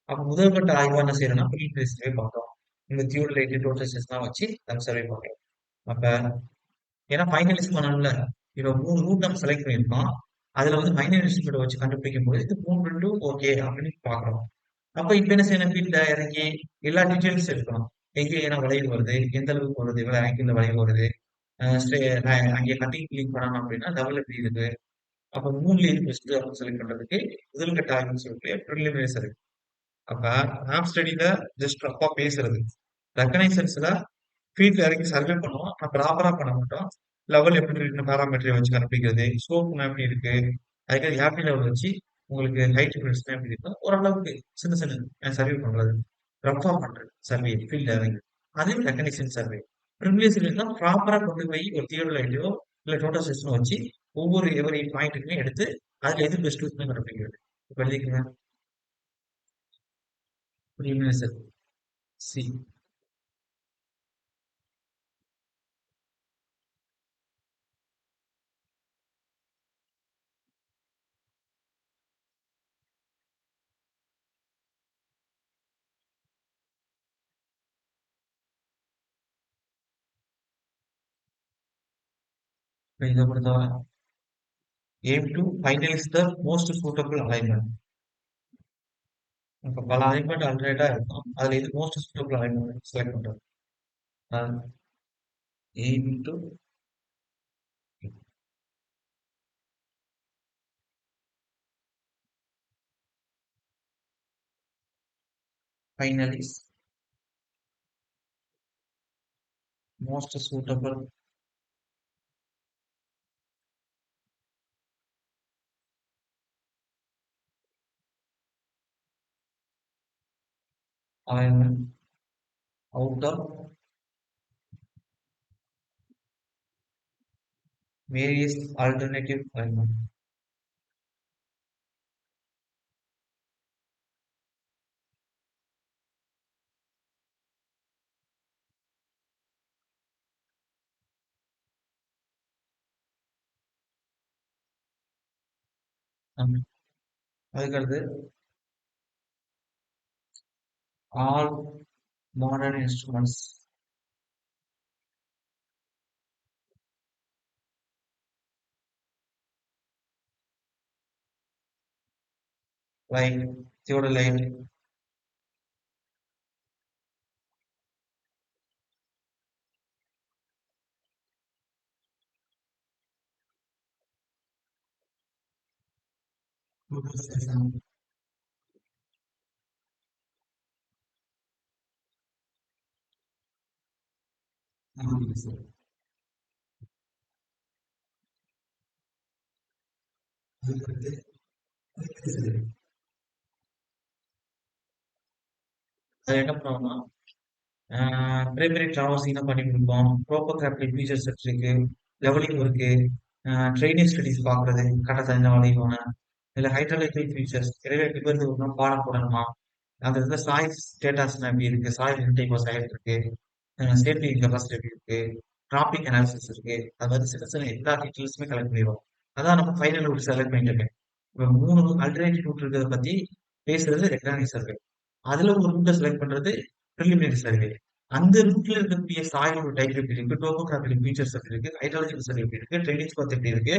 அப்ப முதல் கட்ட ஆய்வா என்ன செய்யறோம்னா ப்ரிலிமினரி சர்வே பார்க்கிறோம். இந்த தியோடலைட் டோட்டல் எல்லாம் வச்சு நம்ம சர்வே பண்றோம். அப்ப ஏன்னா ஃபைனலிஸ்ட் பண்ணணும்ல. இப்ப 3 ரூட் நம்ம செலக்ட் பண்ணியிருக்கோம். அதுல வந்து மைனர் இன்ஸ்ட்ருமெண்ட் வச்சு கண்டுபிடிக்கும் போது இது 3 ரூட்டும் ஓகே அப்படின்னு பார்க்கிறோம். அப்ப இப்ப என்ன செய்யணும்? ஃபீல்ட்ல இறங்கி எல்லா டீட்டெயில்ஸ் எடுக்கணும். எங்க என்ன வளைவு வருது? எந்த அளவுக்கு வருது? எவ்வளவு ஆங்கிள் வளைவு வருது? அங்கே கட்டிங் கிளீன் பண்ணணும் அப்படின்னா டபுள் எப்படி இருக்கு? அப்ப 3ல எது பெஸ்ட் அப்படின்னு செலக்ட் பண்றதுக்கு முதல் கட்ட ஆய்வுன்னு சொல்லிட்டு ப்ரிலிமினரி சர்வே. அப்ப ஆப் ஸ்டடில ஜஸ்ட் ரஃபா பேசுறது. ரெகனைசன்ஸ்ல ஃபீல்ட்ல இறங்கி சர்வே பண்ணுவோம். ஆனா ப்ராப்பரா பண்ண மாட்டோம். லெவல் எப்படி இருக்குன்னு பாராமெட்ரி வச்சு கண்டுபிடிக்கிறது. ஸ்லோப் எப்படி இருக்கு? அதுக்கு ஹாப்பி லெவல் வச்சு உங்களுக்கு ஹைட் டிஃபரன்ஸ் எப்படி இருக்கும்? ஓரளவுக்கு சின்ன சின்ன சர்வே பண்றது. ரஃபா பண்றது சர்வே ஃபீல்ட் இறங்கி. அது ரெகனைசன் சர்வே. ப்ரிவியஸ் சர்வே ப்ராப்பரா கொண்டு போய் ஒரு தியோடலைட்டோ இல்ல டோட்டல் சிஸ்டம் வச்சு ஒவ்வொரு எவரி பாயிண்ட்டுக்குமே எடுத்து அதுல எது பெஸ்ட் இருக்குன்னு கண்டுபிடிக்கிறது. இப்ப எழுதிக்கங்க. Previous survey. சி. இதை பொறுத்தவரை aim to finalize the most suitable alignment. இப்ப பல அலைன்மெண்ட் ஆல்டர்னேட்டா இருக்கும். அதுல இது மோஸ்ட் சூட்டபிள் அலைன்மெண்ட் செலக்ட் பண்றது. aim to finalize most suitable alignment out of various alternative alignment. அதுக்கடுத்து all modern instruments like theodolite, அது என்ன பண்ணுவோம்னா, பிரைமரி டிராவர்சிங் தான் பண்ணி குடுப்போம். டோப்போகிராஃபிக் ஃபீச்சர் செட் இருக்கு. லெவலிங் இருக்கு. ட்ரைனிங் ஸ்டடீஸ் பார்க்குறது, கடல் தண்ணீல வளையும்னா, இல்ல ஹைட்ராலிக்கல் ஃபீச்சர்ஸ் நிறைய பேருக்கு ஒரு பாடம் போடணுமா? அந்த இதுல சாயில் ஸ்டேட்டஸ்லாம் எப்படி இருக்கு? சாயில் இன்டேக் ஆஃப் சாயில் இருக்கு. சேஃப்டி கெப்பாசிட்டி எப்படி இருக்கு? டிராபிக் அனாலிசிஸ் இருக்கு. அது மாதிரி சின்ன சின்ன எல்லா டீட்டெயில்ஸுமே கலெக்ட் பண்ணிருவோம். அதான் நம்ம ஃபைனல் ரூட் செலக்ட் பண்ணிட்டோமே. இப்ப 3 அல்டர்னேட்டிவ் ரூட் இருக்கிறத பத்தி பேசுறது ரெக்டாங்கிள் சர்வே. அதுல ஒரு ரூட்ட செலக்ட் பண்றது பிரிலிமினரி சர்வே. அந்த ரூட்ல இருக்கக்கூடிய சாயிலோட டைப் எப்படி இருக்கு? டோபோகிராஃபிக் ஃபீச்சர்ஸ் எப்படி இருக்கு? ஹைட்ராலஜிக்கல் சர்வே எப்படி இருக்கு? ட்ரைனேஜ் பாத் எப்படி இருக்கு?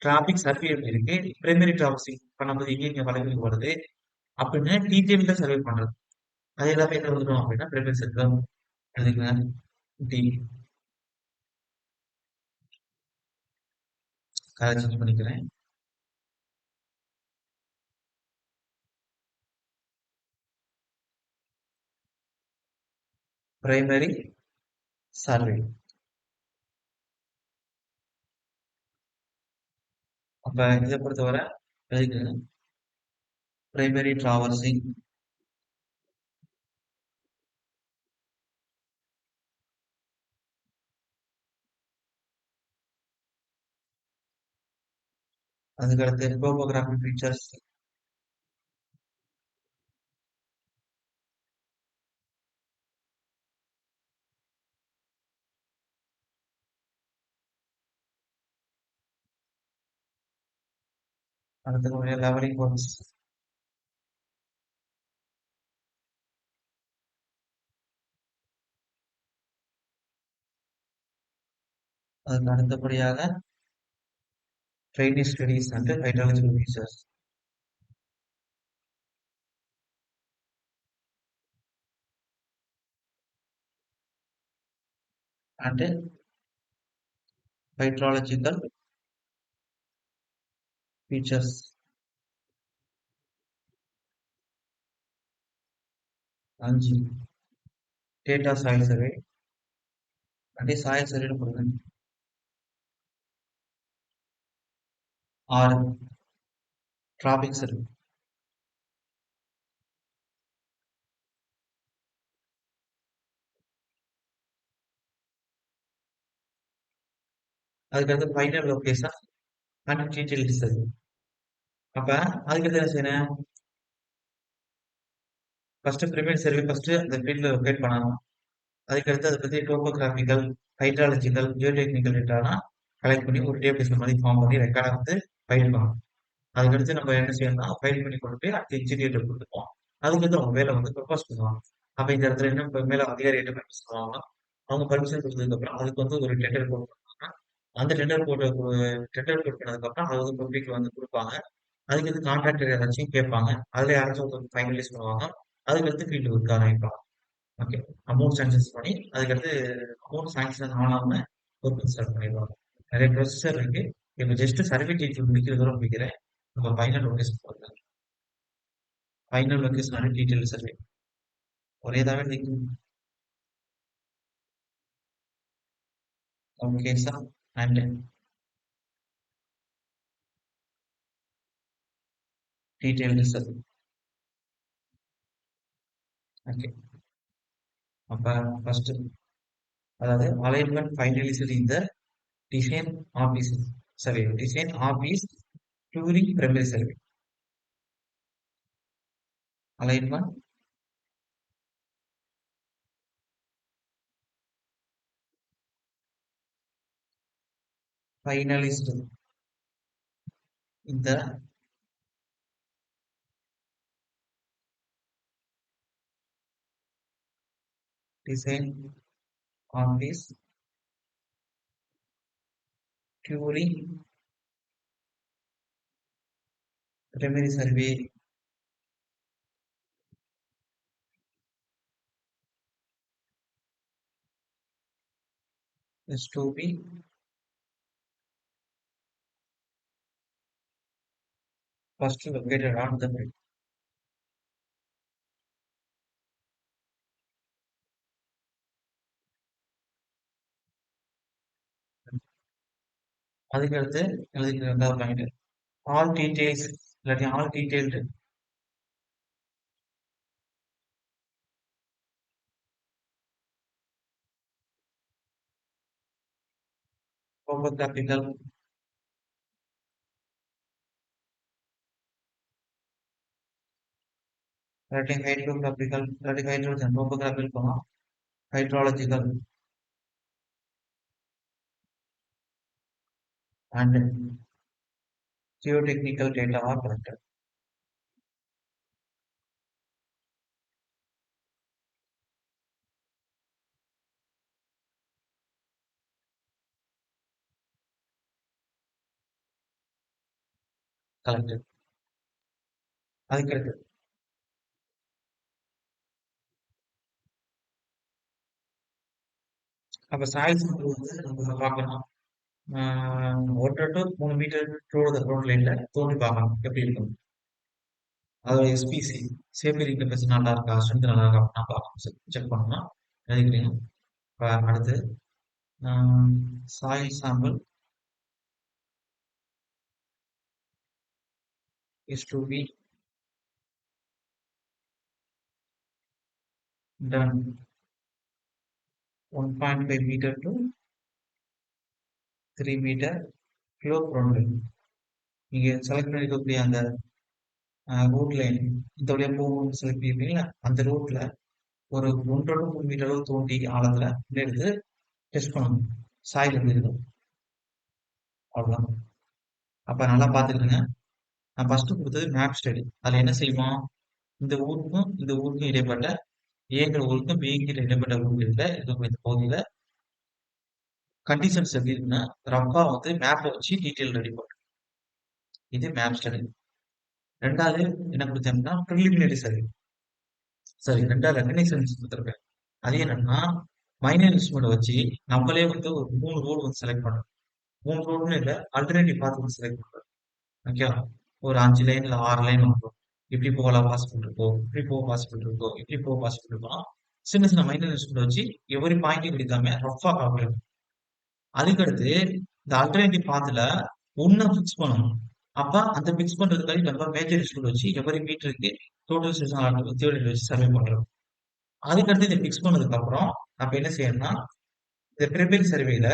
டிராபிக் சர்வே எப்படி இருக்கு? பிரைமரி டிராவர்சிங் பண்ணும்போது எங்க வளைவுகள் வருது? அப்படின்னு டீட்டெயில்டா சர்வே பண்றது. அது எல்லாமே என்ன வந்துடும் அப்படின்னா பிரைமரி செட் தான் எழுதிக்கங்க. டி கலர் சேஞ்ச் பண்ணிக்கிறேன். Primary survey. அப்ப இதை பொறுத்தவரை எழுதிக்கங்க. பிரைமரி டிராவர்சிங், அதுக்கடுத்து டோபோகிராஃபிக் ஃபீச்சர்ஸ், அடுத்து லெவலிங் ஒர்க்ஸ், அதுக்கு அடுத்தபடியாக training studies and hydrological features and hydrological features. 5 data soil survey. அப்படியே சாயில் சர்வே கொடுங்க. 6 டிராபிக் சர்வே. அதுக்கடுத்து final location and detail survey. அப்ப அதுக்கடுத்து என்ன செய்யணும்? ஃபர்ஸ்ட் பிரைமரி சர்வே ஃபர்ஸ்ட் அந்த ஃபீல்ட்ல லொகேட் பண்ணணும். அதுக்கடுத்து அதை பத்தி டோபோகிராபிக்கல், ஹைட்ராலஜிக்கல், ஜியோடெக்னிக்கல் டேட்டாலாம் கலெக்ட் பண்ணி ஒரு டேபிள் மாதிரி ஃபார்ம் பண்ணி ரெக்கார்டை வந்து ஃபைல் பண்ணணும். அதுக்கடுத்து நம்ம என்ன செய்யணும்னா ஃபைல் பண்ணி கொண்டு போய் அடுத்த இன்ஜினியர்கிட்ட கொடுத்துப்போம். அதுக்கடுத்து அவங்க வேலை வந்து ப்ரொபோஸ் பண்ணுவாங்க. அப்ப இந்த இடத்துல என்ன மேல அதிகாரி என்ன பர்மிஷன் பண்ணுவாங்க? அவங்க பர்மிஷன் கொடுத்ததுக்கு அப்புறம் அதுக்கு வந்து ஒரு டெண்டர் போட் பண்ணுவாங்க. அந்த டெண்டர் போட் பண்ணதுக்கு அப்புறம் அது வந்து பப்ளிக் வந்து கொடுப்பாங்க. அதுக்கு வந்து கான்ட்ராக்டர் யாராச்சும் கேட்பாங்க. அதுல யாராச்சும் ஒருத்தர் ஃபைனலைஸ் பண்ணுவாங்க. அதுக்கடுத்து ஃபீல்டு ஒர்க் ஆரம்பிப்பாங்க. ஓகே. அமௌண்ட் சாங்ஷன்ஸ் பண்ணி அதுக்கடுத்து அமௌண்ட் சாங்ஷன் ஆனாம ஒர்க் ஸ்டார்ட் பண்ணிடுவாங்க. நிறைய ப்ரொசீஜர் இருக்கு. இப்ப ஜஸ்ட் சர்வே டீட்டெயில் முடிக்கிற தூரம் முடிக்கிறேன். நம்ம ஃபைனல் லொகேஷன் போடுங்க. ஃபைனல் லொகேஷன் டீட்டெயில் சர்வே ஒரே தாவே நிற்கும். Location and detail survey. Okay. அப்ப ஃபர்ஸ்ட் அதாவது alignment finalised in the design office survey. Design office during primary survey. Alignment finalised in the design office during primary survey is to be first located on the grid. அதுக்கடுத்து எழுதிக்க 2வது point all details இல்லாட்டி all detailed topographical, writing hydrographical, writing hydrogen, topographical, hydrological, and geotechnical data are collected. Collected. அதுக்கடுத்து அப்ப soil sample வந்து நம்ம பார்க்கலாம். 1 to 3 metre through the road லைன்ல தோண்டி பார்க்கலாம் எப்படி இருக்கும். அதோட எஸ்பிசி சேஃப்டி இன்டர்ஃபேஸ் நல்லா இருக்கா, ஸ்ட்ரென்த் நல்லா இருக்கா அப்படின்னு பார்க்கணும். செக் பண்ணணும். எழுதிக்கிறீங்க. இப்ப அடுத்து soil sample is to be done 1.5 meter to 3 metre ஃப்ளோ ப்ரோன். நீங்க செலக்ட் பண்ணிருக்கக்கூடிய அந்த ரூட் லைன் இந்த வழியா போகணும்னு செலக்ட் பண்ணிருப்பீங்களா, அந்த ரூட்ல ஒரு 1 to 3 மீட்டர் அளவு தோண்டி ஆழத்துல எடுத்து டெஸ்ட் பண்ணணும் சாயில் எப்படி இருக்கும். அவ்வளவுதான். அப்ப நல்லா பாத்துக்கிடுங்க. நான் ஃபர்ஸ்ட் கொடுத்தது மேப் ஸ்டடி. அதுல என்ன செய்வோம், இந்த ஊருக்கும் இந்த ஊருக்கும் இடைப்பட்ட ஏங்கிற ஊருக்கும் பிங்கிற இடைப்பட்ட ஊருக்குள்ள இருக்கக்கூடிய இந்த பகுதியில கண்டிஷன்ஸ் எப்படி இருக்குன்னா ரஃபா வந்து மேப்பை வச்சு டீட்டெயில் ரெடி பண்ணும். இது மேப் ஸ்டடி. ரெண்டாவது என்ன கொடுத்தோம்னா ப்ரிலிமினரி சர்வே. சரி, ரெண்டாவது ரெகனைசன்ஸ் கொடுத்துருக்கேன். அது என்னன்னா மைனர் இன்ஸ்ட்ருமெண்ட் வச்சு நம்மளே வந்து ஒரு 3 ரோடு வந்து செலக்ட் பண்ணணும். 3 ரோடுன்னு இல்லை, அல்டர்னேட்டிவ் பார்த்து வந்து செலக்ட் பண்ணுறோம். ஓகே, ஒரு 5 லைன் இல்லை 6 லைன் வந்துடும். இப்படி போகலாம் பாசிபிள் இருக்கோ, இப்படி போக பாசிபிள் இருக்கோ, இப்படி போக பாசிபிள் இருக்கோ, சின்ன சின்ன மைனர் இன்ஸ்ட்ருமெண்ட் வச்சு எவரி பாயிண்ட் கிடைக்காம ரஃபா கால்குலேட். அதுக்கடுத்து இந்த அல்டர்னேட்டிவ் பாத்துல ஒன்ன ஃபிக்ஸ் பண்ணணும். அப்ப அந்த ஃபிக்ஸ் பண்றதுக்காக நம்ம மேஜர் இன்ஸ்ட்ருமெண்ட் வச்சு எவரி மீட்டருக்கு டோட்டல் செஷன் தியரி வச்சு சர்வே பண்றோம். அதுக்கடுத்து இதை ஃபிக்ஸ் பண்ணதுக்கு அப்புறம் நம்ம என்ன செய்யணும்னா இந்த பிரிமினரி சர்வேல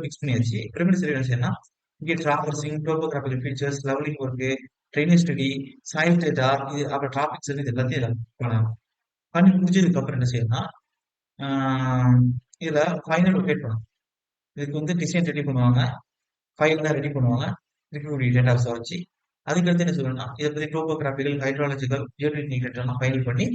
ஃபிக்ஸ் பண்ணியாச்சு. பிரிமினரி சர்வே என்ன செய்யணும்னா இங்கே traversing, topographical features, levelling work, drainage study, soil data, இது அப்புறம் டிராபிக் சர்வீஸ் எல்லாத்தையும் பண்ணணும். பண்ணி முடிஞ்சதுக்கு அப்புறம் என்ன செய்யணும்னா இதுல ஃபைனல் லொகேட் பண்ணணும். இதுக்கு வந்து டிசைன் ரெடி பண்ணுவாங்க, ஃபைல்லாம் ரெடி பண்ணுவாங்க, இருக்கக்கூடிய டேட்டாஸை வச்சு. அதுக்கடுத்து என்ன சொல்லணும்னா இதை பத்தி டோபோகிராபிக்கல், ஹைட்ராலஜிக்கல், ஜியோடெக்னிக் டேட்டாலாம் ஃபைனல் பண்ணி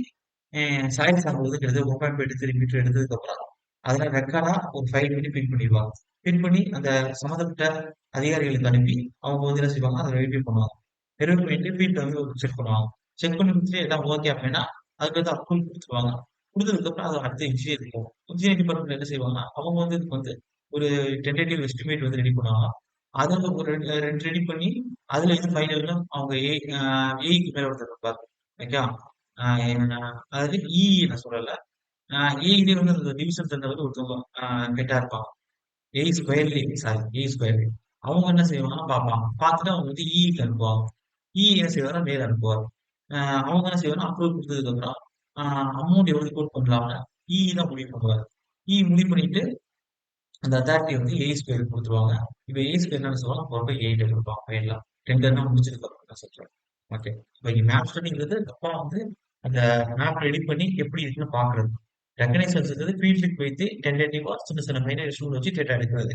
சாயில் சாம்பிள் வந்து கிட்டத்தட்ட 1.5 மீட்டர் எடுத்ததுக்கு அப்புறம் அதெல்லாம் ரெக்கார்டா ஒரு ஃபைல் பண்ணி பின் பண்ணிடுவாங்க. பின் பண்ணி அந்த சம்மந்தப்பட்ட அதிகாரிகளுக்கு அனுப்பி அவங்க வந்து என்ன செய்வாங்க, அதை வெரிஃபை பண்ணுவாங்க. வெரிஃபை பண்ணிட்டு வீட்டில் வந்து செக் பண்ணுவாங்க. செக் பண்ணி கொடுத்துட்டு எல்லாம் ஓகே அப்படின்னா அதுக்கு அப்ரூவல் கொடுத்துருவாங்க. கொடுத்ததுக்கு அப்புறம் அதை அடுத்து இன்ஜினியர் இருக்கும். இன்ஜினியர் டிபார்ட்மெண்ட் என்ன செய்வாங்க, அவங்க வந்து இதுக்கு வந்து ஒரு டென்டேட்டிவ் எஸ்டிமேட் வந்து ரெடி பண்ணுவாங்க. அதில் ஒரு ரெண்டு ரெடி பண்ணி அதுல இருந்து ஃபைனல்ல அவங்க ஏக்கு மேல ஒருத்தர் இருப்பார். ஓகே, அதாவது இ நான் சொல்லல, ஏஇலே வந்து அந்த டிவிஷன் சென்டர் ஒருத்தவங்க ஹெட்டா இருப்பாங்க. ஏ ஸ்கொயர்லி அவங்க என்ன செய்வாங்கன்னா பார்ப்பாங்க. பார்த்துட்டு அவங்க வந்து இக்கு அனுப்புவாங்க. என்ன செய்வாங்க, மேல அனுப்புவார். அவங்க என்ன செய்வாங்க, அப்ரூவல் கொடுத்ததுக்கு அப்புறம் அமௌண்ட் எவ்வளவு கோட் பண்ணலாம்னு தான் முடிவு பண்ணுவார். முடிவு பண்ணிட்டு அந்த அத்தாரிட்டி வந்து ஸ்கொயர் கொடுத்துருவாங்க. இப்போ ஸ்கொயர் என்ன சொல்லுவாங்க, 4/8 கொடுப்பாங்க ஃபைனலா. டெண்டர்னா முடிச்சதுக்கு அப்புறம் நான் சொல்றேன். ஓகே, இப்போ இங்க மேப் ஸ்டடிங்கிறது அப்பா வந்து அந்த மேப் ரெடி பண்ணி எப்படி இருக்குன்னு பாக்குறது. ரெகனைசன்ஸ்ங்கிறது ஃபீல்டுக்கு வைத்து டென்டேட்டிவா சின்ன சின்ன மைனர் இஷ்யூ வச்சு டேட்டா எடுக்கிறது.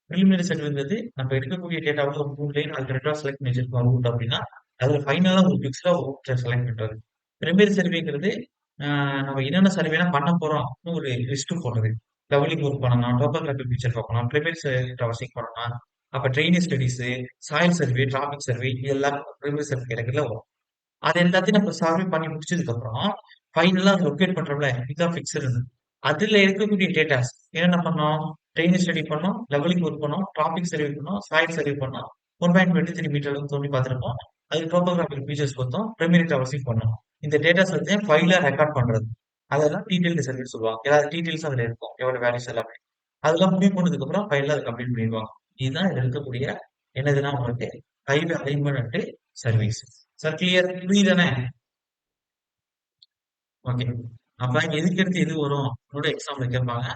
ப்ரிலிமினரி சர்வேங்கிறது நம்ம எடுக்கக்கூடிய டேட்டாவில் ஒரு 3 லைன் ஆல்ரெடியா செலக்ட் பண்ணி வச்சிருக்கோம் ரூட் அப்படின்னா அதுல ஃபைனலா ஒரு பிக்ஸ்டா ஒரு ரூட் செலக்ட் பண்றது. பிரைமரி சர்வேங்கிறது நம்ம என்னென்ன சர்வேலாம் பண்ண போறோம் ஒரு லிஸ்ட் போடுறது. லெவலிங் ஒர்க் பண்ணணும், டோபோகிராபிக் ஃபீச்சர் பார்க்கணும், பிரைமரி ட்ராவர்சிங் பண்ணணும், அப்ப drainage studies, soil survey, traffic survey, இதெல்லாம் பிரைமரி சர்வே கேட்டகரியில வரும். அது எல்லாத்தையும் நம்ம சர்வே பண்ணி முடிச்சதுக்கு அப்புறம் ஃபைனலா லொகேட் பண்றோம்ல, இதுதான் ஃபிக்ஸட். அதுல இருக்கக்கூடிய டேட்டாஸ் என்னென்ன பண்ணோம், ட்ரைனேஜ் ஸ்டடி பண்ணோம், லெவலிங் ஒர்க் பண்ணோம், டிராபிக் சர்வே பண்ணோம், சாயில் சர்வே பண்ணோம், 1.23 மீட்டர் தோண்டி பார்த்திருப்போம். அது டோபோகிராபிக் ஃபீச்சர்ஸ் பார்த்தோம், பிரைமரி ட்ராவர்சிங் பண்ணோம். இந்த டேட்டாஸ் வந்து ஃபைலா ரெக்கார்ட் பண்றது. அதெல்லாம் டீடைல் சர்வீஸ் சொல்லுவாங்க. எல்லா டீடைல்ஸ் அதுல இருக்கும், எவ்வளவு வேல்யூஸ் எல்லாமே. அதெல்லாம் முடிவு பண்ணதுக்கு அப்புறம் ஃபைல்ல அதை கம்ப்ளீட் பண்ணிடுவாங்க. இதுதான் இதுல இருக்கக்கூடிய என்னதுன்னா உங்களுக்கு highway alignment surveys. Sir clear, புரியுதானே? ஓகே, அப்ப எதுக்கு எடுத்து எது வரும் உங்களோட எக்ஸாம்ல கேட்பாங்க.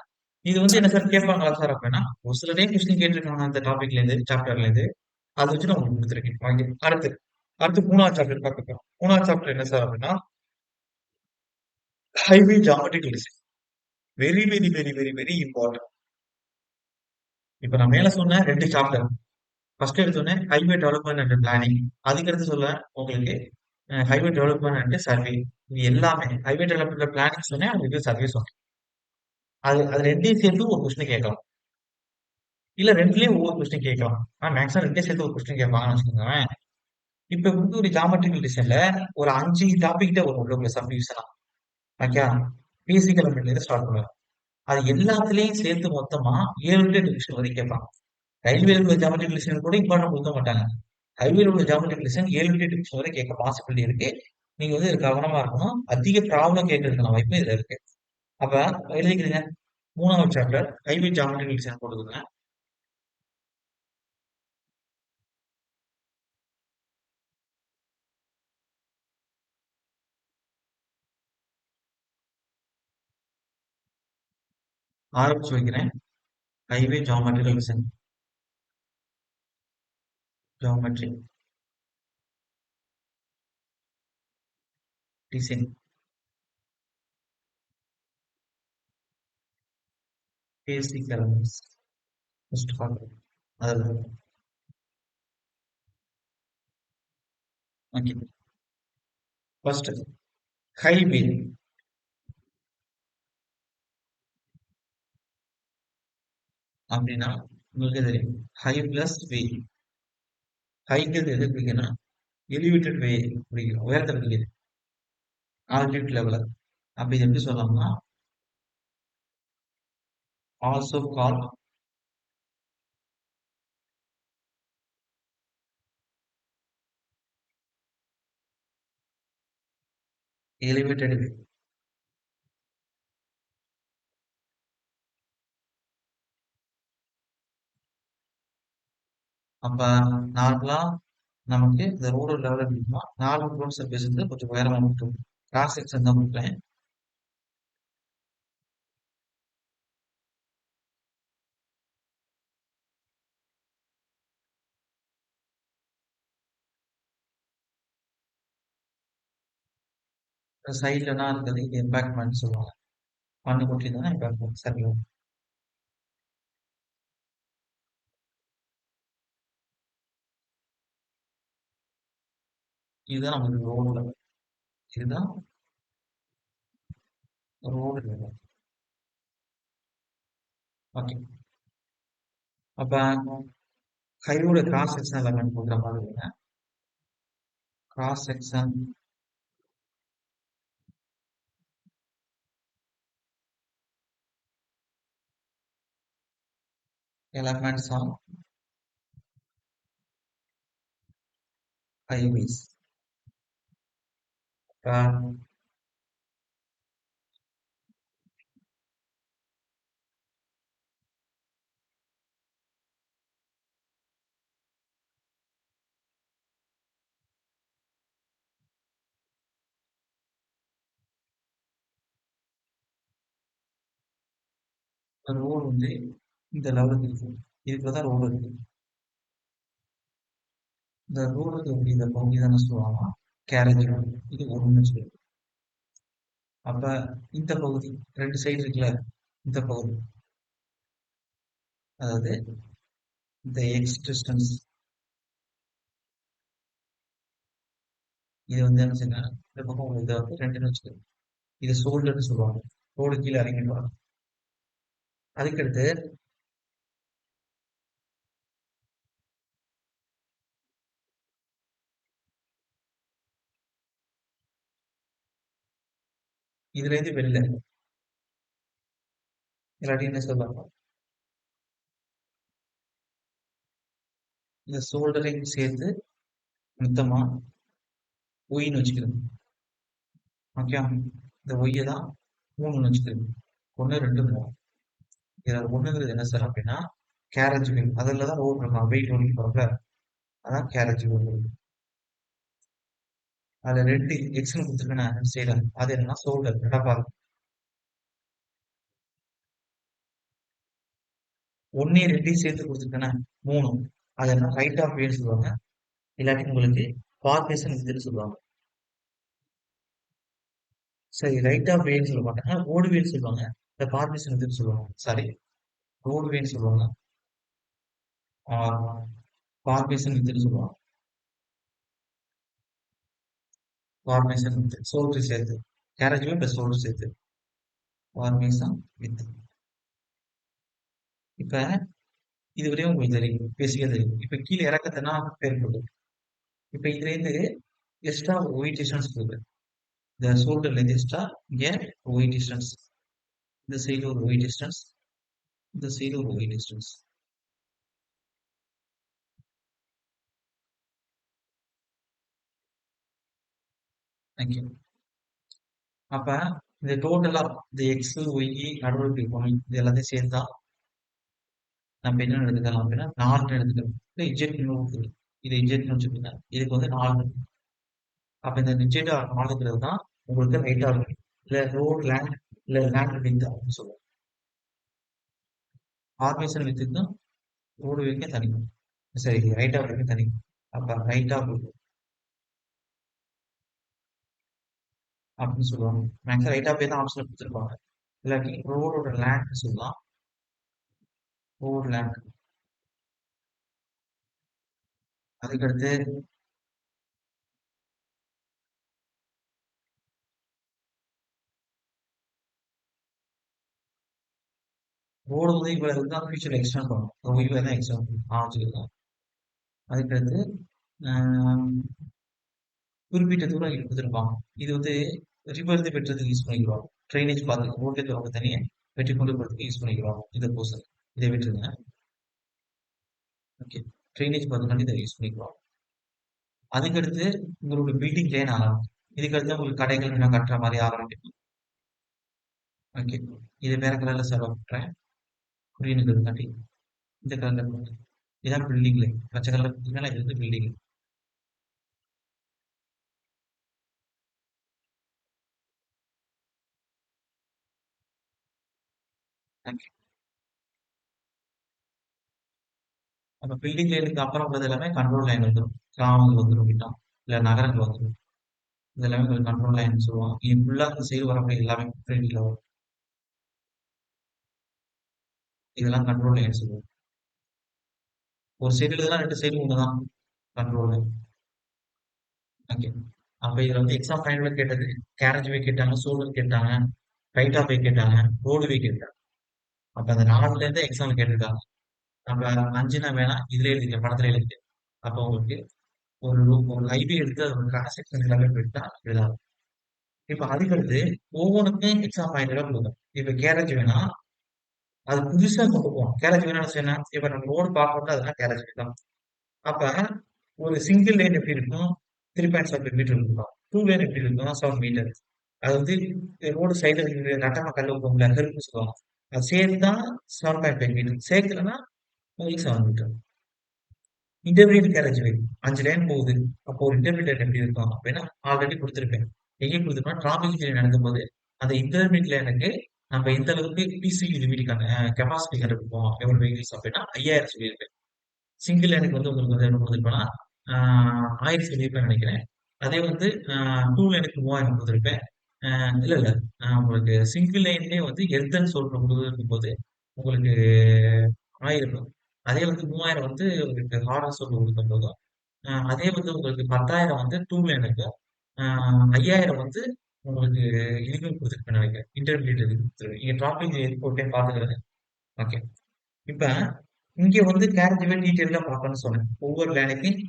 இது வந்து என்ன சார் கேட்பாங்களா சார் அப்படின்னா, ஒரு சில டைம் கொஸ்டின் கேட்டிருக்காங்க அந்த டாபிக்ல இருந்து, சாப்டர்ல இருந்து. அத வச்சு நான் உங்களுக்கு குடுத்துருக்கேன். ஓகே. அடுத்து அடுத்து 3வது சாப்டர் பார்க்க போறோம். 3வது சாப்டர் என்ன சார் அப்படின்னா, highway geometrical design. Very, very, very, very, very important. இப்ப நான் மேல சொன்ன 2 சாப்டர். ஃபர்ஸ்ட் எடுத்தோனே ஹைவே டெவலப்மென்ட் அண்ட் பிளானிங். அதுக்கடுத்து சொல்றேன் உங்களுக்கு ஹைவே டெவலப்மென்ட் அண்ட் சர்வே. இது எல்லாமே ஹைவே டெவலப்மென்ட் பிளானிங் சொன்னேன். அதுக்கு சர்வே சொன்னேன். அது 2யும் சேர்த்து ஒரு கொஸ்டின் கேட்கலாம். இல்ல 2லயும் ஒவ்வொரு கொஸ்டின் கேட்கலாம். மேக்ஸிமம் 2யும் சேர்த்து ஒரு கொஸ்டின் கேட்பாங்கன்னு வச்சுக்கோங்களேன். இப்ப வந்து ஒரு ஜியோமெட்ரிக்கல் டிசைன்ல ஒரு 5 டாபிக் கிட்ட வரும் உள்ளுக்குள்ள சப்டிவிஷனா. ஓகே. பேசிக்கல் இருந்து ஸ்டார்ட் பண்ணுவேன். அது எல்லாத்துலயும் சேர்த்து மொத்தமா 7 டிவிஷன் வரைக்கும் கேட்பாங்க. ரயில்வேல உள்ள ஜியோமெட்ரிக்கல் டிசைன் கூட இம்பார்ட்டன்ட் கொடுக்க மாட்டாங்க. ஹைவேல உள்ள ஜியோமெட்ரிக்கல் டிசைன் 7 டிவிஷன் வரை கேட்க பாசிபிலிட்டி இருக்கு. நீங்க வந்து இதுல கவனமா இருக்கணும். அதிக ப்ராப்ளம் கேட்கறதுக்கான வாய்ப்பு இதுல இருக்கு. அப்ப எழுதிக்கிறீங்க. 3வது சாப்டர் ஹைவே ஜியோமெட்ரிக்கல் டிசைன் போட்டுக்கோங்க. ஆரம்பிச்சு வைக்கிறேன். Highway geometrical design. Geometry design. பேசிக் எலமெண்ட்ஸ். ஃபர்ஸ்ட் பார்க்கலாம். அதாவது ஓகே. ஃபர்ஸ்ட் ஹைவே அப்படின்னா உங்களுக்கு தெரியும். ஹை பிளஸ் வே. ஹைங்கிறது எது குறிக்குன்னா எலிவேட்டட் வே குறிக்கும். உயரத்தை குறிக்குது. ஆல்டிட் லெவல. அப்ப இது எப்படி சொல்லலாம்னா ஆல்சோ கால் எலிவேட்டட் வே. அப்ப நார்மலா நமக்கு இந்த ரோடு லெவல் எப்படின்னா நார்மல் ரோட் சர்ஃபேஸ் வந்து கொஞ்சம் உயரமா மட்டும் கிராஸ் செக்ஷன் தான் கொடுப்பேன். சைட்லனா இருக்கிறது இது எம்பாக்மெண்ட் சொல்லுவாங்க. மண்ணு கொட்டி தான் எம்பாக்மெண்ட் சரி. இதுதான் நமக்கு ரோடு லெவல். இதுதான் ரோடு லெவல். ஓகே. அப்ப ஹைவோட கிராஸ் செக்ஷன் எலமெண்ட் கொடுக்குற மாதிரி cross section elements of highways. Uh, road வந்து இந்த லெவலுக்கு இருக்கு. இதுக்குதான் ரோடு இருக்கு. இந்த ரோடுக்கு எப்படி இந்த பகுதி தானே சொல்லுவாங்க கேரேஜ். இது ஒண்ணுன்னு சொல்லி. அப்ப இந்த பகுதி 2 சைடு இருக்குல்ல, இந்த பகுதி அதாவது இந்த எக்ஸ் டிஸ்டன்ஸ் இது வந்து என்ன செய்யலாம், இந்த பக்கம் இதை வந்து 2ன்னு வச்சுக்கோங்க. இது ஷோல்டர்னு சொல்லுவாங்க. ரோடு கீழே இறங்கிட்டு வரும். அதுக்கடுத்து இதுல இருந்து வெளில இல்லாட்டி என்ன சொல்லுவாங்க, இந்த ஷோல்டரையும் சேர்த்து மொத்தமா ஒயின்னு வச்சுக்கிறது. ஓகே. இந்த ஒய்யை தான் 3ன்னு வச்சுக்கிறது. 1 2 3. இதுல 1ங்கிறது என்ன சார் அப்படின்னா கேரேஜ் வே. அதுல தான் ரோடு இருக்கும். வெயிட் ஓடிட்டு போறப்ப அதான் கேரேஜ் வே. அதுல 2 எக்ஸ்னு கொடுத்துருக்கேன் 2 சைடு. அது என்னன்னா ஷோல்டர் இடப்பாகம். ஒன்னே ரெண்டையும் சேர்த்து கொடுத்துருக்கேன்னா 3. அதெல்லாம் ரைட் ஆஃப் வேன்னு சொல்லுவாங்க. இல்லாட்டி உங்களுக்கு ஃபார்மேஷன் வித்துன்னு சொல்லுவாங்க. சரி, ரைட் ஆஃப் வேன்னு சொல்ல மாட்டாங்க. ரோடு வேன்னு சொல்லுவாங்க. இந்த ஃபார்மேஷன் வித்துன்னு சொல்லுவாங்க. சாரி, ரோடு வேன்னு சொல்லுவாங்க. ஃபார்மேஷன் வித்துன்னு சொல்லுவாங்க. ஃபார்மேஷன் வித் சோல்டர் சேர்த்து. கேரேஜ் வே பிளஸ் சோல்டர் சேர்த்து. Formation with. இப்ப இது வரையும் உங்களுக்கு தெரியும். பேசிக்கா தெரியும். இப்ப கீழே இறக்கத்தைனா பேர் போட்டு. இப்ப இதுல இருந்து எக்ஸ்ட்ரா ஒரு ஒயிட் டிஸ்டன்ஸ் கொடுக்குது. இந்த ஷோல்டர்ல இருந்து எக்ஸ்ட்ரா இங்க ஒயிட் டிஸ்டன்ஸ். இந்த சைடு ஒரு ஒயிட் டிஸ்டன்ஸ். இந்த சைடு ஒரு ஒயிட் டிஸ்டன்ஸ். தேங்க்யூ. அப்ப இந்த டோட்டலா இந்த எக்ஸ் ஒய் நடுவில் இருக்கணும். இது எல்லாத்தையும் சேர்த்தா நம்ம என்ன எடுத்துக்கலாம் அப்படின்னா 4 எடுத்துக்கலாம். இல்லை இஜெட் இருக்குது. இது இஜெட்னு வச்சுக்கோங்க. இதுக்கு வந்து 4. அப்ப இந்த இஜெட் 4ங்கிறது தான் உங்களுக்கு ரைட் ஆஃப் இல்ல ரோட் லேண்ட் இல்ல லேண்ட் வித் அப்படின்னு சொல்லுவோம். ஃபார்மேஷன் வித்து தான் ரோடு வைக்க தனி. சரி, ரைட் ஆஃப் வைக்க தனி. அப்ப ரைட் ஆஃப் அப்படின்னு சொல்லுவாங்க. மேக்ஸிமம் ரைட் ஆஃப் தான் ஆப்ஷன் கொடுத்துருப்பாங்க. இல்லாட்டி ரோடோட லேண்ட் சொல்லலாம். Road land. அதுக்கடுத்து ரோடு வந்து இவ்வளவு தான் ஃபியூச்சர்ல எக்ஸ்டெண்ட் பண்ணும். இவ்வளவு தான் எக்ஸ்டெண்ட் வச்சுக்கலாம். அதுக்கடுத்து ஆஹ், குறிப்பிட்ட தூரம் கொடுத்துருப்பாங்க. இது வந்து ரிவர்ந்து வெட்டுறதுக்கு யூஸ் பண்ணிக்கிறோம். ட்ரைனேஜ் பார்த்து ரோட்ல தூரம் தனியா வெட்டி கொண்டு போறதுக்கு யூஸ் பண்ணிக்கிறோம். இதை போசல் இதை விட்டுருங்க. ஓகே, ட்ரைனேஜ் பார்த்துக்காண்டி இதை யூஸ் பண்ணிக்கிறோம். அதுக்கடுத்து உங்களோட பில்டிங் லைன் ஆரம்பிக்கும். இதுக்கடுத்து உங்களுக்கு கடைகள் நான் கட்டுற மாதிரி ஆரம்பிக்கும். ஓகே, இது வேற கலர்ல செலவு பண்றேன். குடியிருக்கிறதுக்காண்டி இந்த கலர்ல போடுறேன். இதான் பில்டிங் லைன். பச்சை கலர்ல கொடுத்தீங்கன்னா இது வந்து பில்டிங். அப்ப பில்டிங் லைனுக்கு அப்புறம் உள்ளது எல்லாமே கண்ட்ரோல் லைன் வந்துடும். கிராமங்கள் வந்துடும் கிட்டோம். இல்ல நகரங்கள் வந்துடும். இது எல்லாமே உங்களுக்கு கண்ட்ரோல் லைன் சொல்லுவாங்க. இது ஃபுல்லா இந்த சைடு வரக்கூடிய எல்லாமே ஃப்ரெண்ட்ல வரும். இதெல்லாம் கண்ட்ரோல் லைன் சொல்லுவோம். ஒரு சைடு தான் 2 சைடு ஒண்ணுதான் கண்ட்ரோல் லைன். ஓகே. அப்ப இதுல வந்து எக்ஸாம் பாயிண்ட்ல கேட்டது கேரேஜ் வே கேட்டாங்க, சோல்டர் கேட்டாங்க, ரைட் ஆஃப் வே கேட்டாங்க, ரோடு வே கேட்டாங்க. அப்ப அந்த 4ல இருந்து எக்ஸாம் கேட்டிருக்காங்க. அப்ப 5 வேணா இதுல எழுதிக்க படத்துல எழுதிக்க. அப்ப உங்களுக்கு ஒரு ஹைவே எடுத்து அதோட கிராஸ் செக்ஷன் எல்லாமே போயிட்டா எழுதலாம். இப்ப அதுக்கடுத்து ஒவ்வொன்றுக்கும் எக்ஸாம் பாயிண்ட் எல்லாம் கொடுக்கும். இப்ப கேரேஜ் வேணா அது புதுசா கொண்டு போவோம். கேரேஜ் வேணா செய்யணும். இப்ப நம்ம ரோடு பார்க்கணும் அதெல்லாம் கேரேஜ் வே தான். அப்ப ஒரு சிங்கிள் லைன் எப்படி இருக்கும்? 3.5 மீட்டர் இருக்கும். 2 லைன் எப்படி இருக்கும்? 7 மீட்டர். அது வந்து ரோடு சைடுல நட்டமா கல் வைப்போம்ல, ஹெல்ப்னு சொல்லுவாங்க. அது சேர்த்தா 7.5 மீட்டர். சேர்க்கலன்னா உங்களுக்கு 7 மீட்டர். இன்டர்மீடியட் கேரேஜ் வே 5 லைன் போகுது. அப்போ ஒரு இன்டர்மீடியட் எப்படி இருக்கும் அப்படின்னா ஆல்ரெடி கொடுத்துருப்பேன். எங்கே கொடுத்துருப்பேன்? டிராபிக் ஜெயின் நடக்கும்போது அந்த இன்டர்மீடியட் லைனுக்கு நம்ம எந்த அளவுக்கு பிசிபி லிமிட்டுக்கான கெப்பாசிட்டி கண்டுபிடிப்போம் எவ்வளவு வெஹிக்கிள்ஸ் அப்படின்னா 5000 சொல்லியிருப்பேன். சிங்கிள் லைனுக்கு வந்து உங்களுக்கு வந்து என்ன கொடுத்துருப்பேன்னா 1000 சொல்லியிருப்பேன் நினைக்கிறேன். அதே வந்து 2 லைனுக்கு 3000 கொடுத்துருப்பேன். இல்ல இல்ல உங்களுக்கு சிங்கிள் லைன்லயே வந்து எர்த்தன் சொல்ற கொடுத்துருக்கும் போது உங்களுக்கு 1000. அதே வந்து 3000 வந்து உங்களுக்கு ஹாரன் சொல்ற கொடுக்கும் போதும் அதே வந்து உங்களுக்கு 10,000 வந்து 2 லைனுக்கும் 5000 வந்து உங்களுக்கு இதுக்கும் கொடுத்துருப்பேன் நினைக்கிறேன். இன்டர்மீடியட் இதுக்கு கொடுத்துருக்கேன். நீங்க டிராபிக் போட்டே பார்த்துக்கிறேன். ஓகே. இப்ப இங்க வந்து கேரேஜ் வே டீட்டெயிலா பார்க்கணும்னு சொன்னேன். ஒவ்வொரு லேனுக்கும்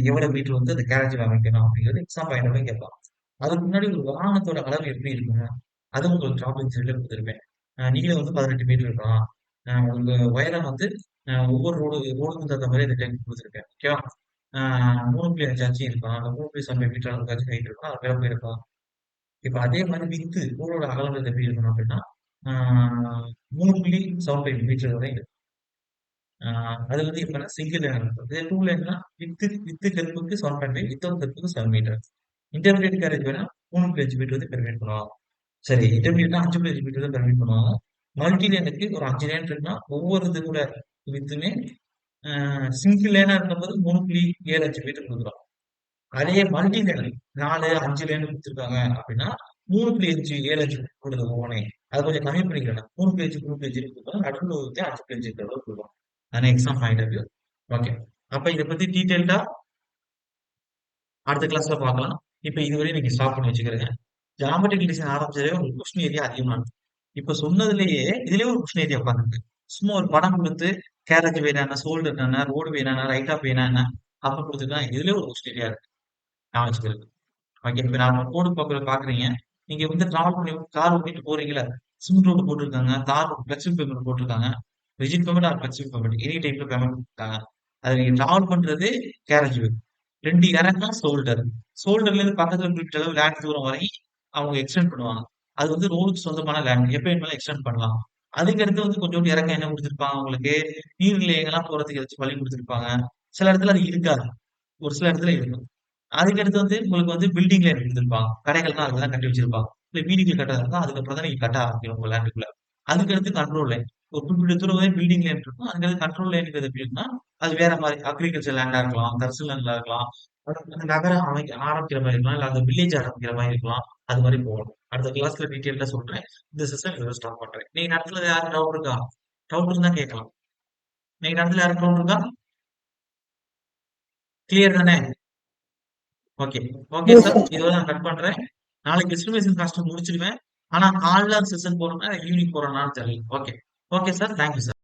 எவ்வளவு மீட்டர் வந்து அந்த கேரேஜ் அமைக்கணும் அப்படிங்கிறது எக்ஸாம் பாயிண்ட் கேட்பான். அதுக்கு முன்னாடி ஒரு வாகனத்தோட அளவு எப்படி இருக்குங்க? அது உங்களுக்கு டிராபிக் சைட்ல கொடுத்துருப்பேன். நீளம் வந்து 18 மீட்டர் இருக்கலாம். உங்க உயரம் வந்து ஒவ்வொரு ரோடுக்கும் தகுந்த மாதிரி இந்த டைம் கொடுத்துருக்கேன். ஓகேவா? 3.5 அச்சு இருக்கலாம். அந்த 3.75 மீட்டர் அளவுக்கு ஹைட் இருக்கும். அது மேல போயிருக்கலாம். இப்ப அதே மாதிரி வித்து ரோடோட அகலங்கள் எப்படி இருக்கணும் அப்படின்னா 3.75 மீட்டர் வரை அது வந்து எப்படின்னா சிங்கிள் லைன் இருக்கும். இதே 2 லைன்னா with கருப்புக்கு 7.5 without கருப்புக்கு 7 metre. Intermediate garage வேணா 3.5 மீட்டர் வந்து பெர்மிட் பண்ணுவாங்க. சரி, இன்டர்மீடியட்னா 5.5 மீட்டர் தான் பெர்மிட் பண்ணுவாங்க. மல்டி லேனுக்கு ஒரு 5 லேன் இருக்குன்னா, ஒவ்வொரு இது கூட வித்துமே சிங்கிள் லேனா இருக்கும்போது 3.75 மீட்டர் குடுக்குறோம். அதே மல்டி லேன் 4, 5 லேன் குடுத்துருக்காங்க அப்படின்னா, 3.75 கொடுங்க ஒவ்வொன்னையும். அது கொஞ்சம் கம்மி பண்ணிக்கிறேன். 3.5 3.5 குடுக்குறோம். நடுவுல ஒருத்தன் 5.5 இருக்கிற அளவுக்கு குடுக்குறோம். அதான் exam point of view. Okay. அப்ப இத பத்தி டீடைல்டா அடுத்த கிளாஸ்ல பார்க்கலாம். இப்ப இதுவரையும் நீங்க ஸ்டாப் பண்ணி வச்சுக்கிறங்க. ஜியாமெட்ரிக் டிசைன் ஆரம்பிச்சதே உங்களுக்கு கொஸ்டின் ஏரியா அதிகமா இருக்கு. இப்ப சொன்னதுலயே இதுலயே ஒரு கொஸ்டின் ஏரியா உட்கார்ந்திருக்கு. சும்மா ஒரு படம் குடுத்து கேரேஜ் வேனா என்ன, ஷோல்டர் என்ன, ரோடு வேனா என்ன, ரைட் ஆஃப் வேனா என்ன, அப்ப குடுத்துருக்காங்க. இதுலயே ஒரு கொஸ்டின் ஏரியா இருக்கு. ஞாபகம் வச்சுக்கிறது. ஓகே. இப்ப நான் கோடு பாக்குறீங்க. நீங்க வந்து டிராவல் பண்ணி கார் ஓட்டிட்டு போறீங்கல்ல, சிமெண்ட் ரோடு போட்டிருக்காங்க, தார் ரோடு, ஃபிளெக்சிபிள் பேமெண்ட் போட்டிருக்காங்க. Rigid payment R flexible payment any டைப்ல பேமெண்ட் கொடுத்தாங்க. அது நீங்க டிராவல் பண்றது கேரேஜ் வே. 2 இறங்குனா ஷோல்டர். ஷோல்டர்ல இருந்து பக்கத்துல குறிப்பிட்ட அளவு லேண்ட் தூரம் வரை அவங்க எக்ஸ்டெண்ட் பண்ணுவாங்க. அது வந்து ரோடுக்கு சொந்தமான லேண்ட். எப்ப வேணுமாலும் எக்ஸ்டெண்ட் பண்ணலாம். அதுக்கடுத்து வந்து கொஞ்சோண்டு இறக்கம் என்ன குடுத்திருப்பாங்க உங்களுக்கு, நீர்நிலையங்கள்லாம் போறதுக்கு ஏதாச்சும் வழி குடுத்திருப்பாங்க. சில இடத்துல அது இருக்காது. ஒரு சில இடத்துல இருக்கும். அதுக்கடுத்து வந்து உங்களுக்கு வந்து பில்டிங் லைன் குடுத்திருப்பாங்க. கடைகள்லாம் அதுலதான் கட்டி வச்சிருப்பாங்க. இல்ல வீடுகள் கட்டுறதா இருந்தா அதுக்கப்புறம் தான் நீங்க கட்ட ஆரம்பிக்கணும் உங்க லேண்டுக்குள்ள. அதுக்கடுத்து கண்ட்ரோல் லைன். ஒரு குறிப்பிட்ட தூரம் வரை பில்டிங் லைன் இருக்கும். அதுக்கடுத்து கண்ட்ரோல் லைன்ங்கிறது எப்படின்னா, அது வேற மாரி அக்ரிகல்ச்சர் லேண்டா இருக்கலாம், தரிசு லேண்டா இருக்கலாம். அந்த நகரம் ஆரம்பிக்கிற மாரி இருக்கலாம். இல்ல அந்த வில்லேஜ் ஆரம்பிக்கிற மாரி இருக்கலாம். அது மாரி போகணும். அடுத்த கிளாஸ்ல டீட்டெயிலா சொல்றேன். இந்த செஷன் இதோட ஸ்டாப் பண்றேன். நீங்க நடத்துனது யாருக்கு டவுட் இருக்கா? டவுட் இருந்தா கேட்கலாம். நீங்க நடத்துல யாருக்கு டவுட் இருக்கா? கிளியர் தானே? Okay. Okay Yes, sir. sir. இதோட நான் கட் பண்றேன். நாளைக்கு எஸ்டிமேஷன் காஸ்ட் முடிச்சிருவேன். ஆனா காலைல செஷன் போறோம்னா ஈவினிங் போறோம்னான்னு தெரியல. Okay. Okay sir. Thank you sir.